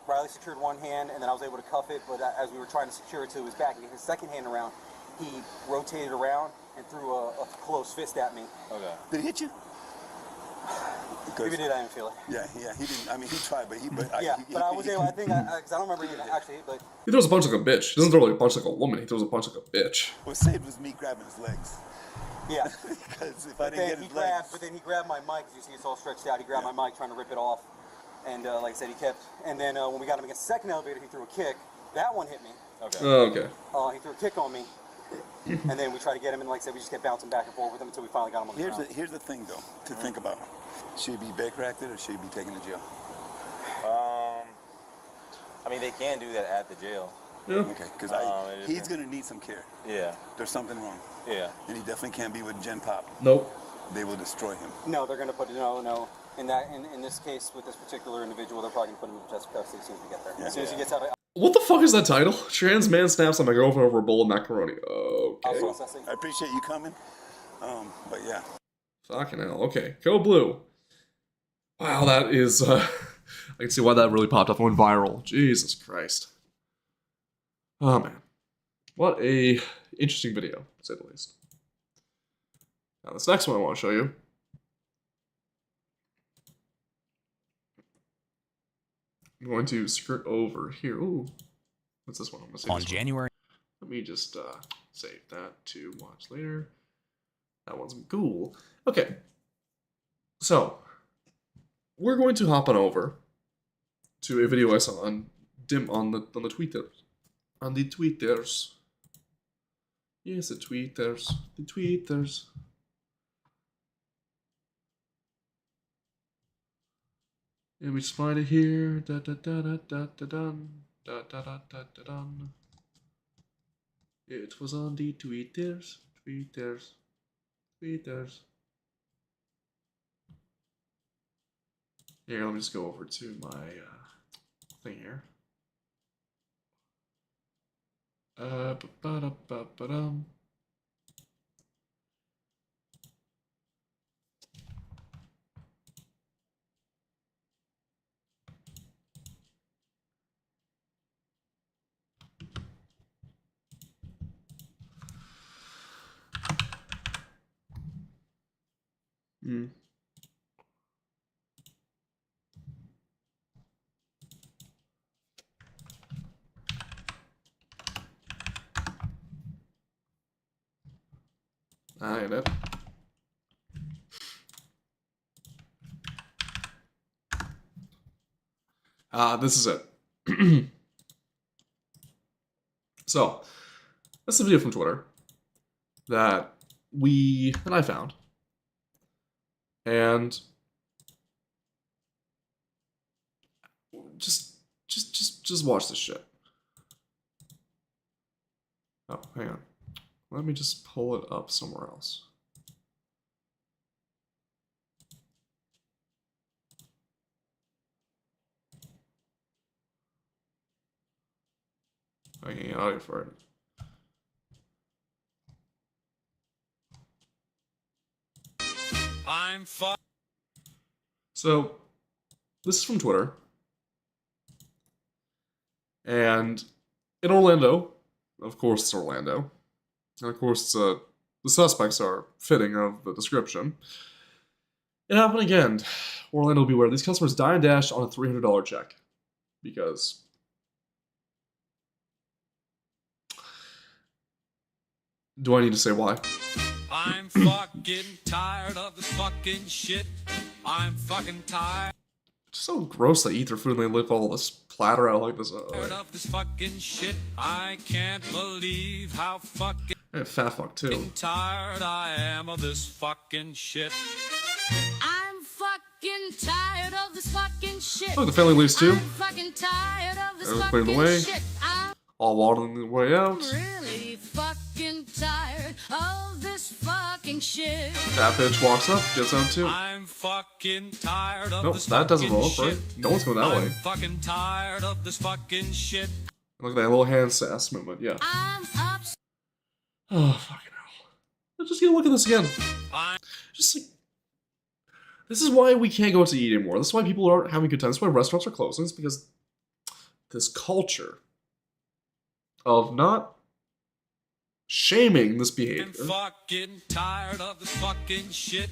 Riley secured one hand, and then I was able to cuff it, but as we were trying to secure it to his back, and get his second hand around, he rotated around and threw a closed fist at me. Okay. Did he hit you? If he did, I didn't feel it. Yeah, he didn't. I mean, he tried, but I was able. I think because I don't remember him actually, but He throws a punch like a bitch. He doesn't throw like a punch like a woman. He throws a punch like a bitch. What saved was me grabbing his legs. yeah. Because if I didn't get his legs, But then he grabbed my mic. As you see, it's all stretched out. He grabbed my mic, trying to rip it off, and like I said, he kept. And then when we got him against the second elevator, he threw a kick. That one hit me. Okay. Oh, okay. He threw a kick on me, and then we tried to get him, and like I said, we just kept bouncing back and forth with him until we finally got him on the ground. here's the thing, though, to think about. Should he be Baker acted or should he be taken to jail? I mean, they can do that at the jail. Yeah. Okay, because he's going to need some care. Yeah. There's something wrong. Yeah. And he definitely can't be with Gen Pop. Nope. They will destroy him. No, they're going to put no. In this case, with this particular individual, they're probably going to put him in protective custody as soon as we get there. Yeah. As soon as he gets out of. What the fuck is that title? Trans man snaps on my girlfriend over a bowl of macaroni. Okay. I appreciate you coming. But yeah. Fucking hell. Okay. Go blue. Wow, that is. I can see why that really popped up and went viral. Jesus Christ. Oh man. What a interesting video, to say the least. Now, this next one I want to show you. I'm going to skirt over here. Ooh. What's this one? I'm gonna save On this one. January. Let me just save that to watch later. That one's cool. Okay. So, we're going to hop on over to a video I saw on the Twitter. On the Twitters. Yes, the Twitters. The Twitters. And we just find it here. Da da da da da da dun. Da da da da da dun. It was on the Twitters. Twitters. Twitters. Here, let me just go over to my thing here. Ba-ba-da-ba-ba-dum. Hmm. I get it. This is it. So, this is a video from Twitter that I found. And just watch this shit. Oh, hang on. Let me just pull it up somewhere else. Okay, I'll wait for it. So, this is from Twitter. And in Orlando, of course it's Orlando. And of course, the suspects are fitting of the description. It happened again. Orlando, beware. These customers die and dashed on a $300 check. Because... do I need to say why? I'm fucking tired of this fucking shit. I'm fucking tired. It's so gross they eat their food and they lick all this platter out like this. Of this fucking shit. I can't believe how fucking fat fuck too. tired I am of this fucking shit. I'm fucking tired of this fucking shit. Oh, the family leaves too. I'm fucking tired of this And clearing the way. All waddling the way out. Really fucking tired of this fucking shit. That bitch walks up, gets out too. I'm fucking tired of Nope, this that doesn't fucking roll up, right? shit. No one's going that I'm way. fucking tired of this fucking shit. Look at that little hand sass movement, yeah. I'm up. Oh, fucking hell. Let's just get a look at this again. Just like... This is why we can't go to eat anymore. This is why people aren't having good times. This is why restaurants are closing. It's because this culture of not shaming this behavior. I'm fucking tired of this fucking shit.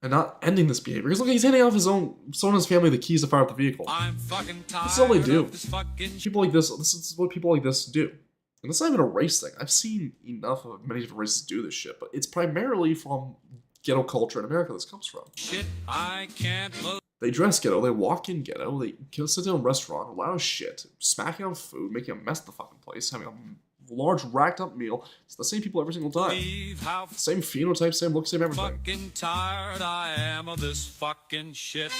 And not ending this behavior. Because look, he's handing off someone in his family the keys to fire up the vehicle. I'm fucking tired This is all they do. of this fucking People like this is what people like this do. And it's not even a race thing. I've seen enough of many different races do this shit, but it's primarily from ghetto culture in America this comes from. shit. I can't believe. They dress ghetto, they walk in ghetto, they sit down in a restaurant, loud as shit, smacking on food, making a mess of the fucking place, having a large racked up meal. It's the same people every single time. How Same phenotype, same look, same everything. fucking tired I am of this fucking shit.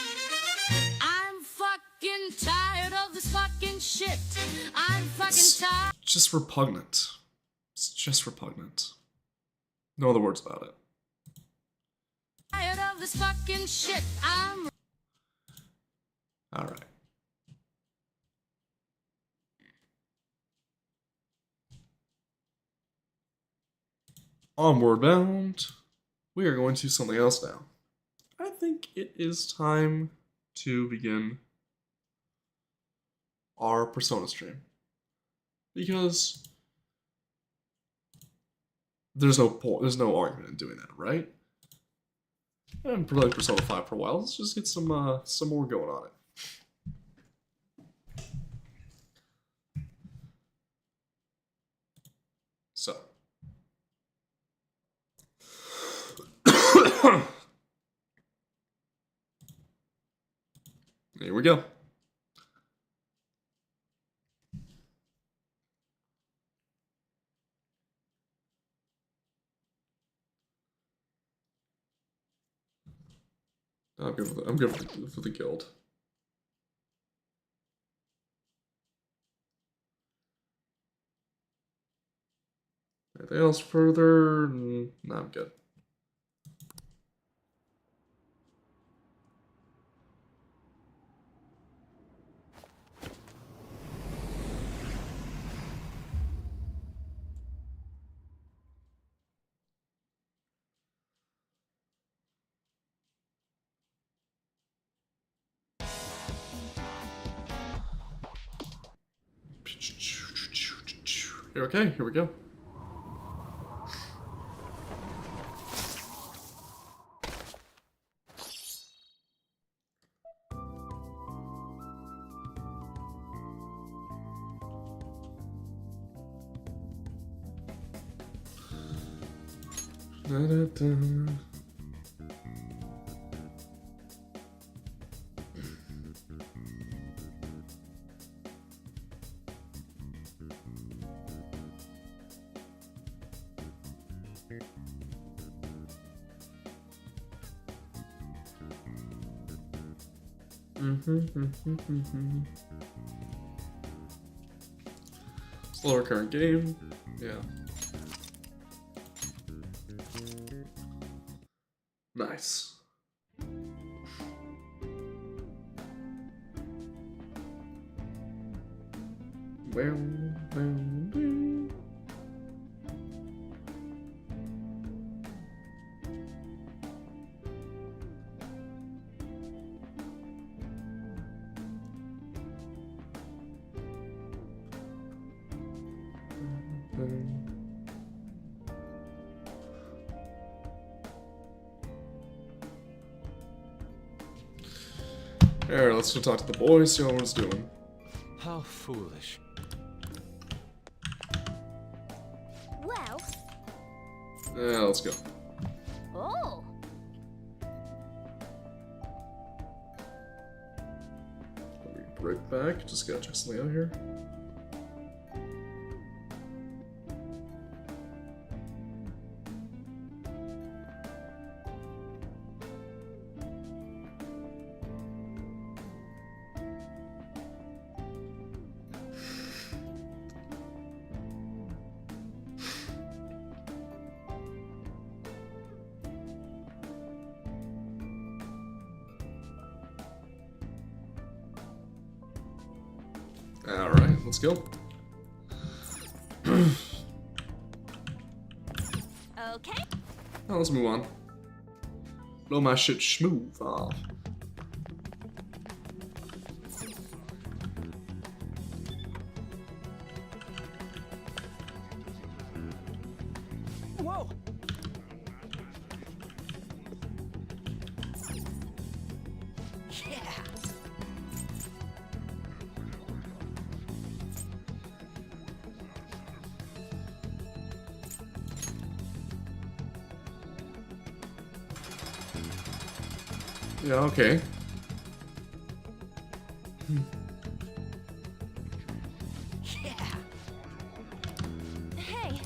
I'm fucking tired of this fucking shit. I'm fucking tired. It's just repugnant. It's just repugnant. No other words about it. Tired of this fucking shit. I'm Alright. Onward bound. We are going to something else now. I think it is time to begin our Persona stream. Because there's no point, there's no argument in doing that, right? I haven't played Persona 5 for a while. Let's just get some more going on it. So. Here we go. I'm good for the guild. Anything else further? No, I'm good. Okay, here we go. Da-da-da. Slower current game, yeah. Nice. Well. Alright, let's go talk to the boys, see what everyone's doing. How foolish. well. Yeah, let's go. Oh. Let me break back, just gotta check something out here. Alright, let's go. Okay. Now let's move on. Blow my shit smooth off. Whoa! Yeah. Yeah, okay. Yeah. Hey.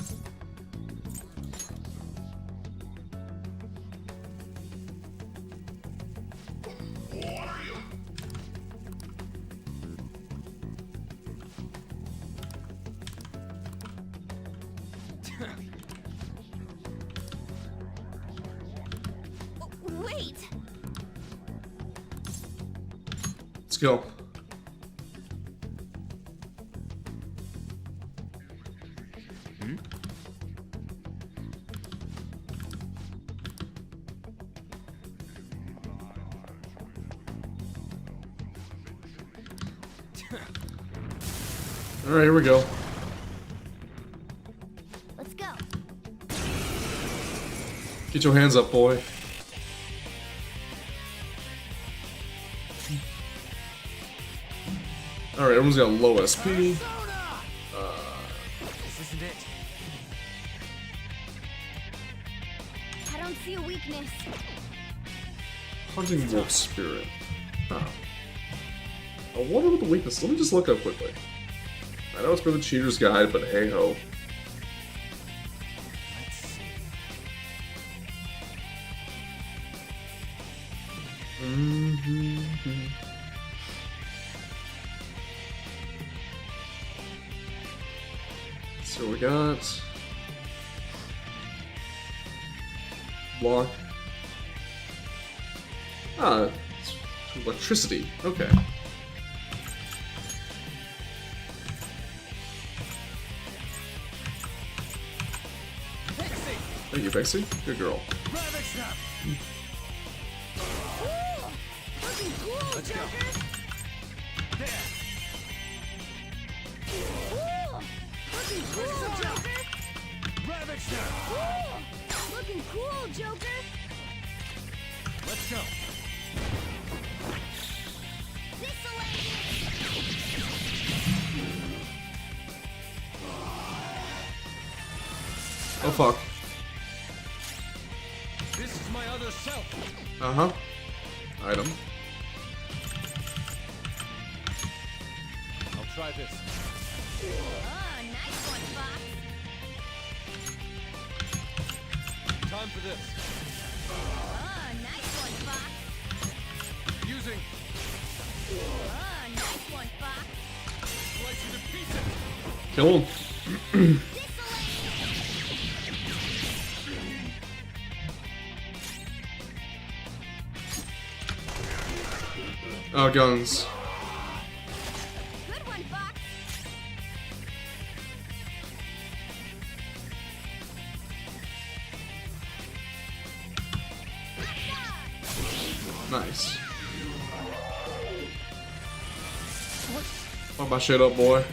Wait. Let's go. Alright, here we go. Let's go. Get your hands up, boy. Alright, everyone's got low SP. This isn't it. I don't see a weakness. Hunting Wolf Spirit. Huh. I wonder what the weakness is. Let me just look up quickly. I know it's for the cheater's guide, but hey ho. Let's see. So we got block. Ah, it's electricity. Okay. Thank you, Pixie. Good girl. Looking cool, Let's go. Joker. There. Cool. Looking cool, Joker. Ravage now. Cool. Looking cool, Joker. Let's go. Oh fuck. This is my other self. Uh-huh. Item. I'll try this. Oh, nice one, Fox. Time for this. Oh, nice one, Fox. Using. Oh, nice one, Fox. Slice you to pieces. Kill him. Oh, guns. Good one, Fox. Nice. Fuck my shit up, boy.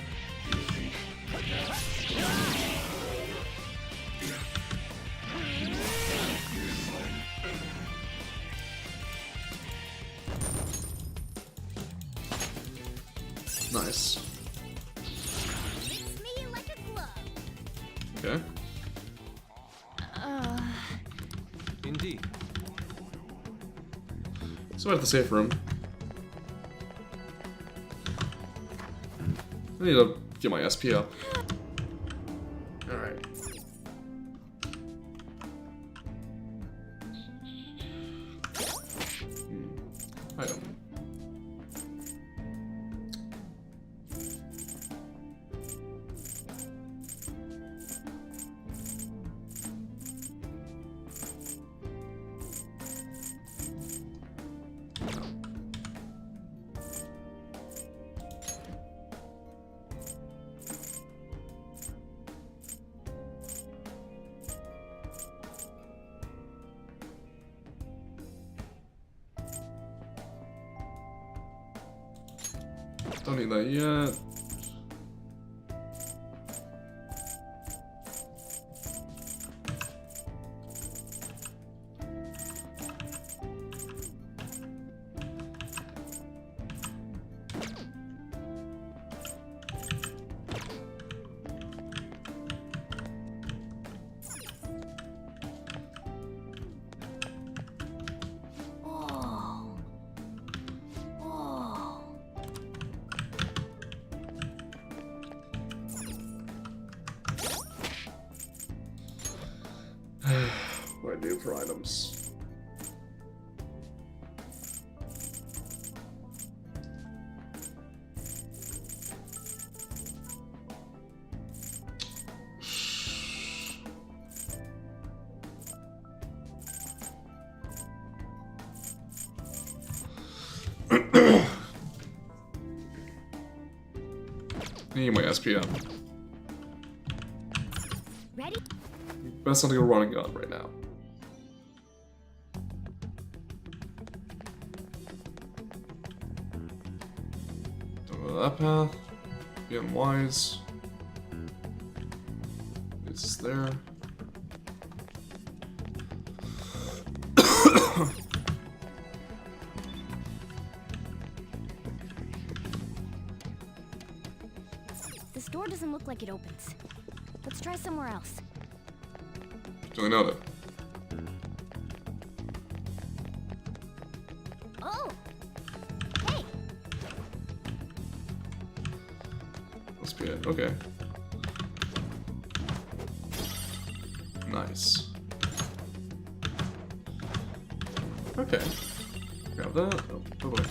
Nice. Fits me like a glove. Okay. Indeed. So we're at the safe room. I need to get my SP up. Alright. Item. Don't need that yet. What do I do for items? Need my SPM. Ready? Best not to go running gun right now. Don't go that path. Be unwise. It's there. This door doesn't look like it opens. Let's try somewhere else. Duly noted. Oh! Hey! Must be it. Okay. Nice. Okay. Grab that. Oh, bye-bye.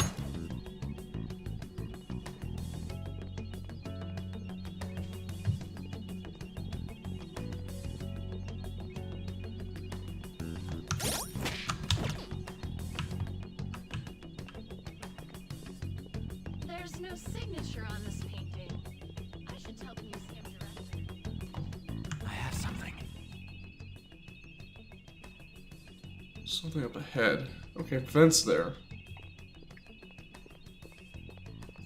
There's no signature on this painting. I should tell the museum director. I have something. Something up ahead. Okay, vents there.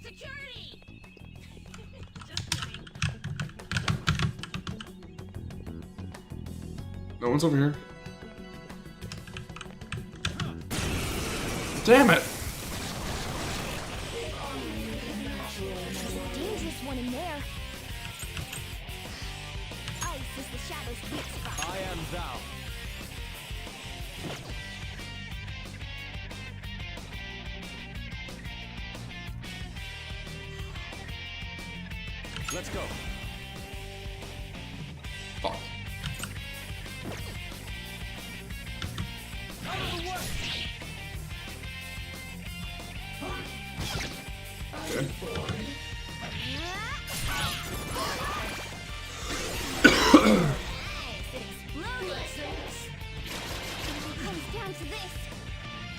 Security! Just kidding. No one's over here. Damn it! There's a dangerous one in there. Ice is the shadow's weak spot. I am thou. Let's go. Fuck. Okay. Comes down to this.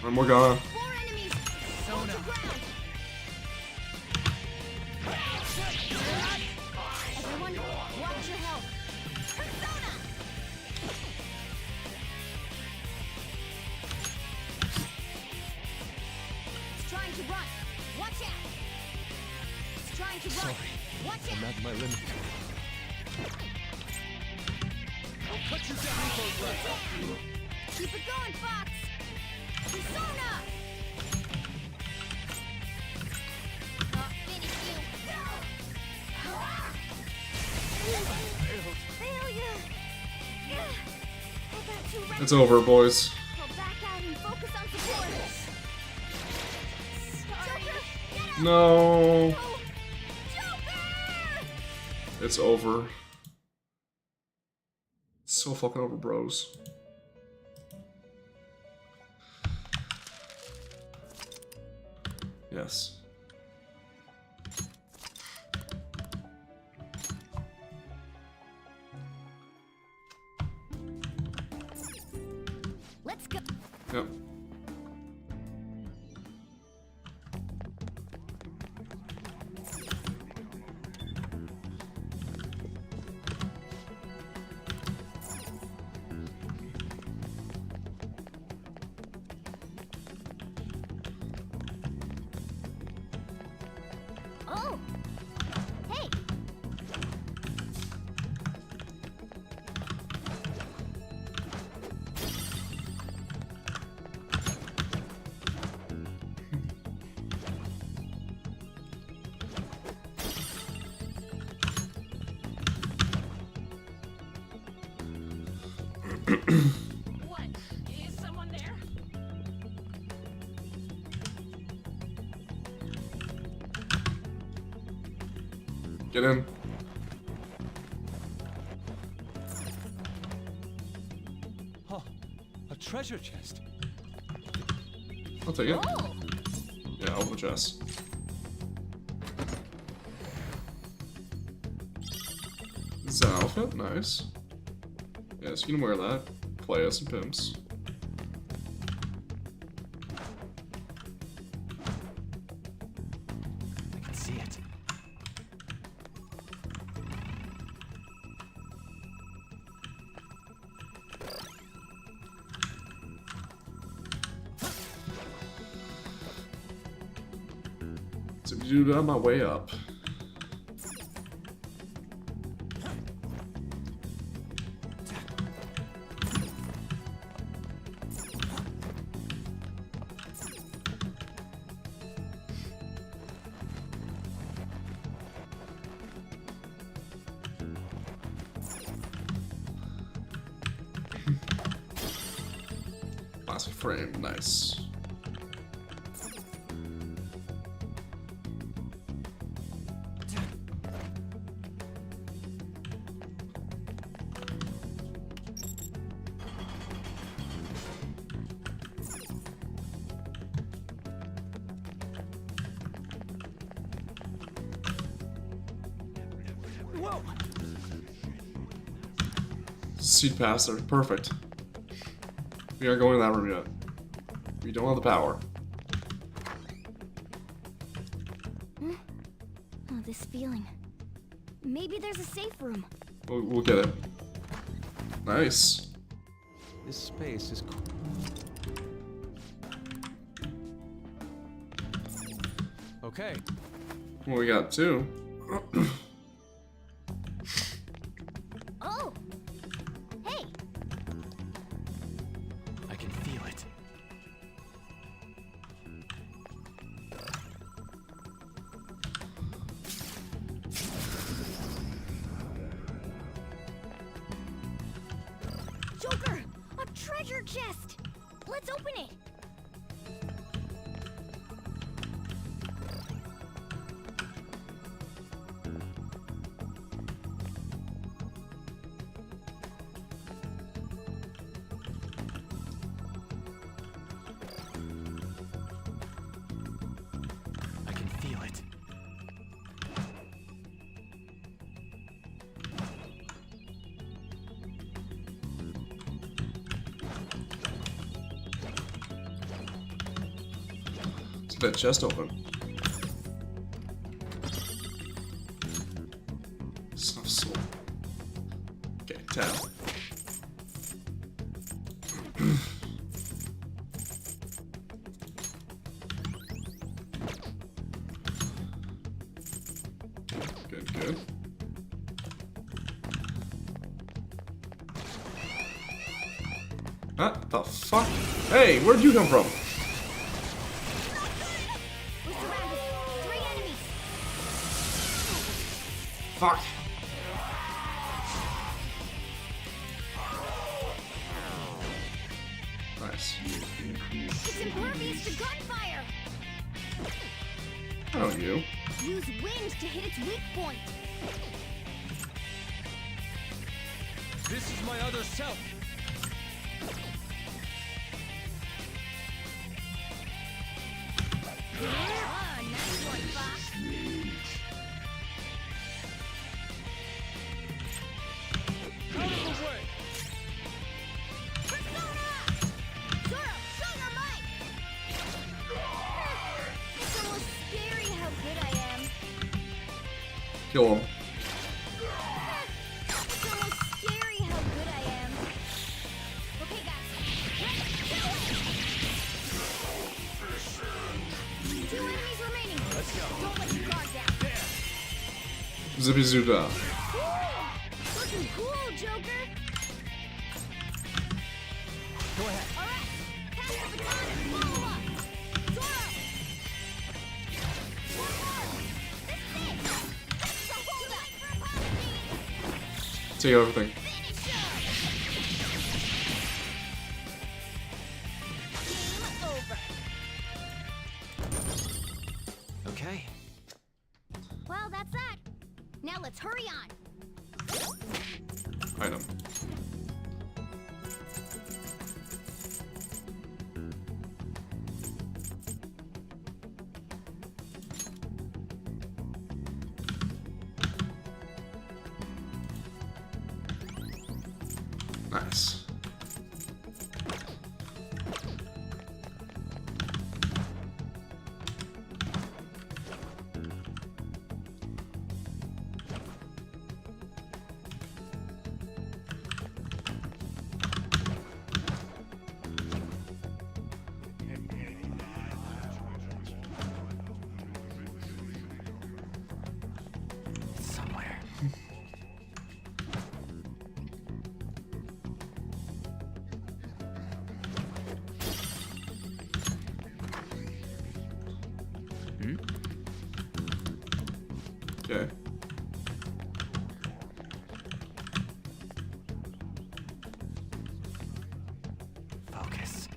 I'm more gonna. 4 enemies. Hold your ground. Everyone, watch your health. Persona. It's trying to run. Watch out. It's trying to run. Watch out. I'm at my limit. I'll cut you down. Keep it going, Fox. Persona. I'll finish you. Failure. I got too ready. It's over, boys. I'll back out and focus on support. Joker, get out. No. Joker! It's over. It's so fucking over, bros. Yes. Let's go. Yep. Oh! Get in. Oh, a treasure chest. I'll take it. Yeah, open the chest. This is an outfit, nice. Yes, you can wear that. Play as some pimps. I can see it. So you do it on my way up. Plastic frame, nice. Whoa! Seat pass there, perfect. We aren't going in that room yet. We don't have the power. Oh, this feeling. Maybe there's a safe room. We'll get it. Nice. This space is cool. Okay. Well, we got two. Oh! Hey! I can feel it. Joker! A treasure chest! Let's open it! I can feel it. Let's get that chest open. Stuff soul. Okay, tap. Good, good. What the fuck? Hey, where'd you come from? We're surrounded. 3 enemies. Fuck. Nice. It's impervious to gunfire. Oh, you. Use wind to hit its weak point. This is my other self. Ah, nice one, Fox. Out of the way. Persona! Zoro, show your might! It's almost scary how good I am. Kill him. It's almost scary how good I am. Okay, guys. Let's kill it! 2 enemies remaining. Let's go. Don't let your guard down. Zippy Zuda. Cool! Looking cool, Joker! Go ahead. Alright, pass the baton and follow up! Zoro! One more! This thing! That's the holdup! For apology! Take everything. Finish up! Game over. Okay. Well, that's that. Now let's hurry on. Item. Nice. Somewhere. Okay. Focus.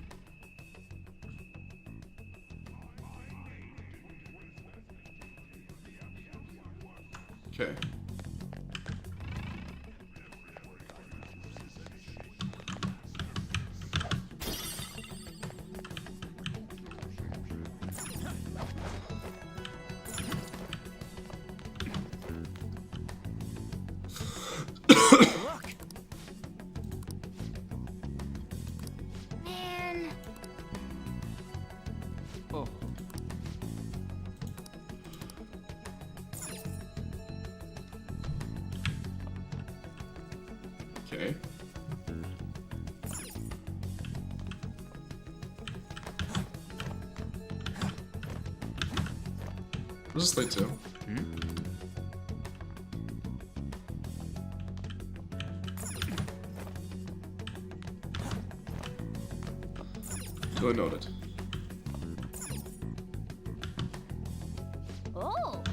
Okay. Look. Man. Oh. Okay. What does this lead to? Duly noted. Oh.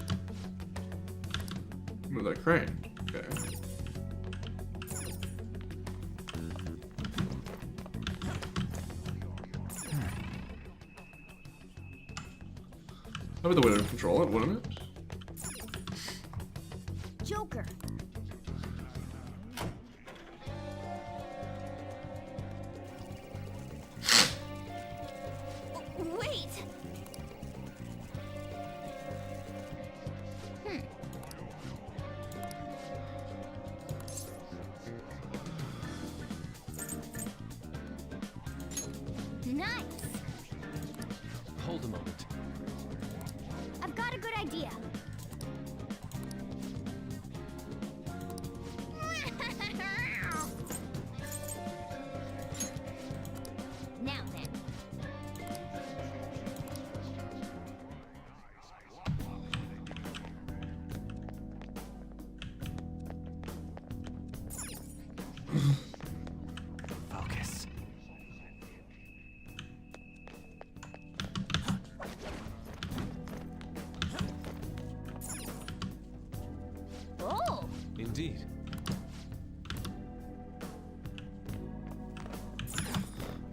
Move that crane. Okay. That'd be the way to control it, wouldn't it? Joker. Wait. Nice. Hold a moment. I've got a good idea. Now then. Focus. Oh. Indeed.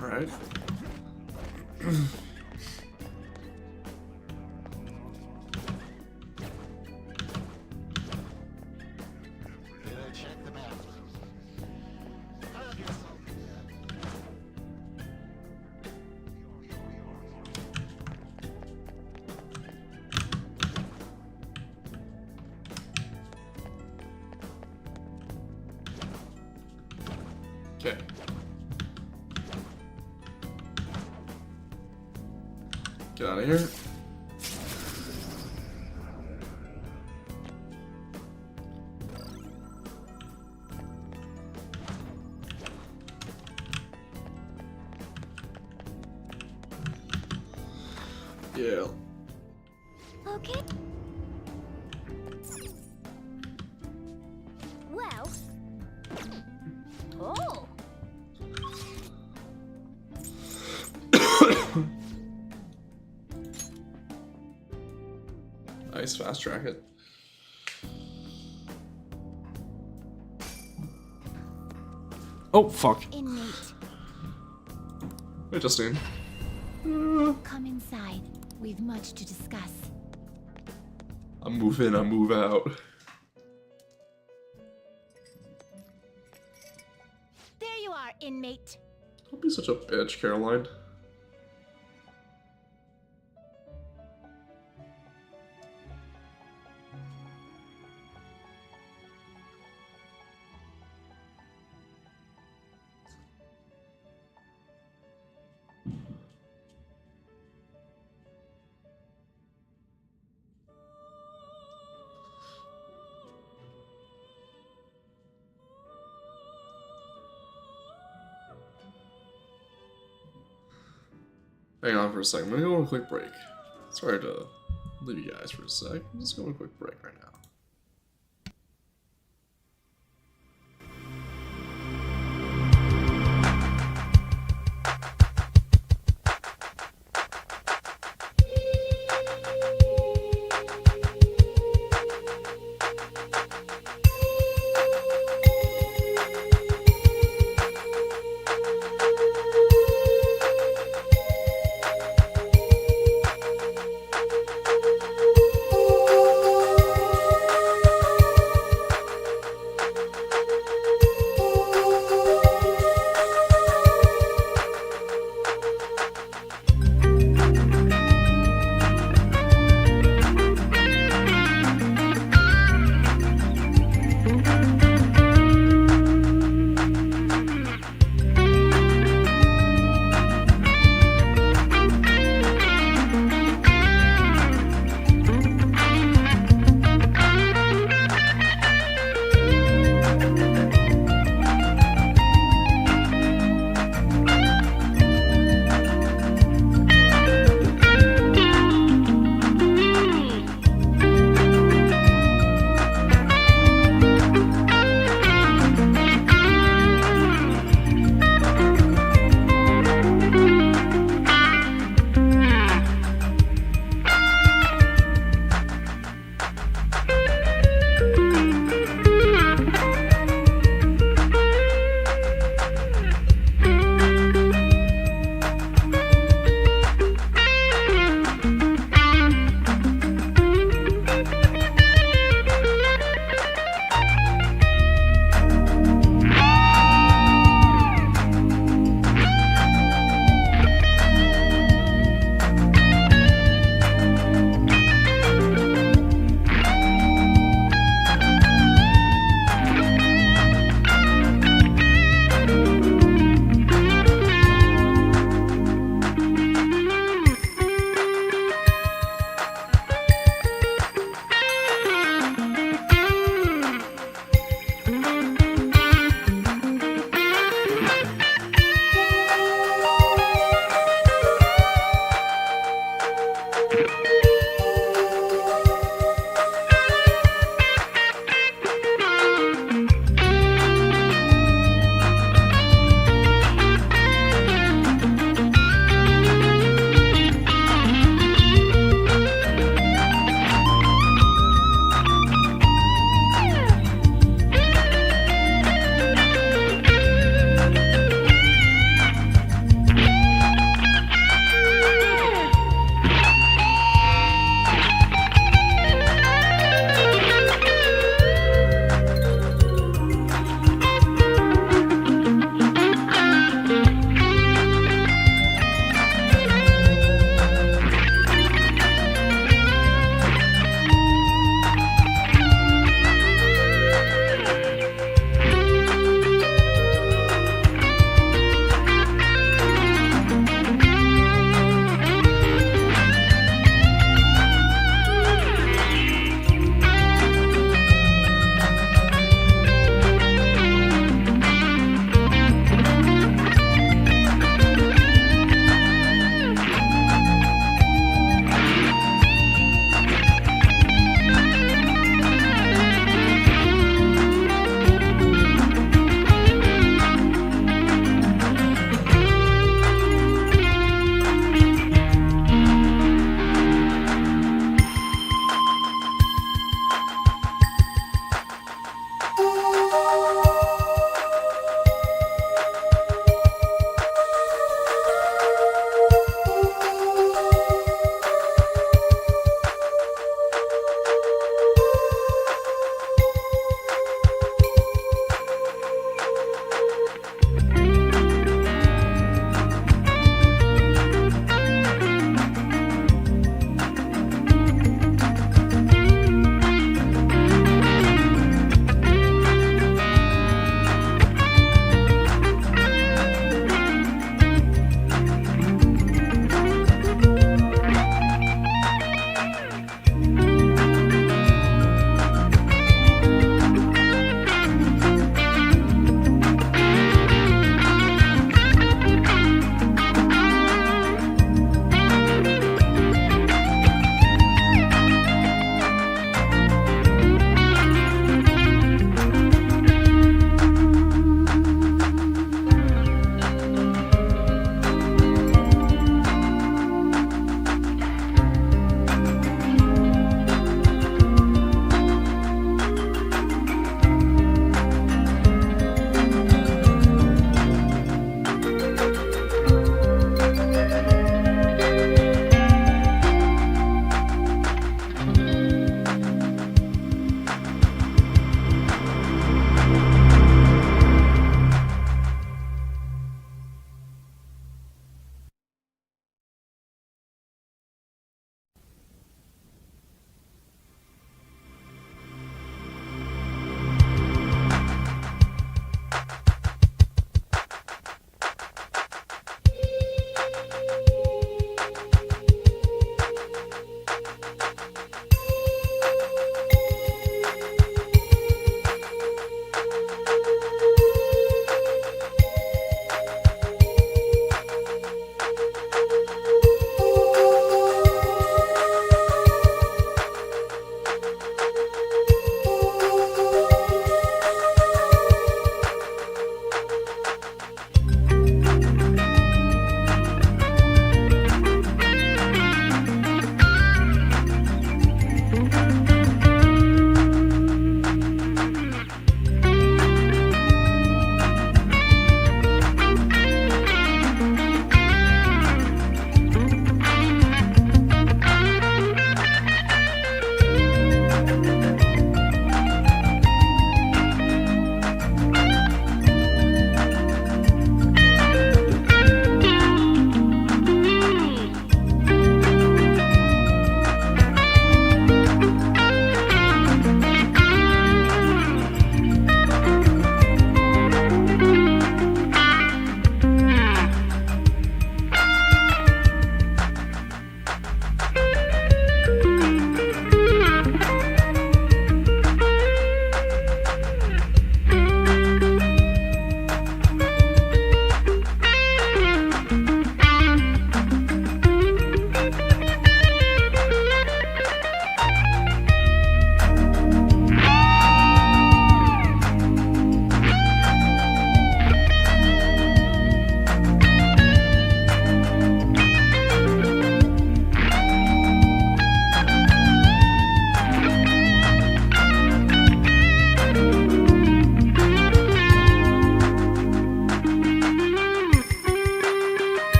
All right. Okay. Get out of here. Yeah. Okay. Well. Oh. Nice, fast track it. Oh, fuck. Innate. Wait, Justine. Come inside. We've much to discuss. I move in, I move out. inmate. Don't be such a bitch, Caroline. Hang on for a second. I'm gonna go on a quick break. Sorry to leave you guys for a sec. I'm just going on a quick break right now.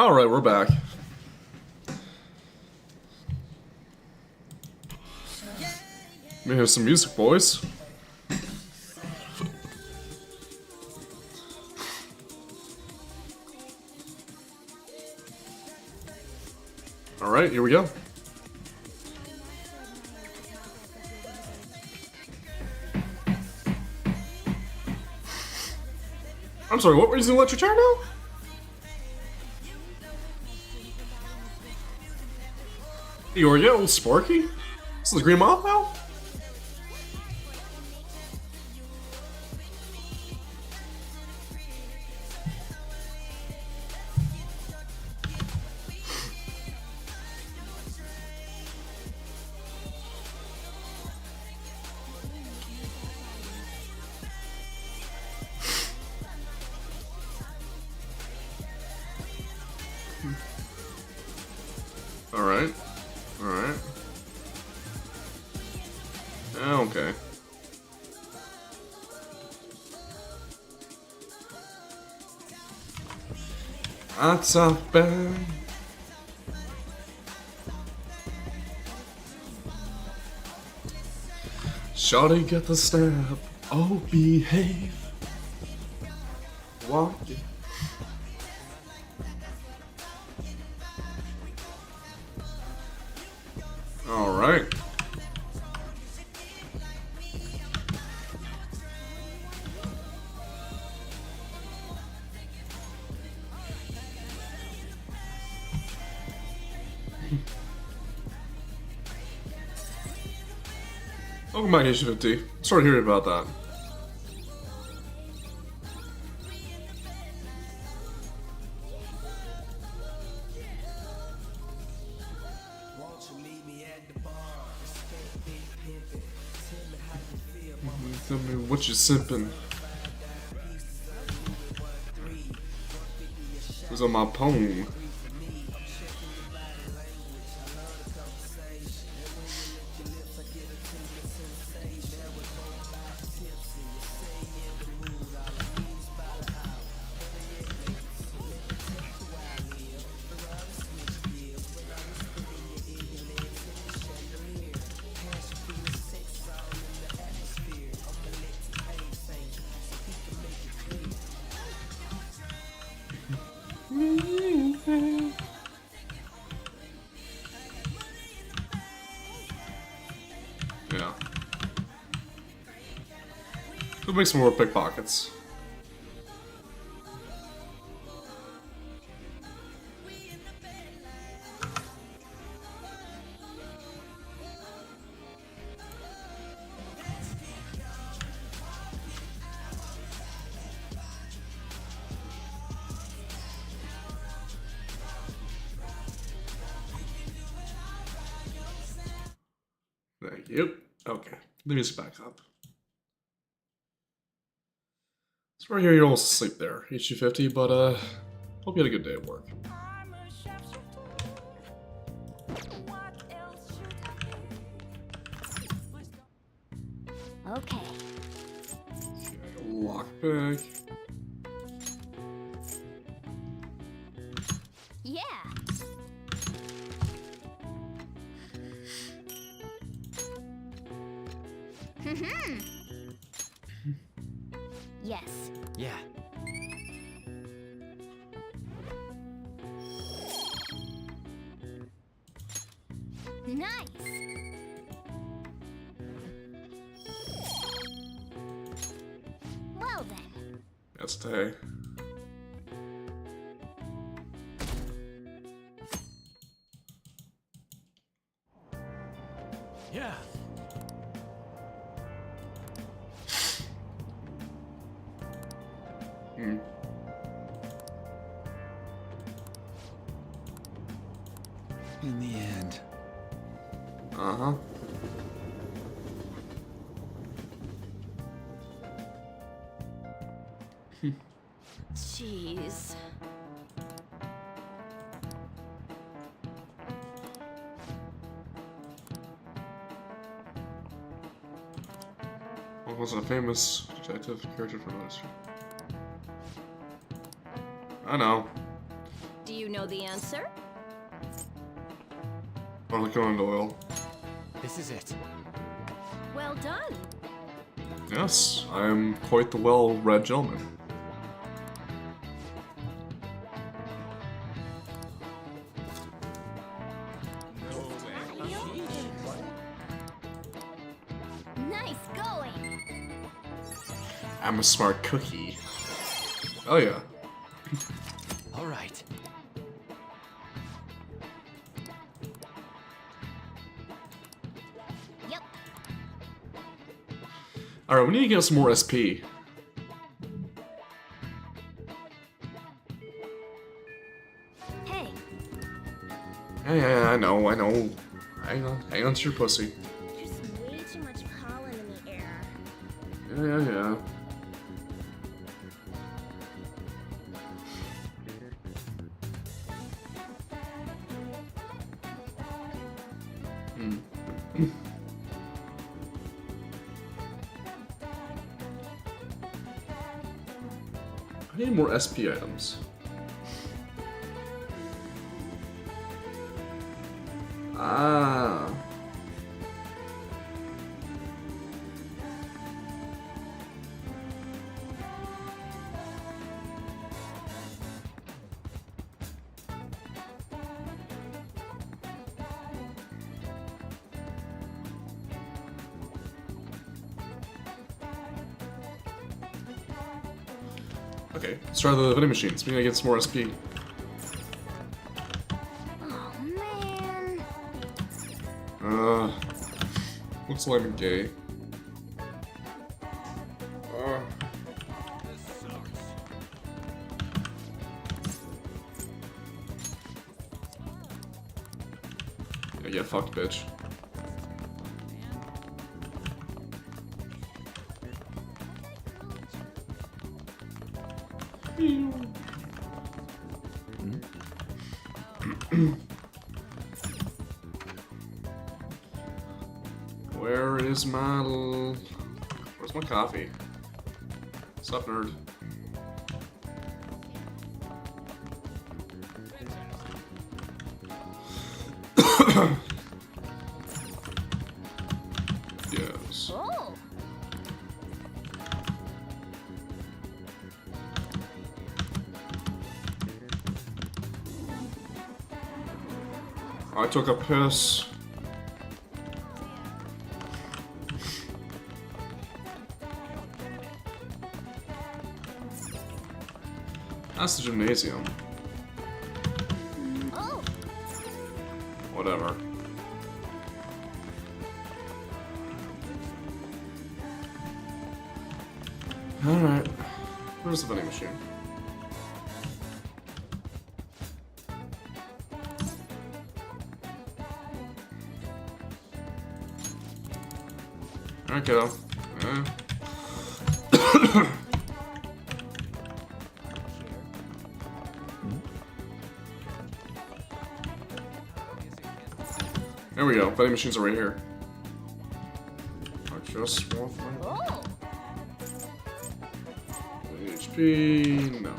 Alright, we're back. Let me hear some music, boys. Alright, here we go. I'm sorry, what were you using electric chair now? You are getting a little sparky? This is the Green Moth now? Alright. Alright. Okay. That's a bad. Shawty get the snap. Oh, behave. Walk it. Alright. Welcome back, H50. Sorry to hear about that. Tell me what you sippin'. Who's on my pone? Yeah. Could make some more pickpockets. Thank you. Okay, let me just back up. So right here, you're almost asleep there, H250, but hope you had a good day at work. Okay. Lockpick. Yeah. Yes. Yeah. Nice. Well then. That's Tay. Yeah. In the end. Uh-huh. Jeez. What was a famous detective character from history? I know. Do you know the answer. Arthur Conan Doyle. This is it. Well done. Yes, I am quite the well-read gentleman. Nice going. I'm a smart cookie. Oh yeah. All right. Yep. Alright, we need to get some more SP. Hey. Yeah, I know. Hang on to your pussy. There's way too much pollen in the air. Yeah. I need more SP items. Ah. Okay, let's try the vending machines. We need to get some more SP. Oh man. Looks like I'm gay. Yeah, get fucked, bitch. Where's my coffee? What's up, nerd? Yes. Oh. I took a piss. That's the gymnasium. Oh. Whatever. Alright. Where's the vending machine? Alright, kiddo. There we go. Vending machines are right here. I just want my Oh. HP. No.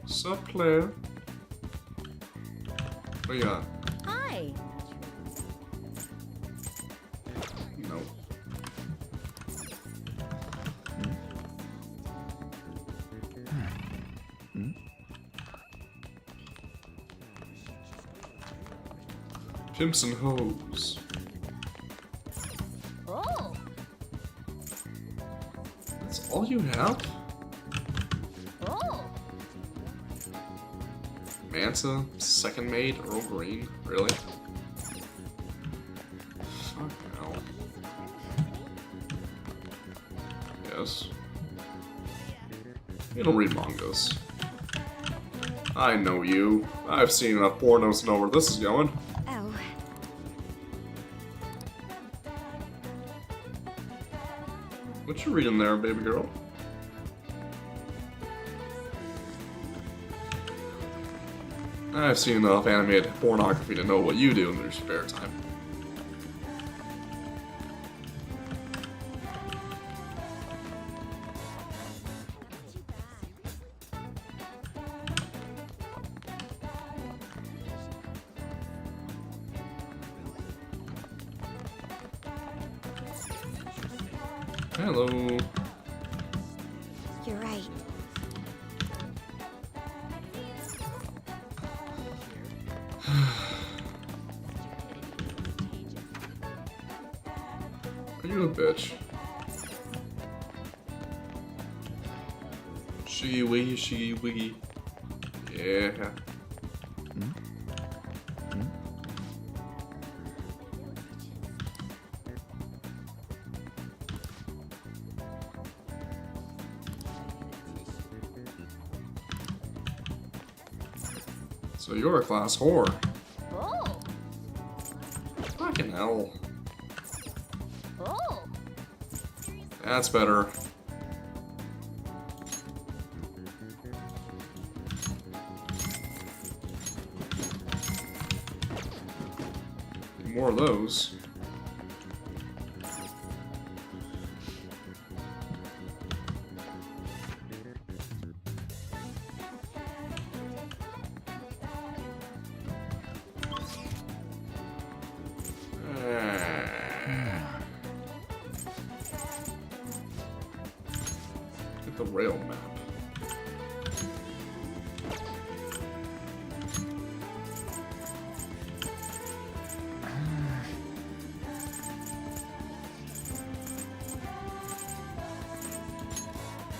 Sup, player? What you got? Hi. No. Pimps and hoes. Oh. That's all you have? Oh. Manta, second maid, Earl Green? Really? Fuck no. Yes. You don't read mangas. I know you. I've seen enough pornos to know where this is going. Oh. What you reading there, baby girl? I've seen enough animated pornography to know what you do in your spare time. Hello. You're right. Are you a bitch? Shiggy wiggy, shiggy wiggy. Yeah. So you're a class whore. Oh. Fucking hell. Oh. That's better. More of those. Get the rail map.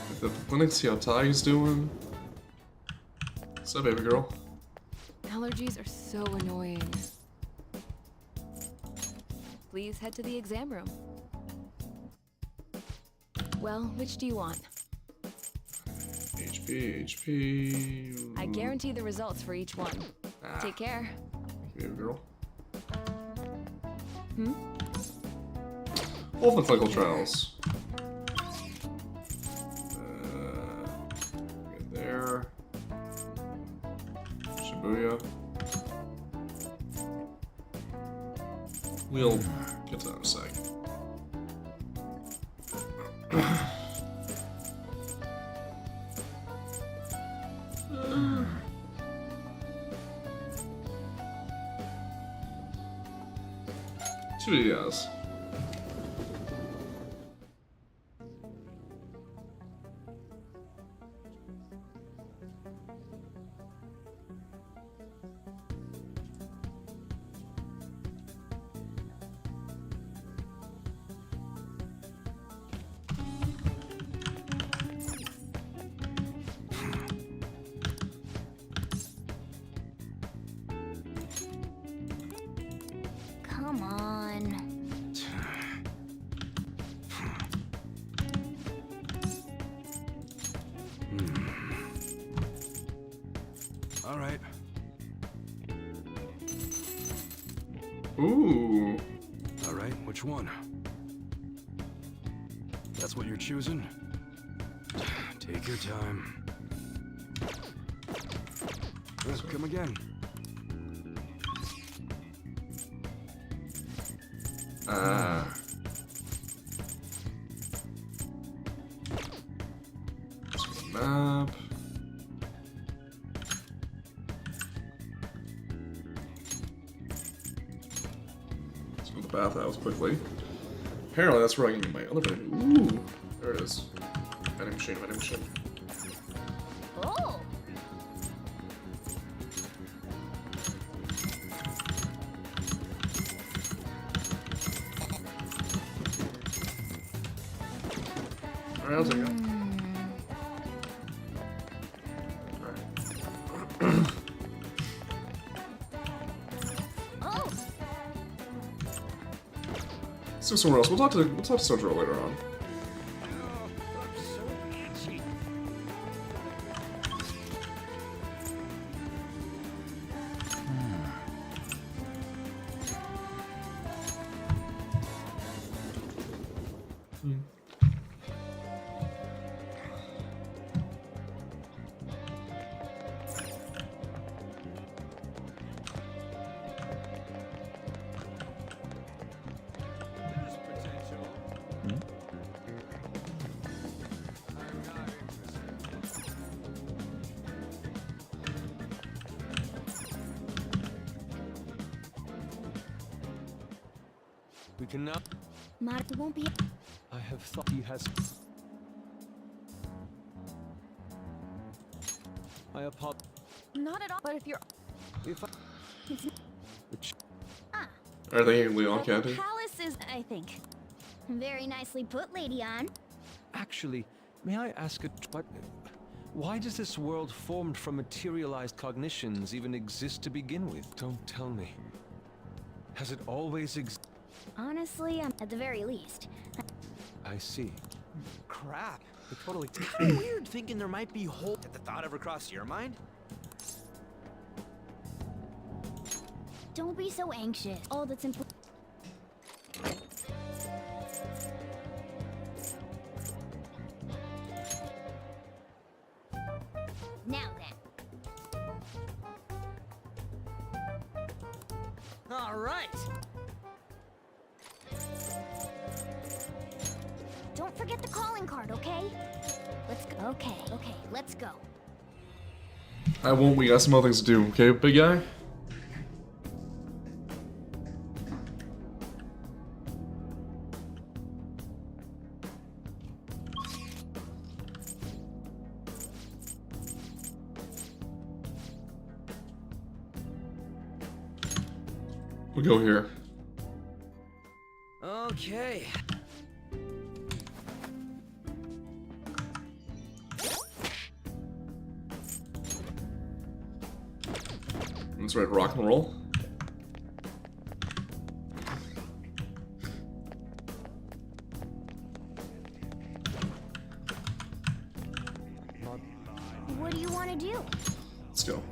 Get the clinic, see how Ty's doing. What's up, baby girl? Allergies are so annoying. Please head to the exam room. Well, which do you want? HP. I guarantee the results for each one. Take care. Thank you, baby girl. Hmm? All the clinical trials. Get there. Shibuya. We'll get to that in a sec. See what he has. Come on. All right. Ooh. All right, which one? That's what you're choosing? Take your time. Let's come again. Let's go to the map. Let's go to the bathhouse quickly. Apparently that's where I can get my other vending. Ooh. There it is. Vending machine, vending machine. Oh. Alright, I'll take it. Oh. Let's go somewhere else. We'll talk to Sojiro later on. We can now. Marta won't be. I have thought he has. I apologize. Not at all. But if you're... If I... Are they Leon the Candy? palace is, I think. Very nicely put, Lady Anne. Actually, may I ask but why does this world formed from materialized cognitions even exist to begin with? Don't tell me. Has it always existed? Honestly, at the very least. I see. Crap. It totally kind of weird thinking there might be holes. Did the thought ever cross your mind? Don't be so anxious. All that's important. Now then. All right. Don't forget the calling card, okay? Let's go. Okay, let's go. I won't. We got some other things to do. Okay, big guy. We'll go here. Okay. Let's ready to rock and roll. What do you want to do? Let's go.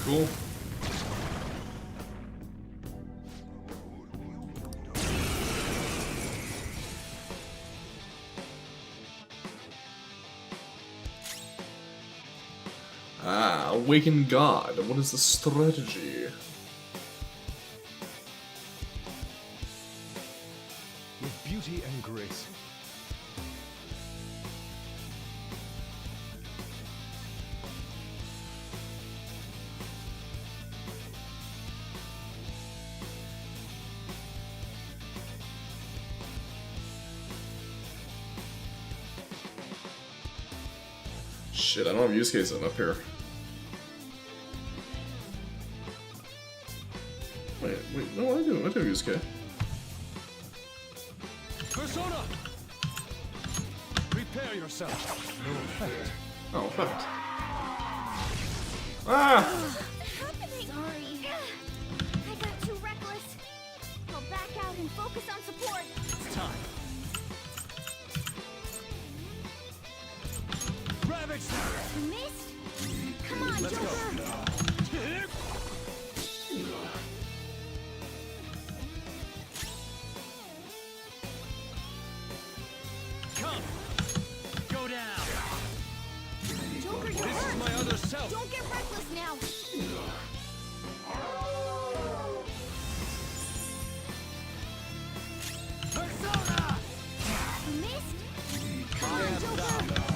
Cool. Awaken God. What is the strategy? With beauty and grace. Shit, I don't have use cases up here. Wait, no, I do have use case. Persona! Prepare yourself. No effect. Oh, effect. Ah! Sorry. I got too reckless. I'll back out and focus on support. It's time. Ravage! Missed? Come on, Let's Joker. go. Come. Go down. Joker, you're This hurt. is my other self. Don't get reckless now. Persona! Missed? Come on, Joker.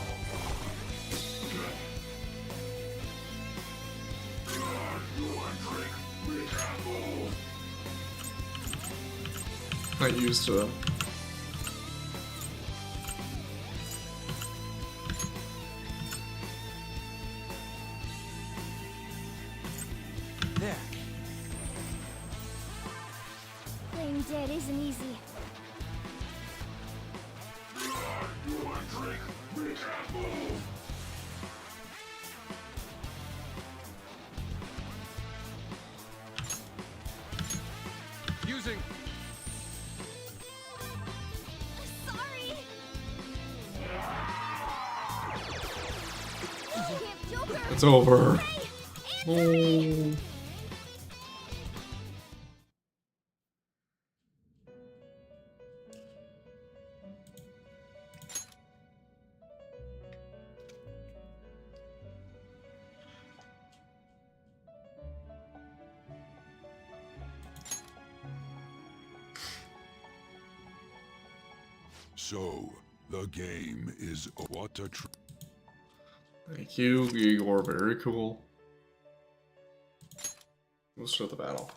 Not used to. There. Playing dead isn't easy. Using. Sorry. Joker. It's over. Hey, Oh. So, the game is what a Thank you, Igor. Very cool. Let's start the battle.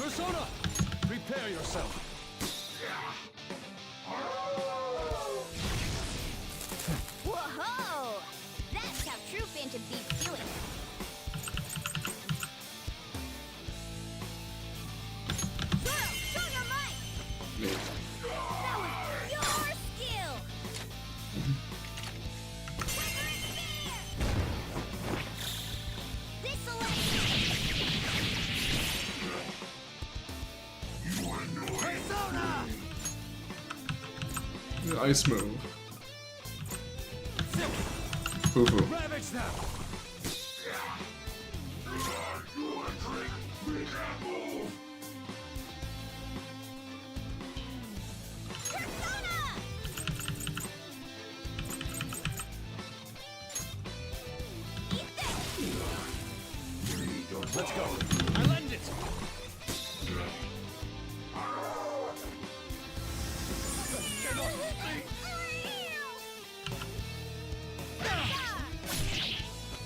Persona! Prepare yourself. Whoa! That's how true Phantom beats do it. Zoro, show your might! That was pure skill! Persona! Ice move. Boo-boo. Ravage them! Let's go. I lend it.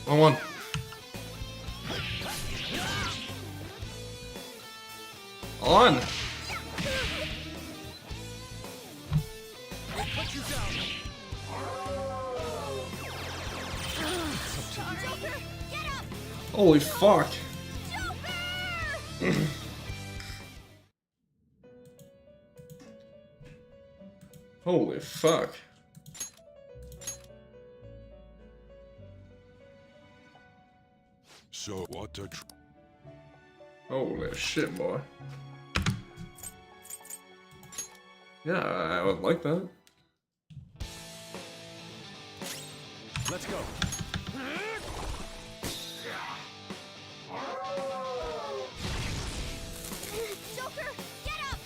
Wrong one. On. Put you down. Joker, get up! Holy fuck. Holy fuck. So what a Holy shit, boy. Yeah, I would like that. Let's go. Joker, get up!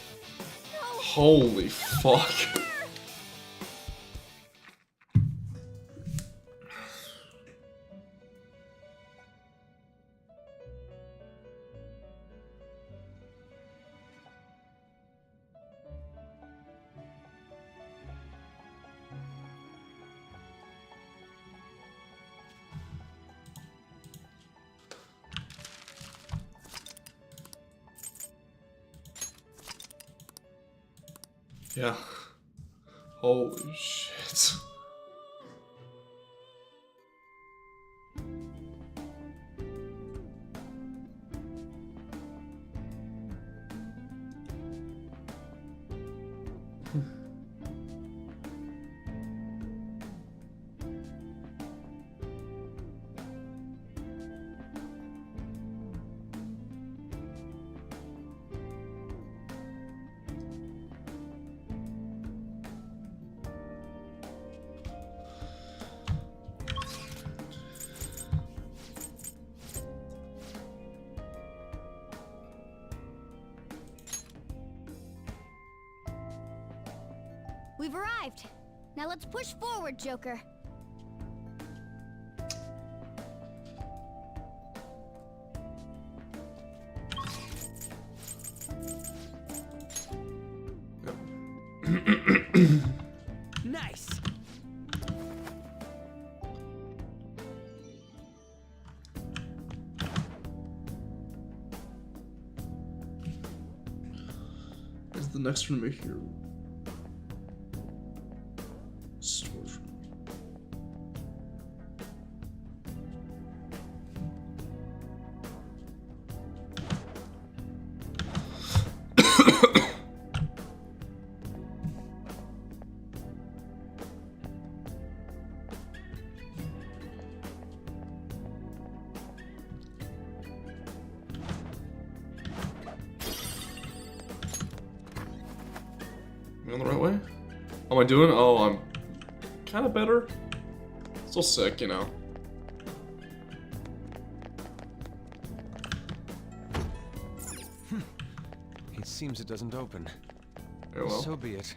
No! Holy fuck. Yeah. Holy shit. We've arrived. Now let's push forward, Joker. Nice. Is the next room here? Storage room. Am I on the right way? How am I doing? Oh, I'm kind of better. Still sick, you know. It seems it doesn't open. Very well. So be it.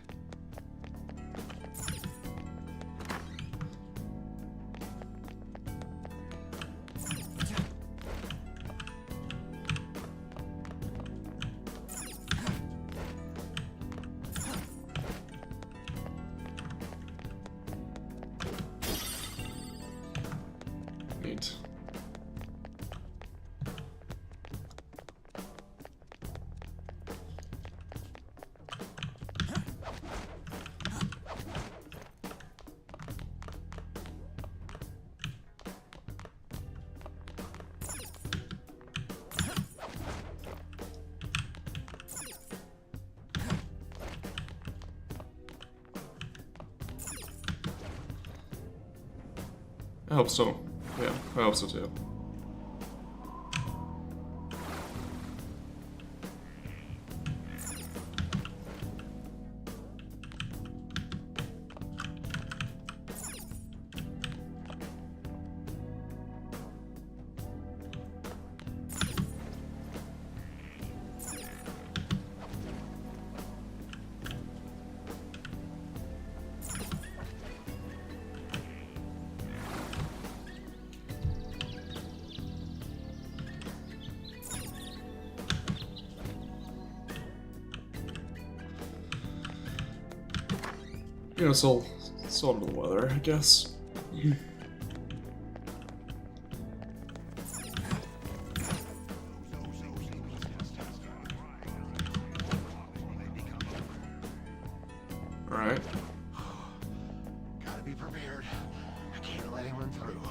Neat. I hope so. Yeah, I hope so too. You know, so under the weather, I guess. Alright. Gotta be prepared. I can't let anyone through.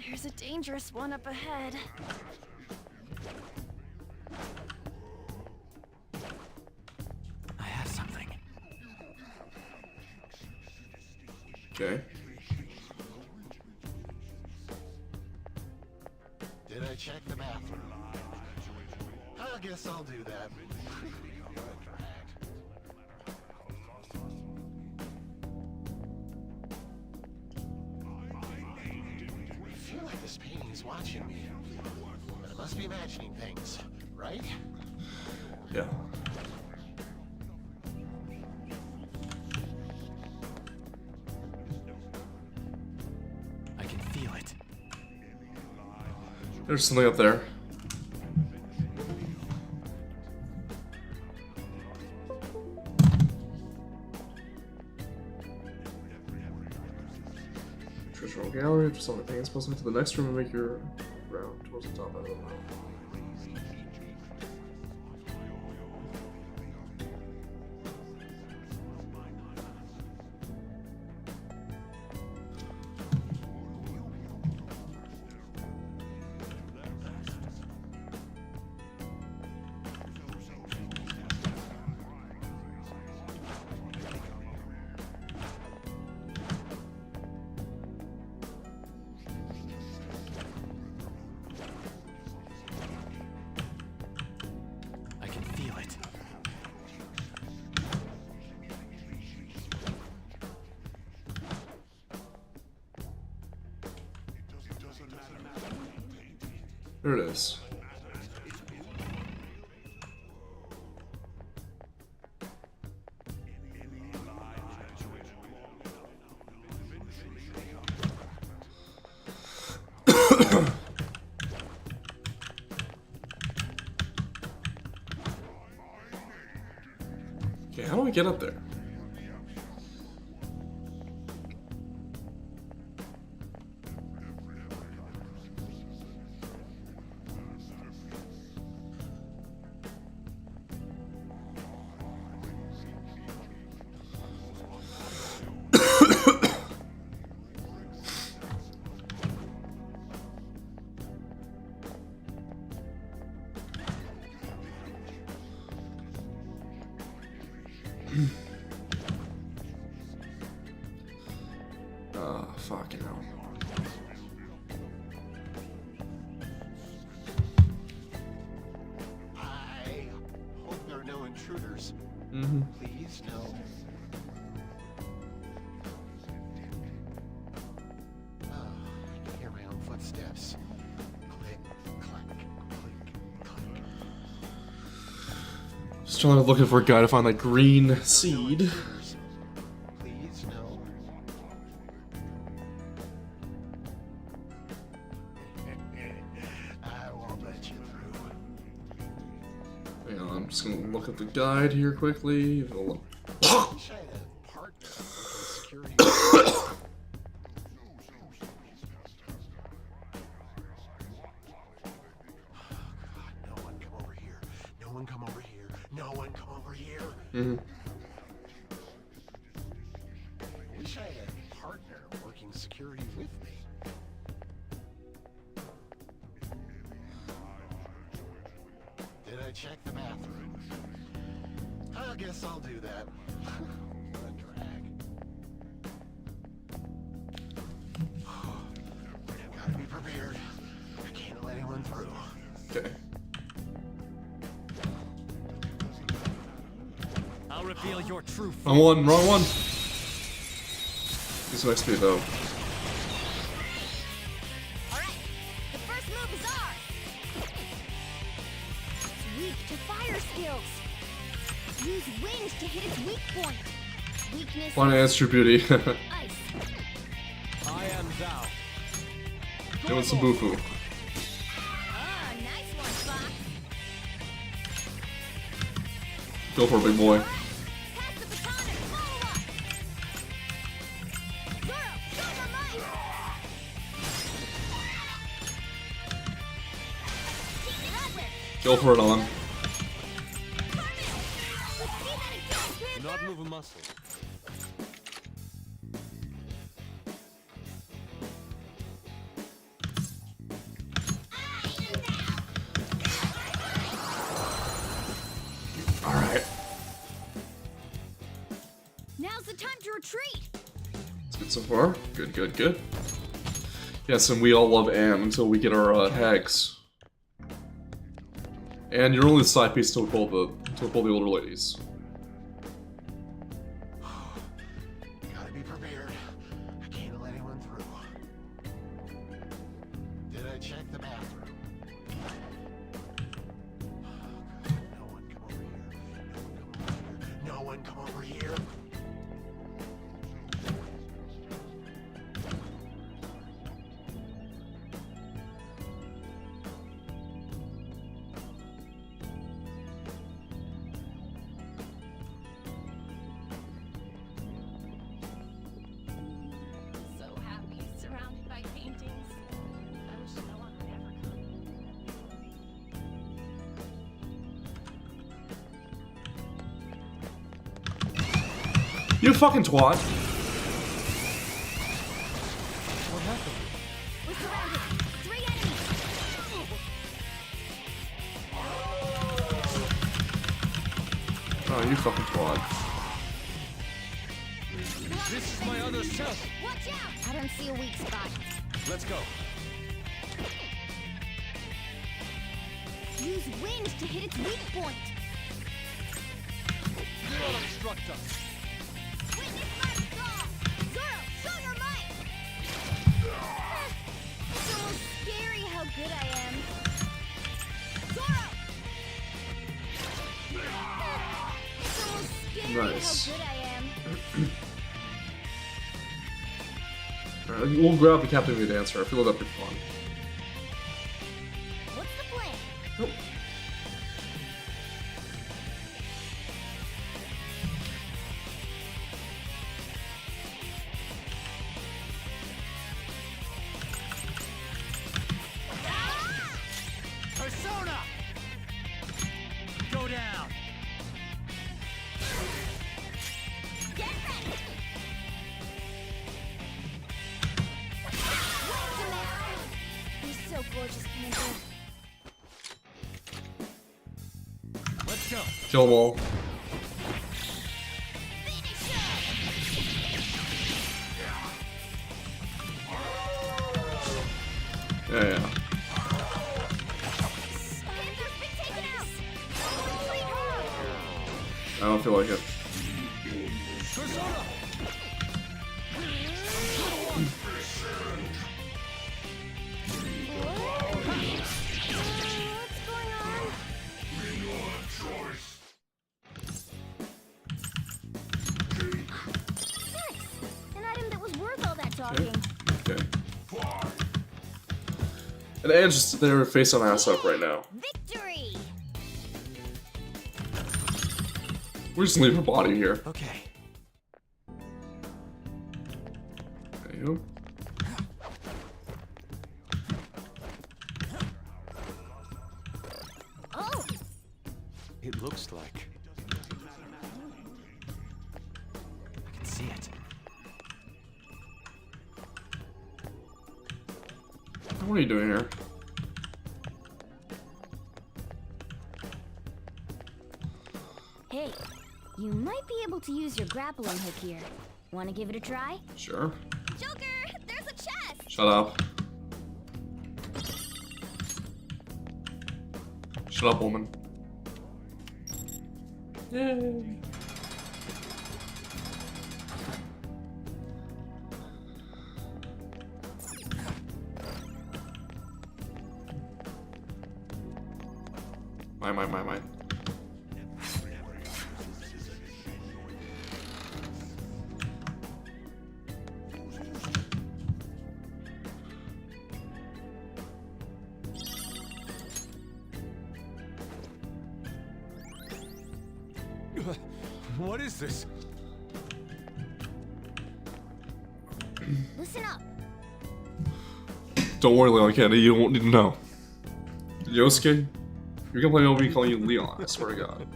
There's a dangerous one up ahead. I have something. Okay. Did I check the bathroom? I guess I'll do that. I feel like this painting is watching me. But it must be imagining things, right? Yeah. I can feel it. There's something up there. Treasure room gallery. Just on the paint supposed to head to the next room and make your round towards the top. I don't know. I can feel it. There it is. Okay, how do I get up there? Fucking hell. I hope there are no intruders. Mm-hmm. Please, no. Oh, I can hear my own footsteps. Click, clack, click, click. Just trying to looking for a guy to find that green seed. Please, no. I won't let you through. Hang on, I'm just gonna look at the guide here quickly. Wish I had a partner with security. No one come over here. No one come over here. No one come over here. Mm-hmm. Wish I check the bathroom? I guess I'll do that. What a drag. Gotta be prepared. I can't let anyone through. Okay. I'll reveal your true Wrong one, wrong one. This next to me though. Alright, the first move is ours. It's weak to fire skills. Use wings to hit its weak point. Weakness. Wanna answer beauty. Ice. I am thou. Doing some boo-foo. Ah, nice one, Fox. Go for it, big boy. Pass the baton and follow up. Zoro, show your might. Keep that whip. Go for it, on. Do not move a muscle. Alright. Now's the time to retreat. It's good so far. Good, good, good. Yes, and we all love Anne until we get our hags. And you're only the side piece to pull the older ladies. Gotta be prepared. I can't let anyone through. Did I check the bathroom? No one come over here. No one come over here. So happy, surrounded by paintings. I wish no one would ever come. You fucking twat. What happened? We're surrounded. 3 enemies. Oh, you fucking twat. This is my other self. Watch out. I don't see a weak spot. Let's go. Use wings to hit its weak point. Do not obstruct us. Witness my resolve. Zoro, show your might. It's almost scary how good I am. Zoro. It's almost scary Nice. how good I am. Alright, we'll grab the captivating dancer. I feel that'd be fun. What's the plan? Nope. Persona! Go down! Get ready. You're so gorgeous, Panther. Let's go! Kill them all. Yeah, yeah. Panther's been taken out. Complete her. I don't feel like it. Persona! What's going on? Nice. An item that was worth all that talking. Okay. And Anne's just there, face on ass up right now. Victory! We just leave her body here. Okay. There you go. Oh! It looks like. I can see it. What are you doing here? Hey, you might be able to use your grappling hook here. Want to give it a try? Sure. Joker, there's a chest! Shut up. Shut up, woman. Yay. My. What is this? Listen up. Don't worry, Leon Kennedy, you won't need to know. Yosuke, you're gonna play over me calling you Leon, I swear to God.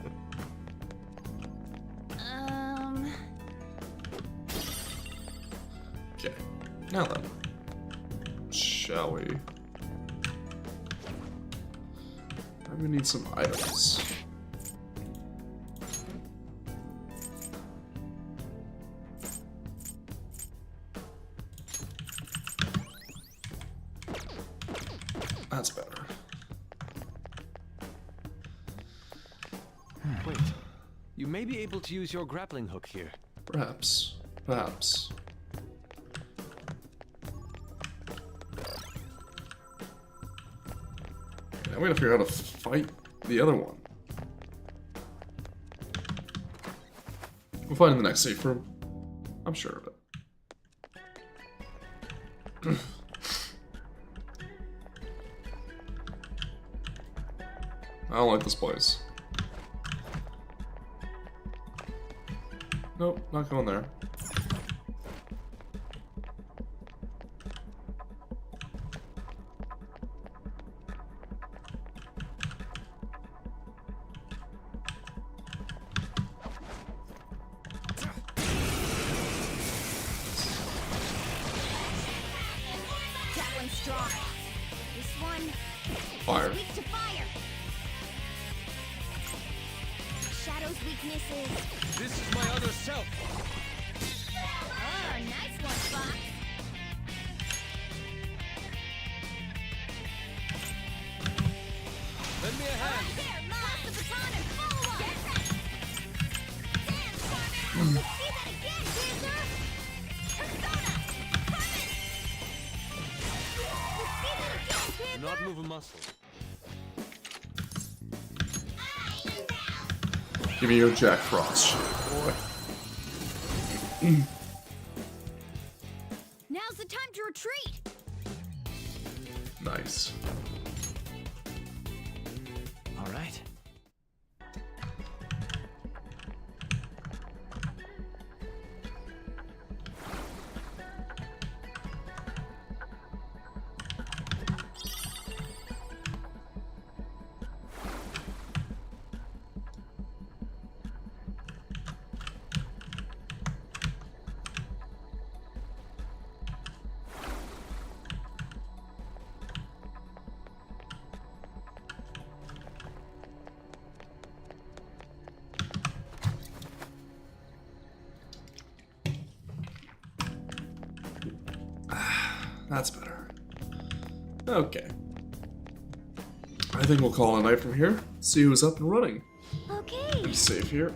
Okay, now then. Shall we? I'm gonna need some items. That's better. Wait, you may be able to use your grappling hook here. Perhaps. I'm gonna figure out how to fight the other one. We'll find it in the next safe room. I'm sure of it. I don't like this place. Nope, not going there. That one's strong. This one Fire. is weak to fire. Shadow's weakness is... This is my other self. Oh, nice one, Fox. Lend me a hand. Right there, Pass the baton and follow up. Get that. Damn, Sonic. Let's see that again, Dancer. Persona. Coming. Let's see that again, Panther. Not move a muscle. Give me your Jack Frost shit, boy. Now's the time to retreat. Nice. All right. That's better. Okay. I think we'll call it a night from here. See who's up and running. Okay. Be safe here.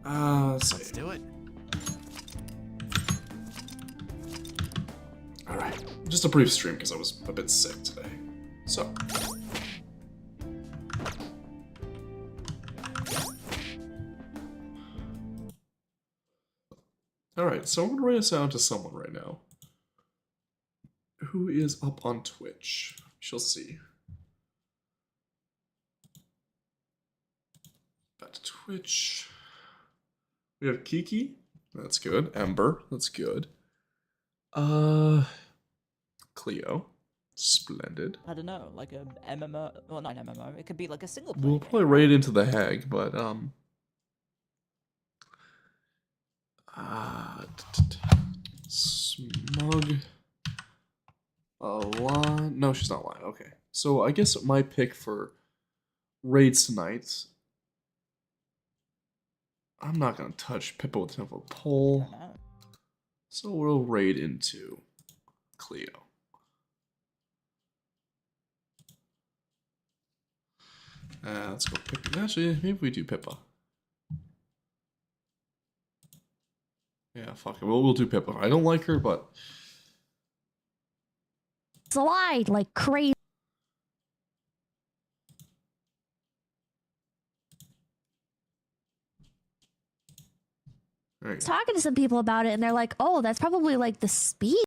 Let's do it. Alright. Just a brief stream because I was a bit sick today. So. Alright, so I'm going to write us out to someone right now. Who is up on Twitch? She'll see. Back to Twitch. We have Kiki. That's good. Ember. That's good. Cleo. Splendid. I don't know, like a MMO. Well, not an MMO. It could be like a single player. We'll probably raid into the Hag, but Smug. Alon. No, she's not lying. Okay. So I guess my pick for raids tonight I'm not gonna touch Pippa with a pole. So we'll raid into Cleo. Let's go Pippa. Actually, maybe we do Pippa. Yeah, fuck it. We'll do Pippa. I don't like her, but Slide like crazy. Right. Talking to some people about it, and they're like, "Oh, that's probably like the speed